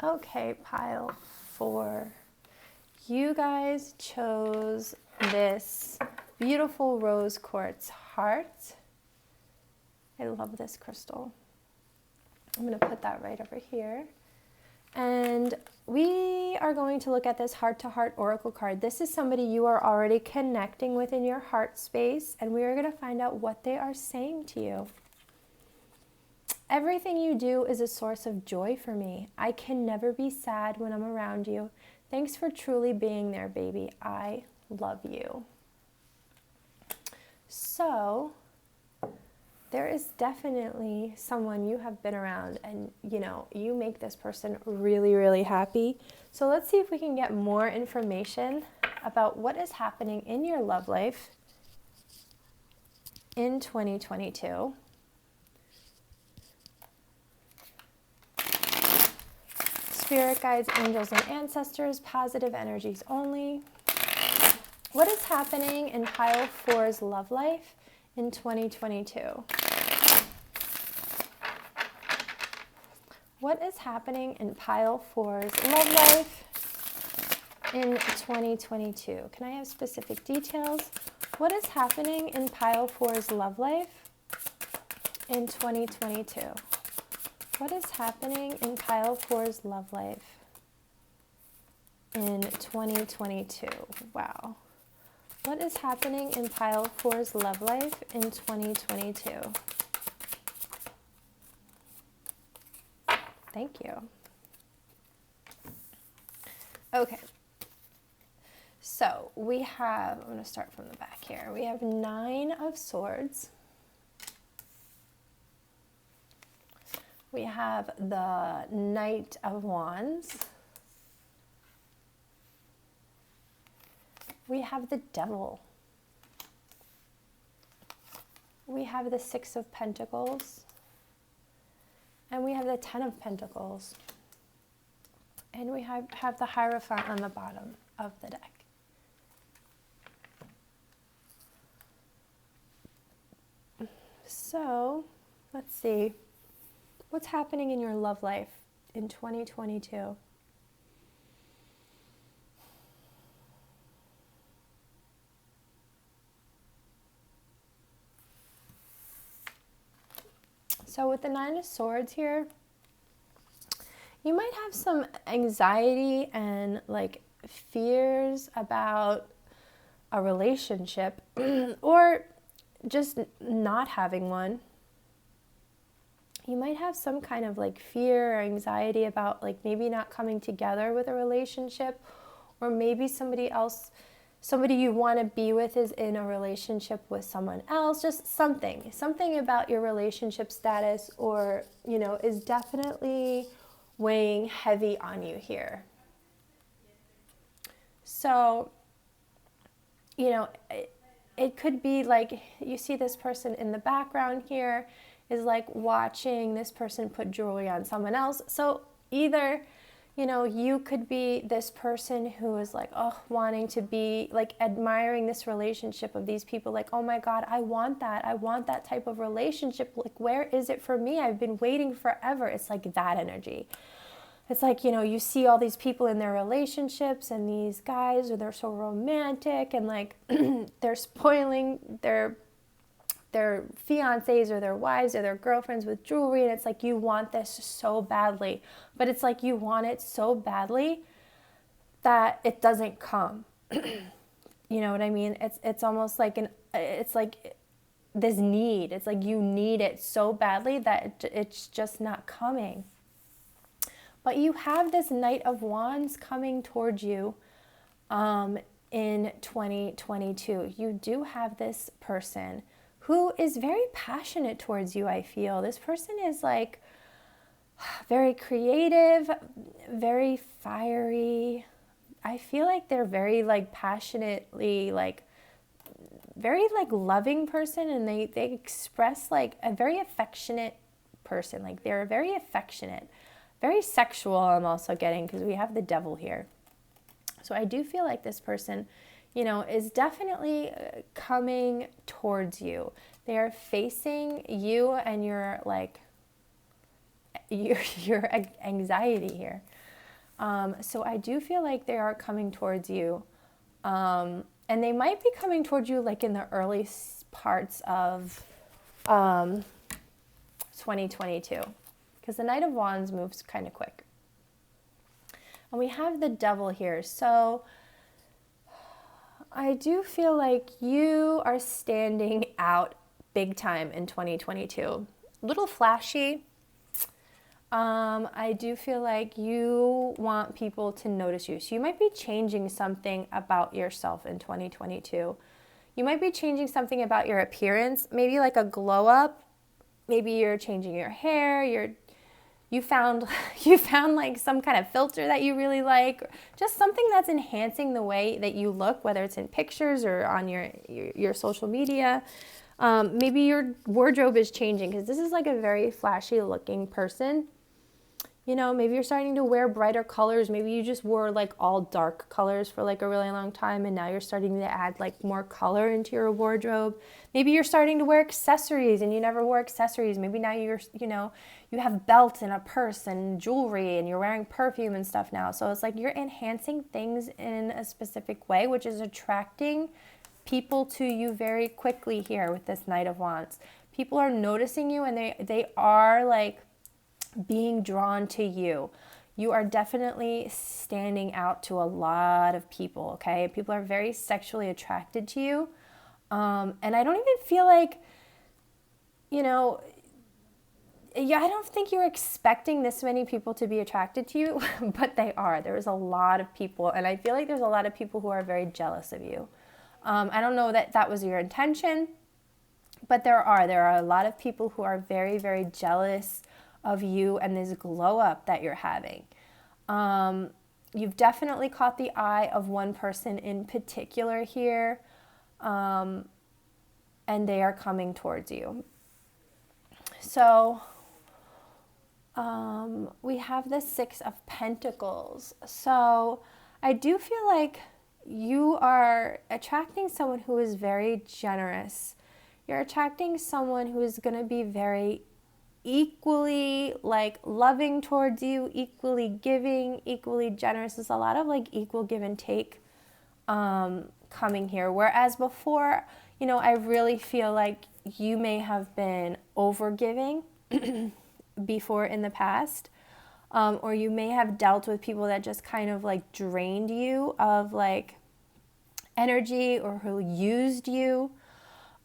Okay, pile 4. You guys chose this beautiful rose quartz heart. I love this crystal. I'm going to put that right over here. And we are going to look at this heart-to-heart oracle card. This is somebody you are already connecting with in your heart space, and we are going to find out what they are saying to you. Everything you do is a source of joy for me. I can never be sad when I'm around you. Thanks for truly being there, baby. I love you. So, there is definitely someone you have been around and, you make this person really, really happy. So let's see if we can get more information about what is happening in your love life in 2022. Spirit guides, angels, and ancestors, positive energies only. What is happening in pile 4's love life in 2022? What is happening in pile 4's love life in 2022? Can I have specific details? What is happening in pile 4's love life in 2022? What is happening in pile four's love life in 2022? Wow. What is happening in pile four's love life in 2022? Thank you. Okay. So we have, I'm going to start from the back here. We have 9 of Swords. We have the Knight of Wands. We have the Devil. We have the 6 of Pentacles. And we have the 10 of Pentacles. And we have the Hierophant on the bottom of the deck. So, let's see. What's happening in your love life in 2022? So with the 9 of Swords here, you might have some anxiety and like fears about a relationship or just not having one. You might have some kind of like fear or anxiety about like maybe not coming together with a relationship, or maybe somebody you want to be with is in a relationship with someone else. Just something about your relationship status, or, you know, is definitely weighing heavy on you here. So, you know, it could be like you see this person in the background here is like watching this person put jewelry on someone else. So either, you know, you could be this person who is like, oh, wanting to be like admiring this relationship of these people, like, oh my God, I want that type of relationship. Like, where is it for me? I've been waiting forever. It's like that energy. It's like, you know, you see all these people in their relationships and these guys, or they're so romantic and like they're spoiling their fiancés or their wives or their girlfriends with jewelry, and it's like you want this so badly, but it's like you want it so badly that it doesn't come. You know what I mean? It's almost like it's like this need. It's like you need it so badly that it's just not coming. But you have this Knight of Wands coming towards you in 2022. You do have this person who is very passionate towards you, I feel. This person is like very creative, very fiery. I feel like they're very like passionately, like very like loving person, and they express like a very affectionate person. Like they're very affectionate, very sexual. I'm also getting, because we have the Devil here. So I do feel like this person, you know, is definitely coming towards you. They are facing you and your like your anxiety here. So I do feel like they are coming towards you, and they might be coming towards you like in the early parts of 2022, because the Knight of Wands moves kind of quick. And we have the Devil here. So I do feel like you are standing out big time in 2022. A little flashy. I do feel like you want people to notice you. So you might be changing something about yourself in 2022. You might be changing something about your appearance, maybe like a glow up. Maybe you're changing your hair, you found like some kind of filter that you really like, just something that's enhancing the way that you look, whether it's in pictures or on your social media. Maybe your wardrobe is changing, because this is like a very flashy looking person. You know, maybe you're starting to wear brighter colors. Maybe you just wore like all dark colors for like a really long time, and now you're starting to add like more color into your wardrobe. Maybe you're starting to wear accessories and you never wore accessories. Maybe now you have belts and a purse and jewelry, and you're wearing perfume and stuff now. So it's like you're enhancing things in a specific way, which is attracting people to you very quickly here with this Knight of Wands. People are noticing you, and they are like being drawn to you. You are definitely standing out to a lot of people, okay? People are very sexually attracted to you. And I don't even feel like, you know, yeah, I don't think you're expecting this many people to be attracted to you, but they are. There's a lot of people, and I feel like there's a lot of people who are very jealous of you. I don't know that that was your intention, but there are a lot of people who are very, very jealous of you and this glow up that you're having. You've definitely caught the eye of one person in particular here, and they are coming towards you. So we have the Six of Pentacles. So I do feel like you are attracting someone who is very generous. You're attracting someone who is going to be very equally like loving towards you, equally giving, equally generous. There's a lot of like equal give and take coming here. Whereas before, you know, I really feel like you may have been over giving before in the past, or you may have dealt with people that just kind of like drained you of like energy, or who used you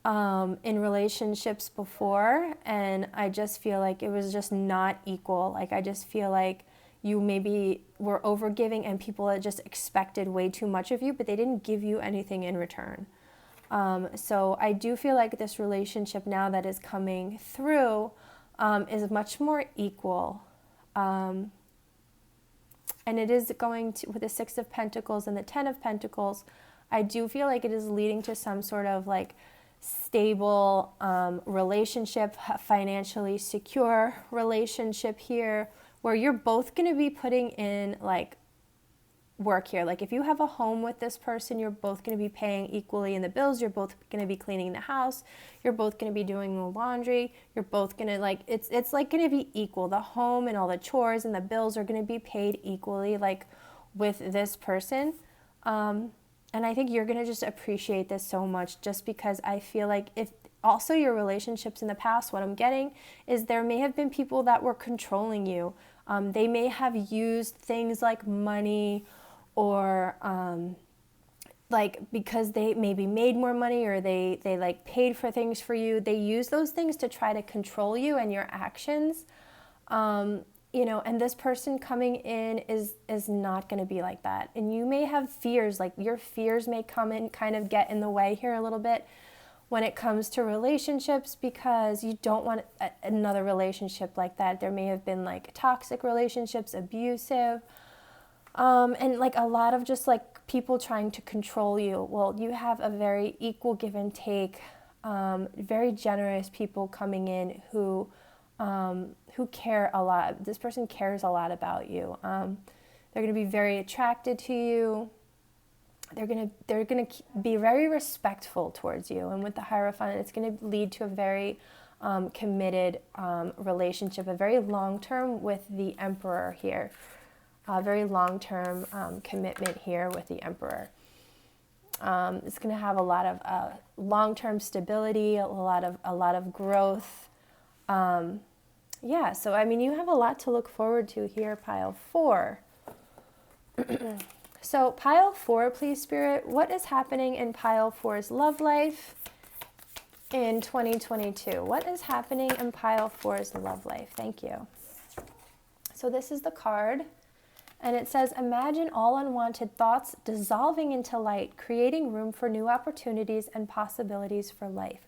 in relationships before. And I just feel like it was just not equal. Like I just feel like you maybe were over giving and people that just expected way too much of you, but they didn't give you anything in return. So I do feel like this relationship now that is coming through is much more equal. And it is going to, with the Six of Pentacles and the Ten of Pentacles, I do feel like it is leading to some sort of like stable relationship, financially secure relationship here, where you're both going to be putting in like work here. Like if you have a home with this person, you're both going to be paying equally in the bills. You're both going to be cleaning the house. You're both going to be doing the laundry. You're both going to like, it's like going to be equal. The home and all the chores and the bills are going to be paid equally, like with this person. And I think you're going to just appreciate this so much, just because I feel like if also your relationships in the past, what I'm getting is there may have been people that were controlling you. They may have used things like money, or like because they maybe made more money, or they like paid for things for you. They use those things to try to control you and your actions. You know, and this person coming in is not going to be like that. And you may have fears, like your fears may come and kind of get in the way here a little bit when it comes to relationships, because you don't want another relationship like that. There may have been like toxic relationships, abusive, and like a lot of just like people trying to control you. Well, you have a very equal give and take, very generous people coming in who care a lot. This person cares a lot about you. They're going to be very attracted to you. They're going to be very respectful towards you. And with the Hierophant, it's going to lead to a very committed relationship, a very long-term with the Emperor here. A very long-term commitment here with the Emperor. It's going to have a lot of long-term stability, a lot of growth. Yeah, so I mean, you have a lot to look forward to here, pile 4. So pile 4, please, Spirit, what is happening in pile 4's love life in 2022? What is happening in pile 4's love life? Thank you. So this is the card, and it says, imagine all unwanted thoughts dissolving into light, creating room for new opportunities and possibilities for life.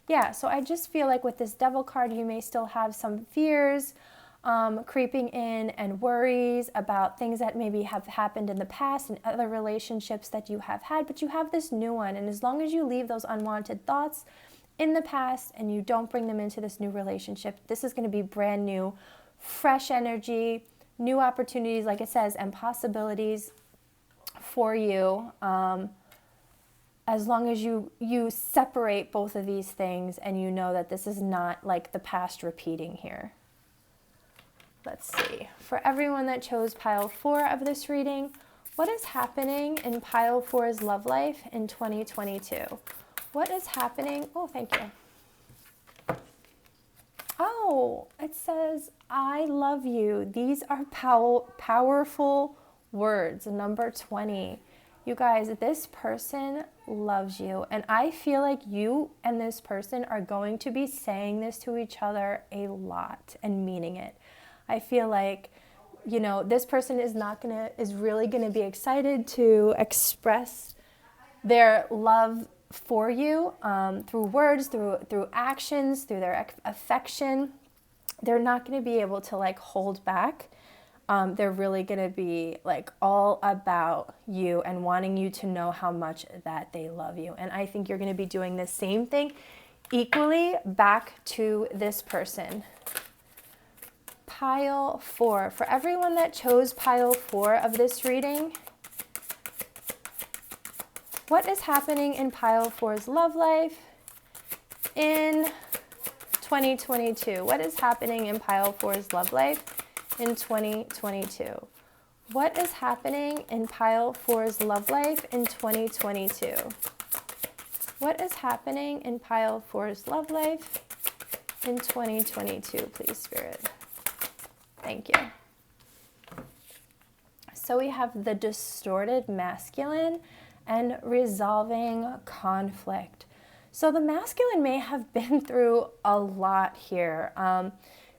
Yeah, so I just feel like with this Devil card, you may still have some fears creeping in and worries about things that maybe have happened in the past and other relationships that you have had, but you have this new one. And as long as you leave those unwanted thoughts in the past and you don't bring them into this new relationship, this is going to be brand new, fresh energy, new opportunities, like it says, and possibilities for you. As long as you separate both of these things and you know that this is not like the past repeating here. Let's see. For everyone that chose pile 4 of this reading, what is happening in pile 4's love life in 2022? What is happening? Oh, thank you. Oh, No, it says, I love you. These are powerful words. Number 20. You guys, this person loves you. And I feel like you and this person are going to be saying this to each other a lot and meaning it. I feel like, you know, this person is really gonna be excited to express their love for you through words, through actions, through their affection. They're not going to be able to like hold back. They're really going to be like all about you and wanting you to know how much that they love you. And I think you're going to be doing the same thing equally back to this person. Pile 4. For everyone that chose pile 4 of this reading, what is happening in pile 4's love life in 2022? What is happening in pile 4's love life in 2022? What is happening in pile 4's love life in 2022? What is happening in pile 4's love life in 2022, please, Spirit? Thank you. So we have the distorted masculine and resolving conflict. So the masculine may have been through a lot here.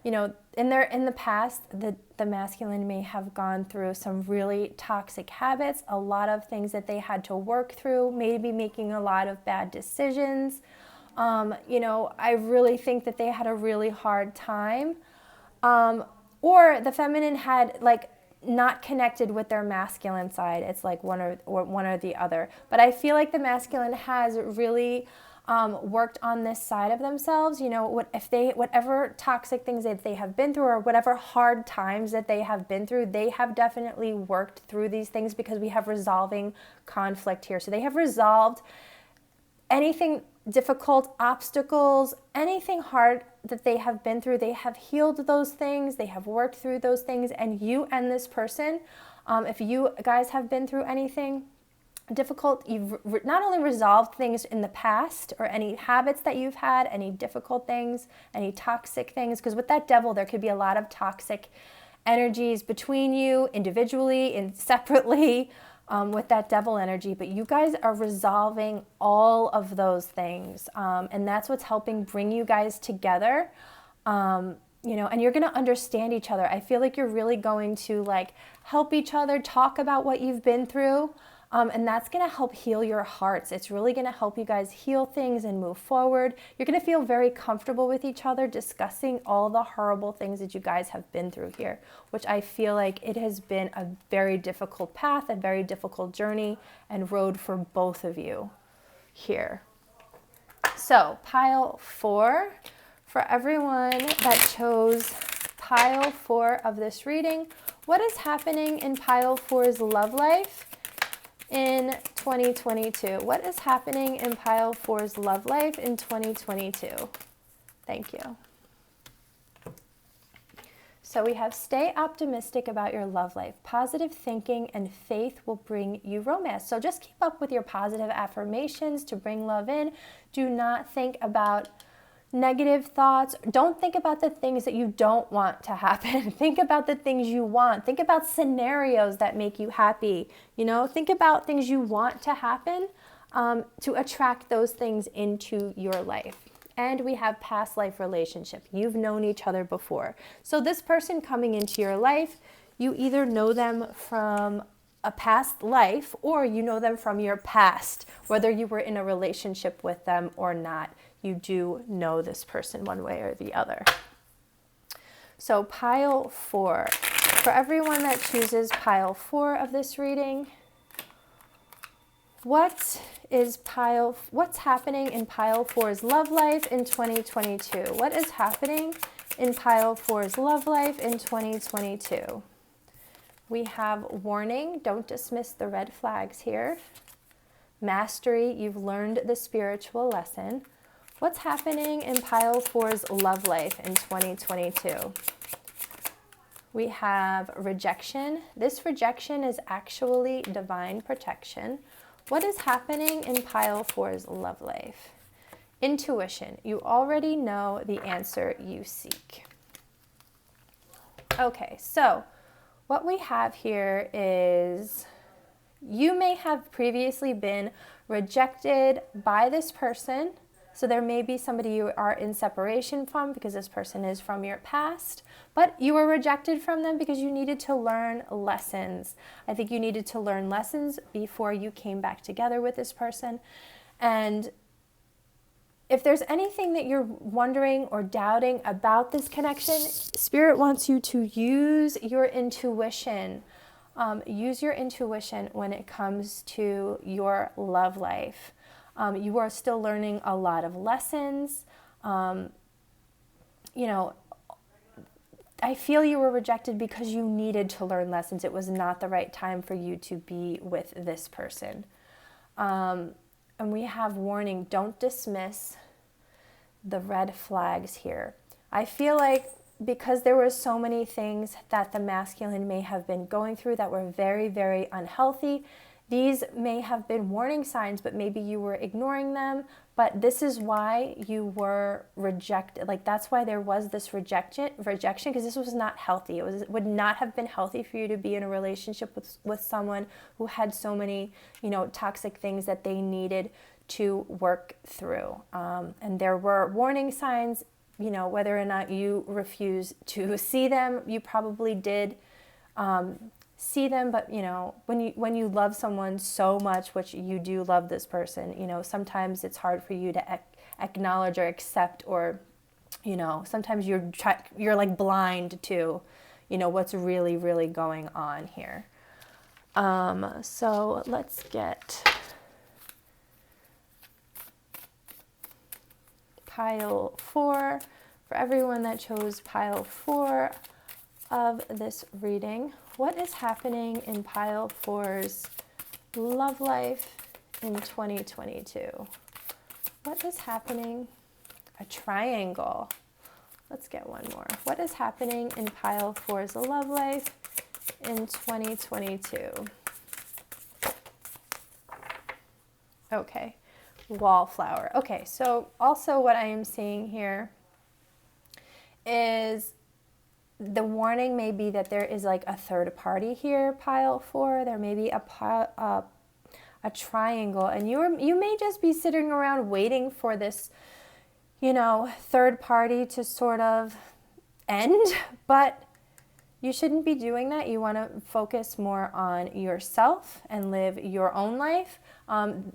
You know, in the past, the masculine may have gone through some really toxic habits, a lot of things that they had to work through, maybe making a lot of bad decisions. You know, I really think that they had a really hard time. Or the feminine had like not connected with their masculine side. It's like one or the other. But I feel like the masculine has really worked on this side of themselves. You know, whatever toxic things that they have been through or whatever hard times that they have been through, they have definitely worked through these things because we have resolving conflict here. So they have resolved anything difficult, obstacles, anything hard that they have been through. They have healed those things, they have worked through those things, and you and this person, if you guys have been through anything difficult, you've not only resolved things in the past or any habits that you've had, any difficult things, any toxic things, because with that devil there could be a lot of toxic energies between you individually and separately, with that devil energy, but you guys are resolving all of those things, and that's what's helping bring you guys together, you know, and you're going to understand each other. I feel like you're really going to like help each other talk about what you've been through, and that's going to help heal your hearts. It's really going to help you guys heal things and move forward. You're going to feel very comfortable with each other discussing all the horrible things that you guys have been through here, which I feel like it has been a very difficult path, a very difficult journey and road for both of you here. So pile 4, for everyone that chose pile 4 of this reading, what is happening in pile 4's love life in 2022? What is happening in pile 4's love life in 2022? Thank you. So we have stay optimistic about your love life. Positive thinking and faith will bring you romance. So just keep up with your positive affirmations to bring love in. Do not think about negative thoughts. Don't think about the things that you don't want to happen. Think about the things you want. Think about scenarios that make you happy. You know, think about things you want to happen to attract those things into your life. And we have past life relationship. You've known each other before. So this person coming into your life, you either know them from a past life or you know them from your past, whether you were in a relationship with them or not. You do know this person one way or the other. So pile 4. For everyone that chooses pile 4 of this reading, what's happening in pile 4's love life in 2022? What is happening in pile 4's love life in 2022? We have warning, don't dismiss the red flags here. Mastery, you've learned the spiritual lesson. What's happening in pile 4's love life in 2022? We have rejection. This rejection is actually divine protection. What is happening in pile 4's love life Intuition. You already know the answer you seek. Okay, so what we have here is you may have previously been rejected by this person. So there may be somebody you are in separation from because this person is from your past, but you were rejected from them because you needed to learn lessons. I think you needed to learn lessons before you came back together with this person. And if there's anything that you're wondering or doubting about this connection, Spirit wants you to use your intuition. Use your intuition when it comes to your love life. You are still learning a lot of lessons. You know, I feel you were rejected because you needed to learn lessons. It was not the right time for you to be with this person. And we have warning, don't dismiss the red flags here. I feel like because there were so many things that the masculine may have been going through that were very, very unhealthy, these may have been warning signs, but maybe you were ignoring them. But this is why you were rejected. Like, that's why there was this rejection, because this was not healthy. It would not have been healthy for you to be in a relationship with someone who had so many, you know, toxic things that they needed to work through. And there were warning signs, you know, whether or not you refuse to see them, you probably did see them, but you know, when you love someone so much, which you do love this person, you know, sometimes it's hard for you to acknowledge or accept, or you know, sometimes you're like blind to, you know, what's really, really going on here. So let's get pile 4 for everyone that chose pile 4 of this reading. What is happening in pile 4's love life in 2022? What is happening? A triangle. Let's get one more. What is happening in pile 4's love life in 2022? Okay, wallflower. Okay, so also what I am seeing here is the warning may be that there is like a third party here, pile 4. There may be a triangle, and you may just be sitting around waiting for this, you know, third party to sort of end, but you shouldn't be doing that. You want to focus more on yourself and live your own life.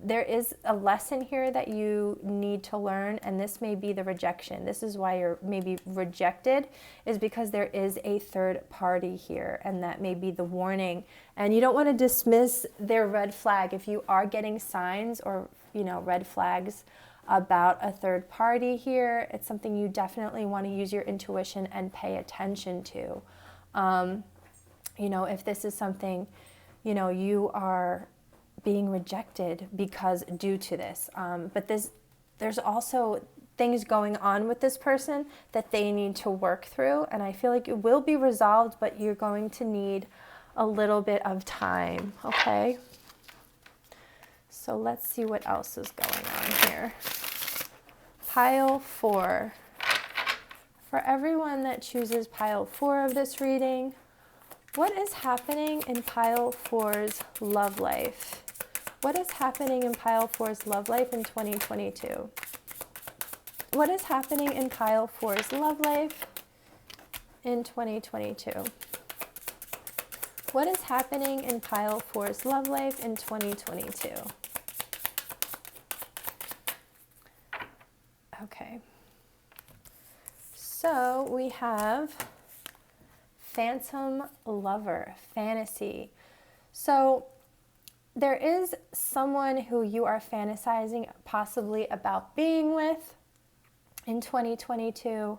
There is a lesson here that you need to learn, and this may be the rejection. This is why you're maybe rejected, is because there is a third party here, and that may be the warning. And you don't want to dismiss their red flag. If you are getting signs or, you know, red flags about a third party here, it's something you definitely want to use your intuition and pay attention to. You know, if this is something, you know, you are being rejected because due to this, but there's also things going on with this person that they need to work through, and I feel like it will be resolved, but you're going to need a little bit of time. Okay, so let's see what else is going on here. Pile 4. For everyone that chooses pile 4 of this reading, what is happening in pile 4's love life? What is happening in pile 4's love life in 2022? What is happening in pile 4's love life in 2022? What is happening in pile 4's love life in 2022? Okay. So we have phantom lover, fantasy. So there is someone who you are fantasizing possibly about being with in 2022,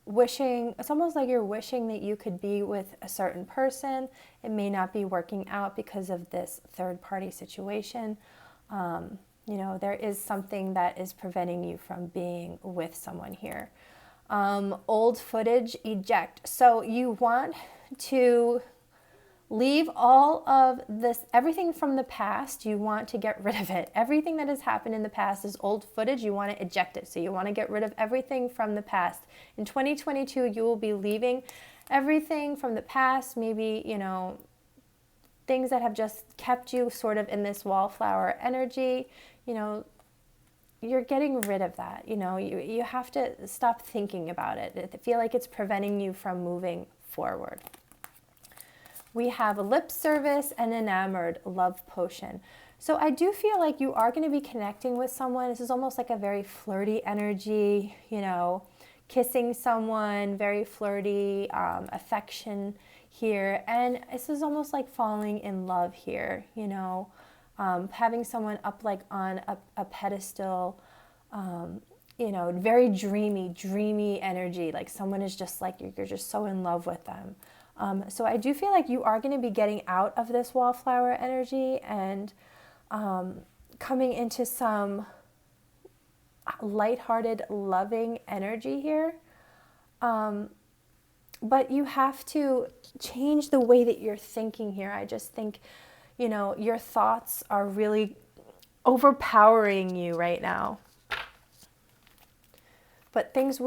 wishing, it's almost like you're wishing that you could be with a certain person. It may not be working out because of this third party situation. You know, there is something that is preventing you from being with someone here. Old footage, eject. So you want to Leave all of this, everything from the past, you want to get rid of it. Everything that has happened in the past is old footage, you want to eject it. So you want to get rid of everything from the past. In 2022, you will be leaving everything from the past, maybe, you know, things that have just kept you sort of in this wallflower energy, you know, you're getting rid of that. You know, you have to stop thinking about it. I feel like it's preventing you from moving forward. We have lip service and enamored, love potion. So I do feel like you are going to be connecting with someone. This is almost like a very flirty energy, you know, kissing someone, very flirty, affection here. And this is almost like falling in love here, you know, having someone up like on a pedestal, you know, very dreamy energy. Like someone is just like, you're just so in love with them. So I do feel like you are going to be getting out of this wallflower energy and coming into some lighthearted, loving energy here. But you have to change the way that you're thinking here. I just think, you know, your thoughts are really overpowering you right now. But things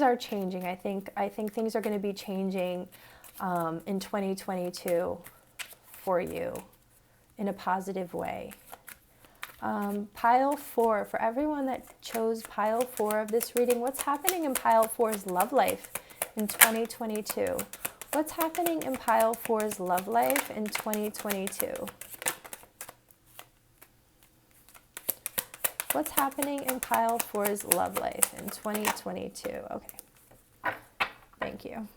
are changing. I think things are going to be changing in 2022 for you in a positive way. Pile 4, for everyone that chose pile 4 of this reading, what's happening in pile 4's love life in 2022? What's happening in pile 4's love life in 2022? What's happening in pile 4's love life in 2022? Okay, thank you.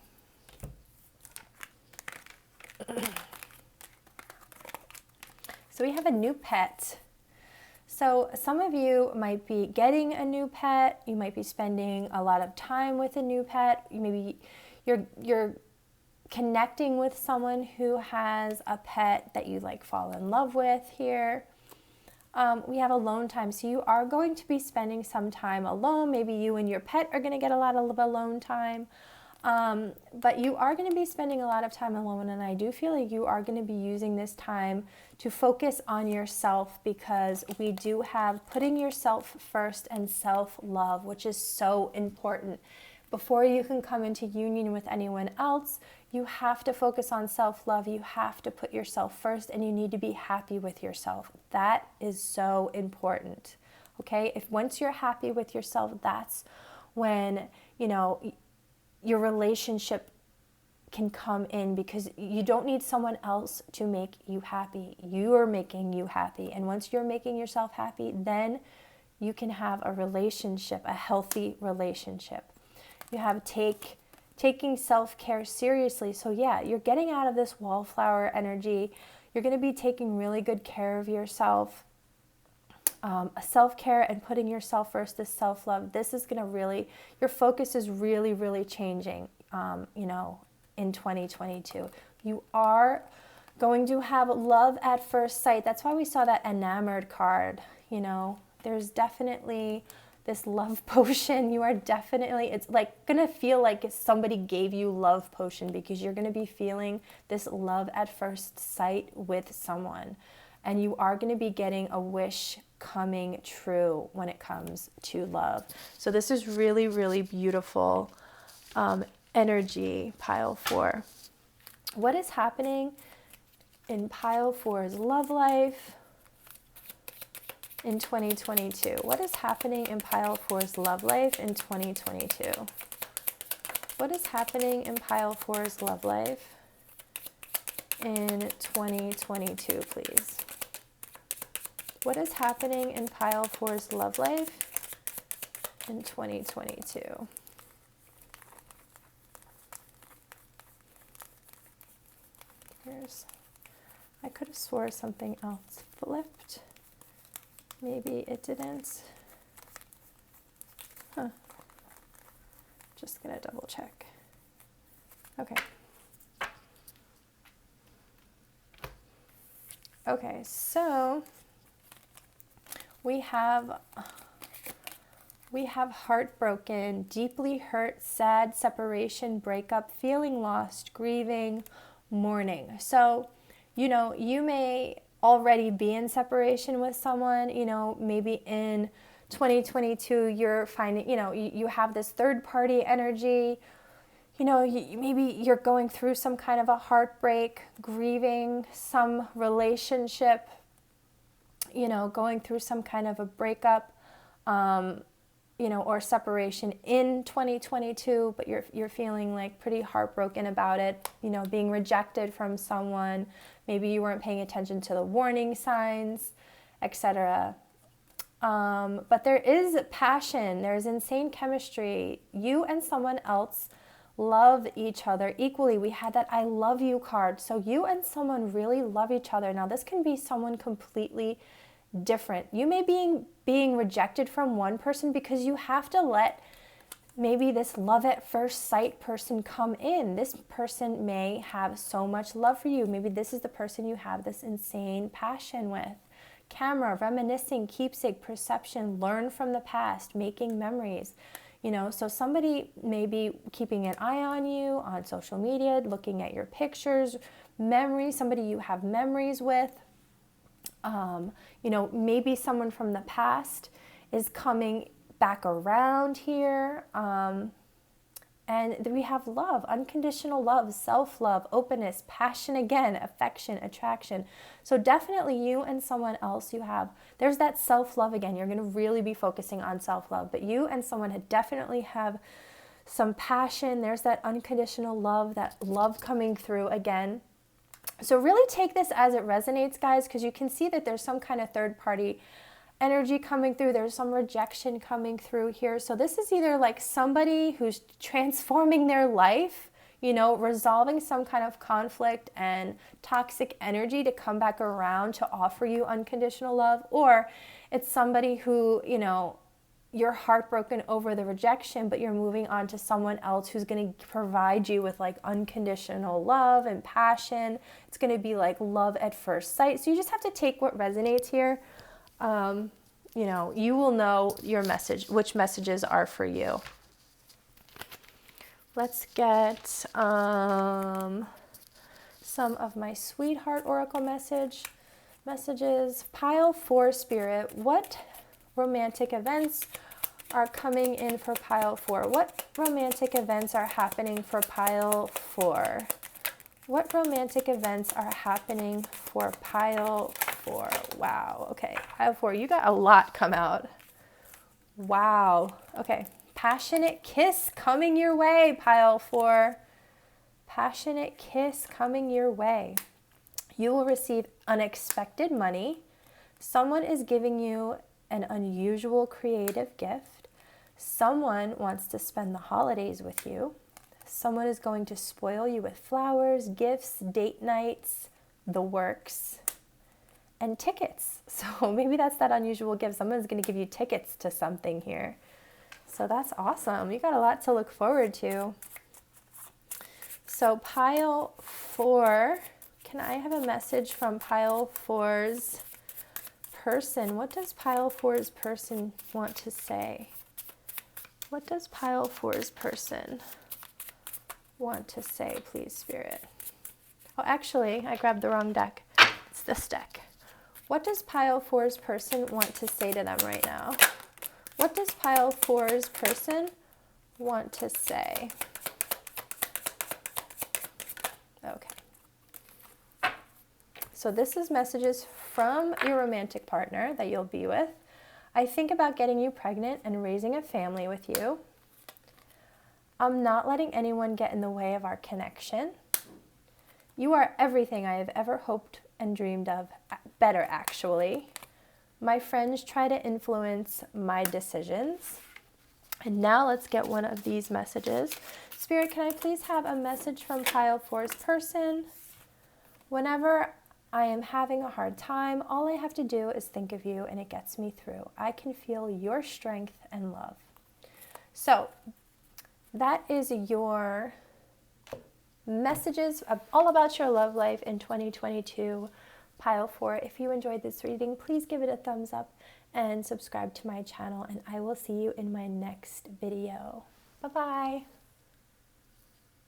So we have a new pet. So some of you might be getting a new pet. You might be spending a lot of time with a new pet. Maybe you're connecting with someone who has a pet that you like fall in love with here. We have alone time. So you are going to be spending some time alone. Maybe you and your pet are going to get a lot of alone time. But you are going to be spending a lot of time alone, and I do feel like you are going to be using this time to focus on yourself, because we do have putting yourself first and self-love, which is so important. Before you can come into union with anyone else, you have to focus on self-love. You have to put yourself first, and you need to be happy with yourself. That is so important. Okay? If once you're happy with yourself, that's when, you know, your relationship can come in, because you don't need someone else to make you happy. You are making you happy. And once you're making yourself happy, then you can have a relationship, a healthy relationship. You have taking self-care seriously. So yeah, you're getting out of this wallflower energy. You're going to be taking really good care of yourself. Self-care and putting yourself first, this self-love, this is going to really, your focus is really changing, you know, in 2022. You are going to have love at first sight. That's why we saw that enamored card, you know. There's definitely this love potion. You are definitely, it's like going to feel like somebody gave you love potion, because you're going to be feeling this love at first sight with someone. And you are going to be getting a wish coming true when it comes to love. So this is really beautiful energy, pile 4. What is happening in pile 4's love life in 2022? What is happening in pile 4's love life in 2022? What is happening in pile 4's love life in 2022, please? What is happening in pile 4's love life in 2022? I could have swore something else flipped. Maybe it didn't. Just gonna double check. Okay. Okay, so we have heartbroken, deeply hurt, sad, separation, breakup, feeling lost, grieving, mourning. So, you may already be in separation with someone, maybe in 2022, you're finding, you have this third party energy, maybe you're going through some kind of a heartbreak, grieving some relationship, going through some kind of a breakup, or separation in 2022, but you're feeling like pretty heartbroken about it, being rejected from someone, maybe you weren't paying attention to the warning signs, etc. But there is passion, there's insane chemistry. You and someone else love each other equally. We had that I love you card. So you and someone really love each other. Now this can be someone completely different. You may be being rejected from one person because you have to let maybe this love at first sight person come in. This person may have so much love for you. Maybe this is the person you have this insane passion with. Camera, reminiscing, keepsake, perception, learn from the past, making memories. So somebody may be keeping an eye on you on social media, looking at your pictures, memories, somebody you have memories with. Maybe someone from the past is coming back around here. And we have love, unconditional love, self-love, openness, passion again, affection, attraction. So definitely you and someone else there's that self-love again. You're going to really be focusing on self-love, but you and someone definitely have some passion. There's that unconditional love, that love coming through again. So really take this as it resonates, guys, because you can see that there's some kind of third-party energy coming through. There's some rejection coming through here. So this is either like somebody who's transforming their life, resolving some kind of conflict and toxic energy to come back around to offer you unconditional love, or it's somebody who, you're heartbroken over the rejection, but you're moving on to someone else who's going to provide you with like unconditional love and passion. It's going to be like love at first sight. So you just have to take what resonates here. You will know your message, which messages are for you. Let's get some of my sweetheart oracle messages. Pile 4 spirit. What romantic events are coming in for pile 4? What romantic events are happening for pile 4? What romantic events are happening for pile 4? Wow. Okay. Pile 4. You got a lot come out. Wow. Okay. Passionate kiss coming your way, pile 4. Passionate kiss coming your way. You will receive unexpected money. Someone is giving you an unusual creative gift. Someone wants to spend the holidays with you. Someone is going to spoil you with flowers, gifts, date nights, the works, and tickets. So maybe that's that unusual gift. Someone's going to give you tickets to something here. So that's awesome. You got a lot to look forward to. So pile 4, can I have a message from pile 4's person? What does pile 4's person want to say? What does pile 4's person want to say, please, Spirit? Oh, actually, I grabbed the wrong deck. It's this deck. What does pile 4's person want to say to them right now? What does pile 4's person want to say? Okay. So this is messages from your romantic partner that you'll be with. I think about getting you pregnant and raising a family with you. I'm not letting anyone get in the way of our connection. You are everything I have ever hoped and dreamed of, better actually. My friends try to influence my decisions. And now let's get one of these messages. Spirit, can I please have a message from pile 4's person? Whenever I am having a hard time, all I have to do is think of you and it gets me through. I can feel your strength and love. So that is your messages all about your love life in 2022. Pile 4. If you enjoyed this reading, please give it a thumbs up and subscribe to my channel, and I will see you in my next video. Bye-bye.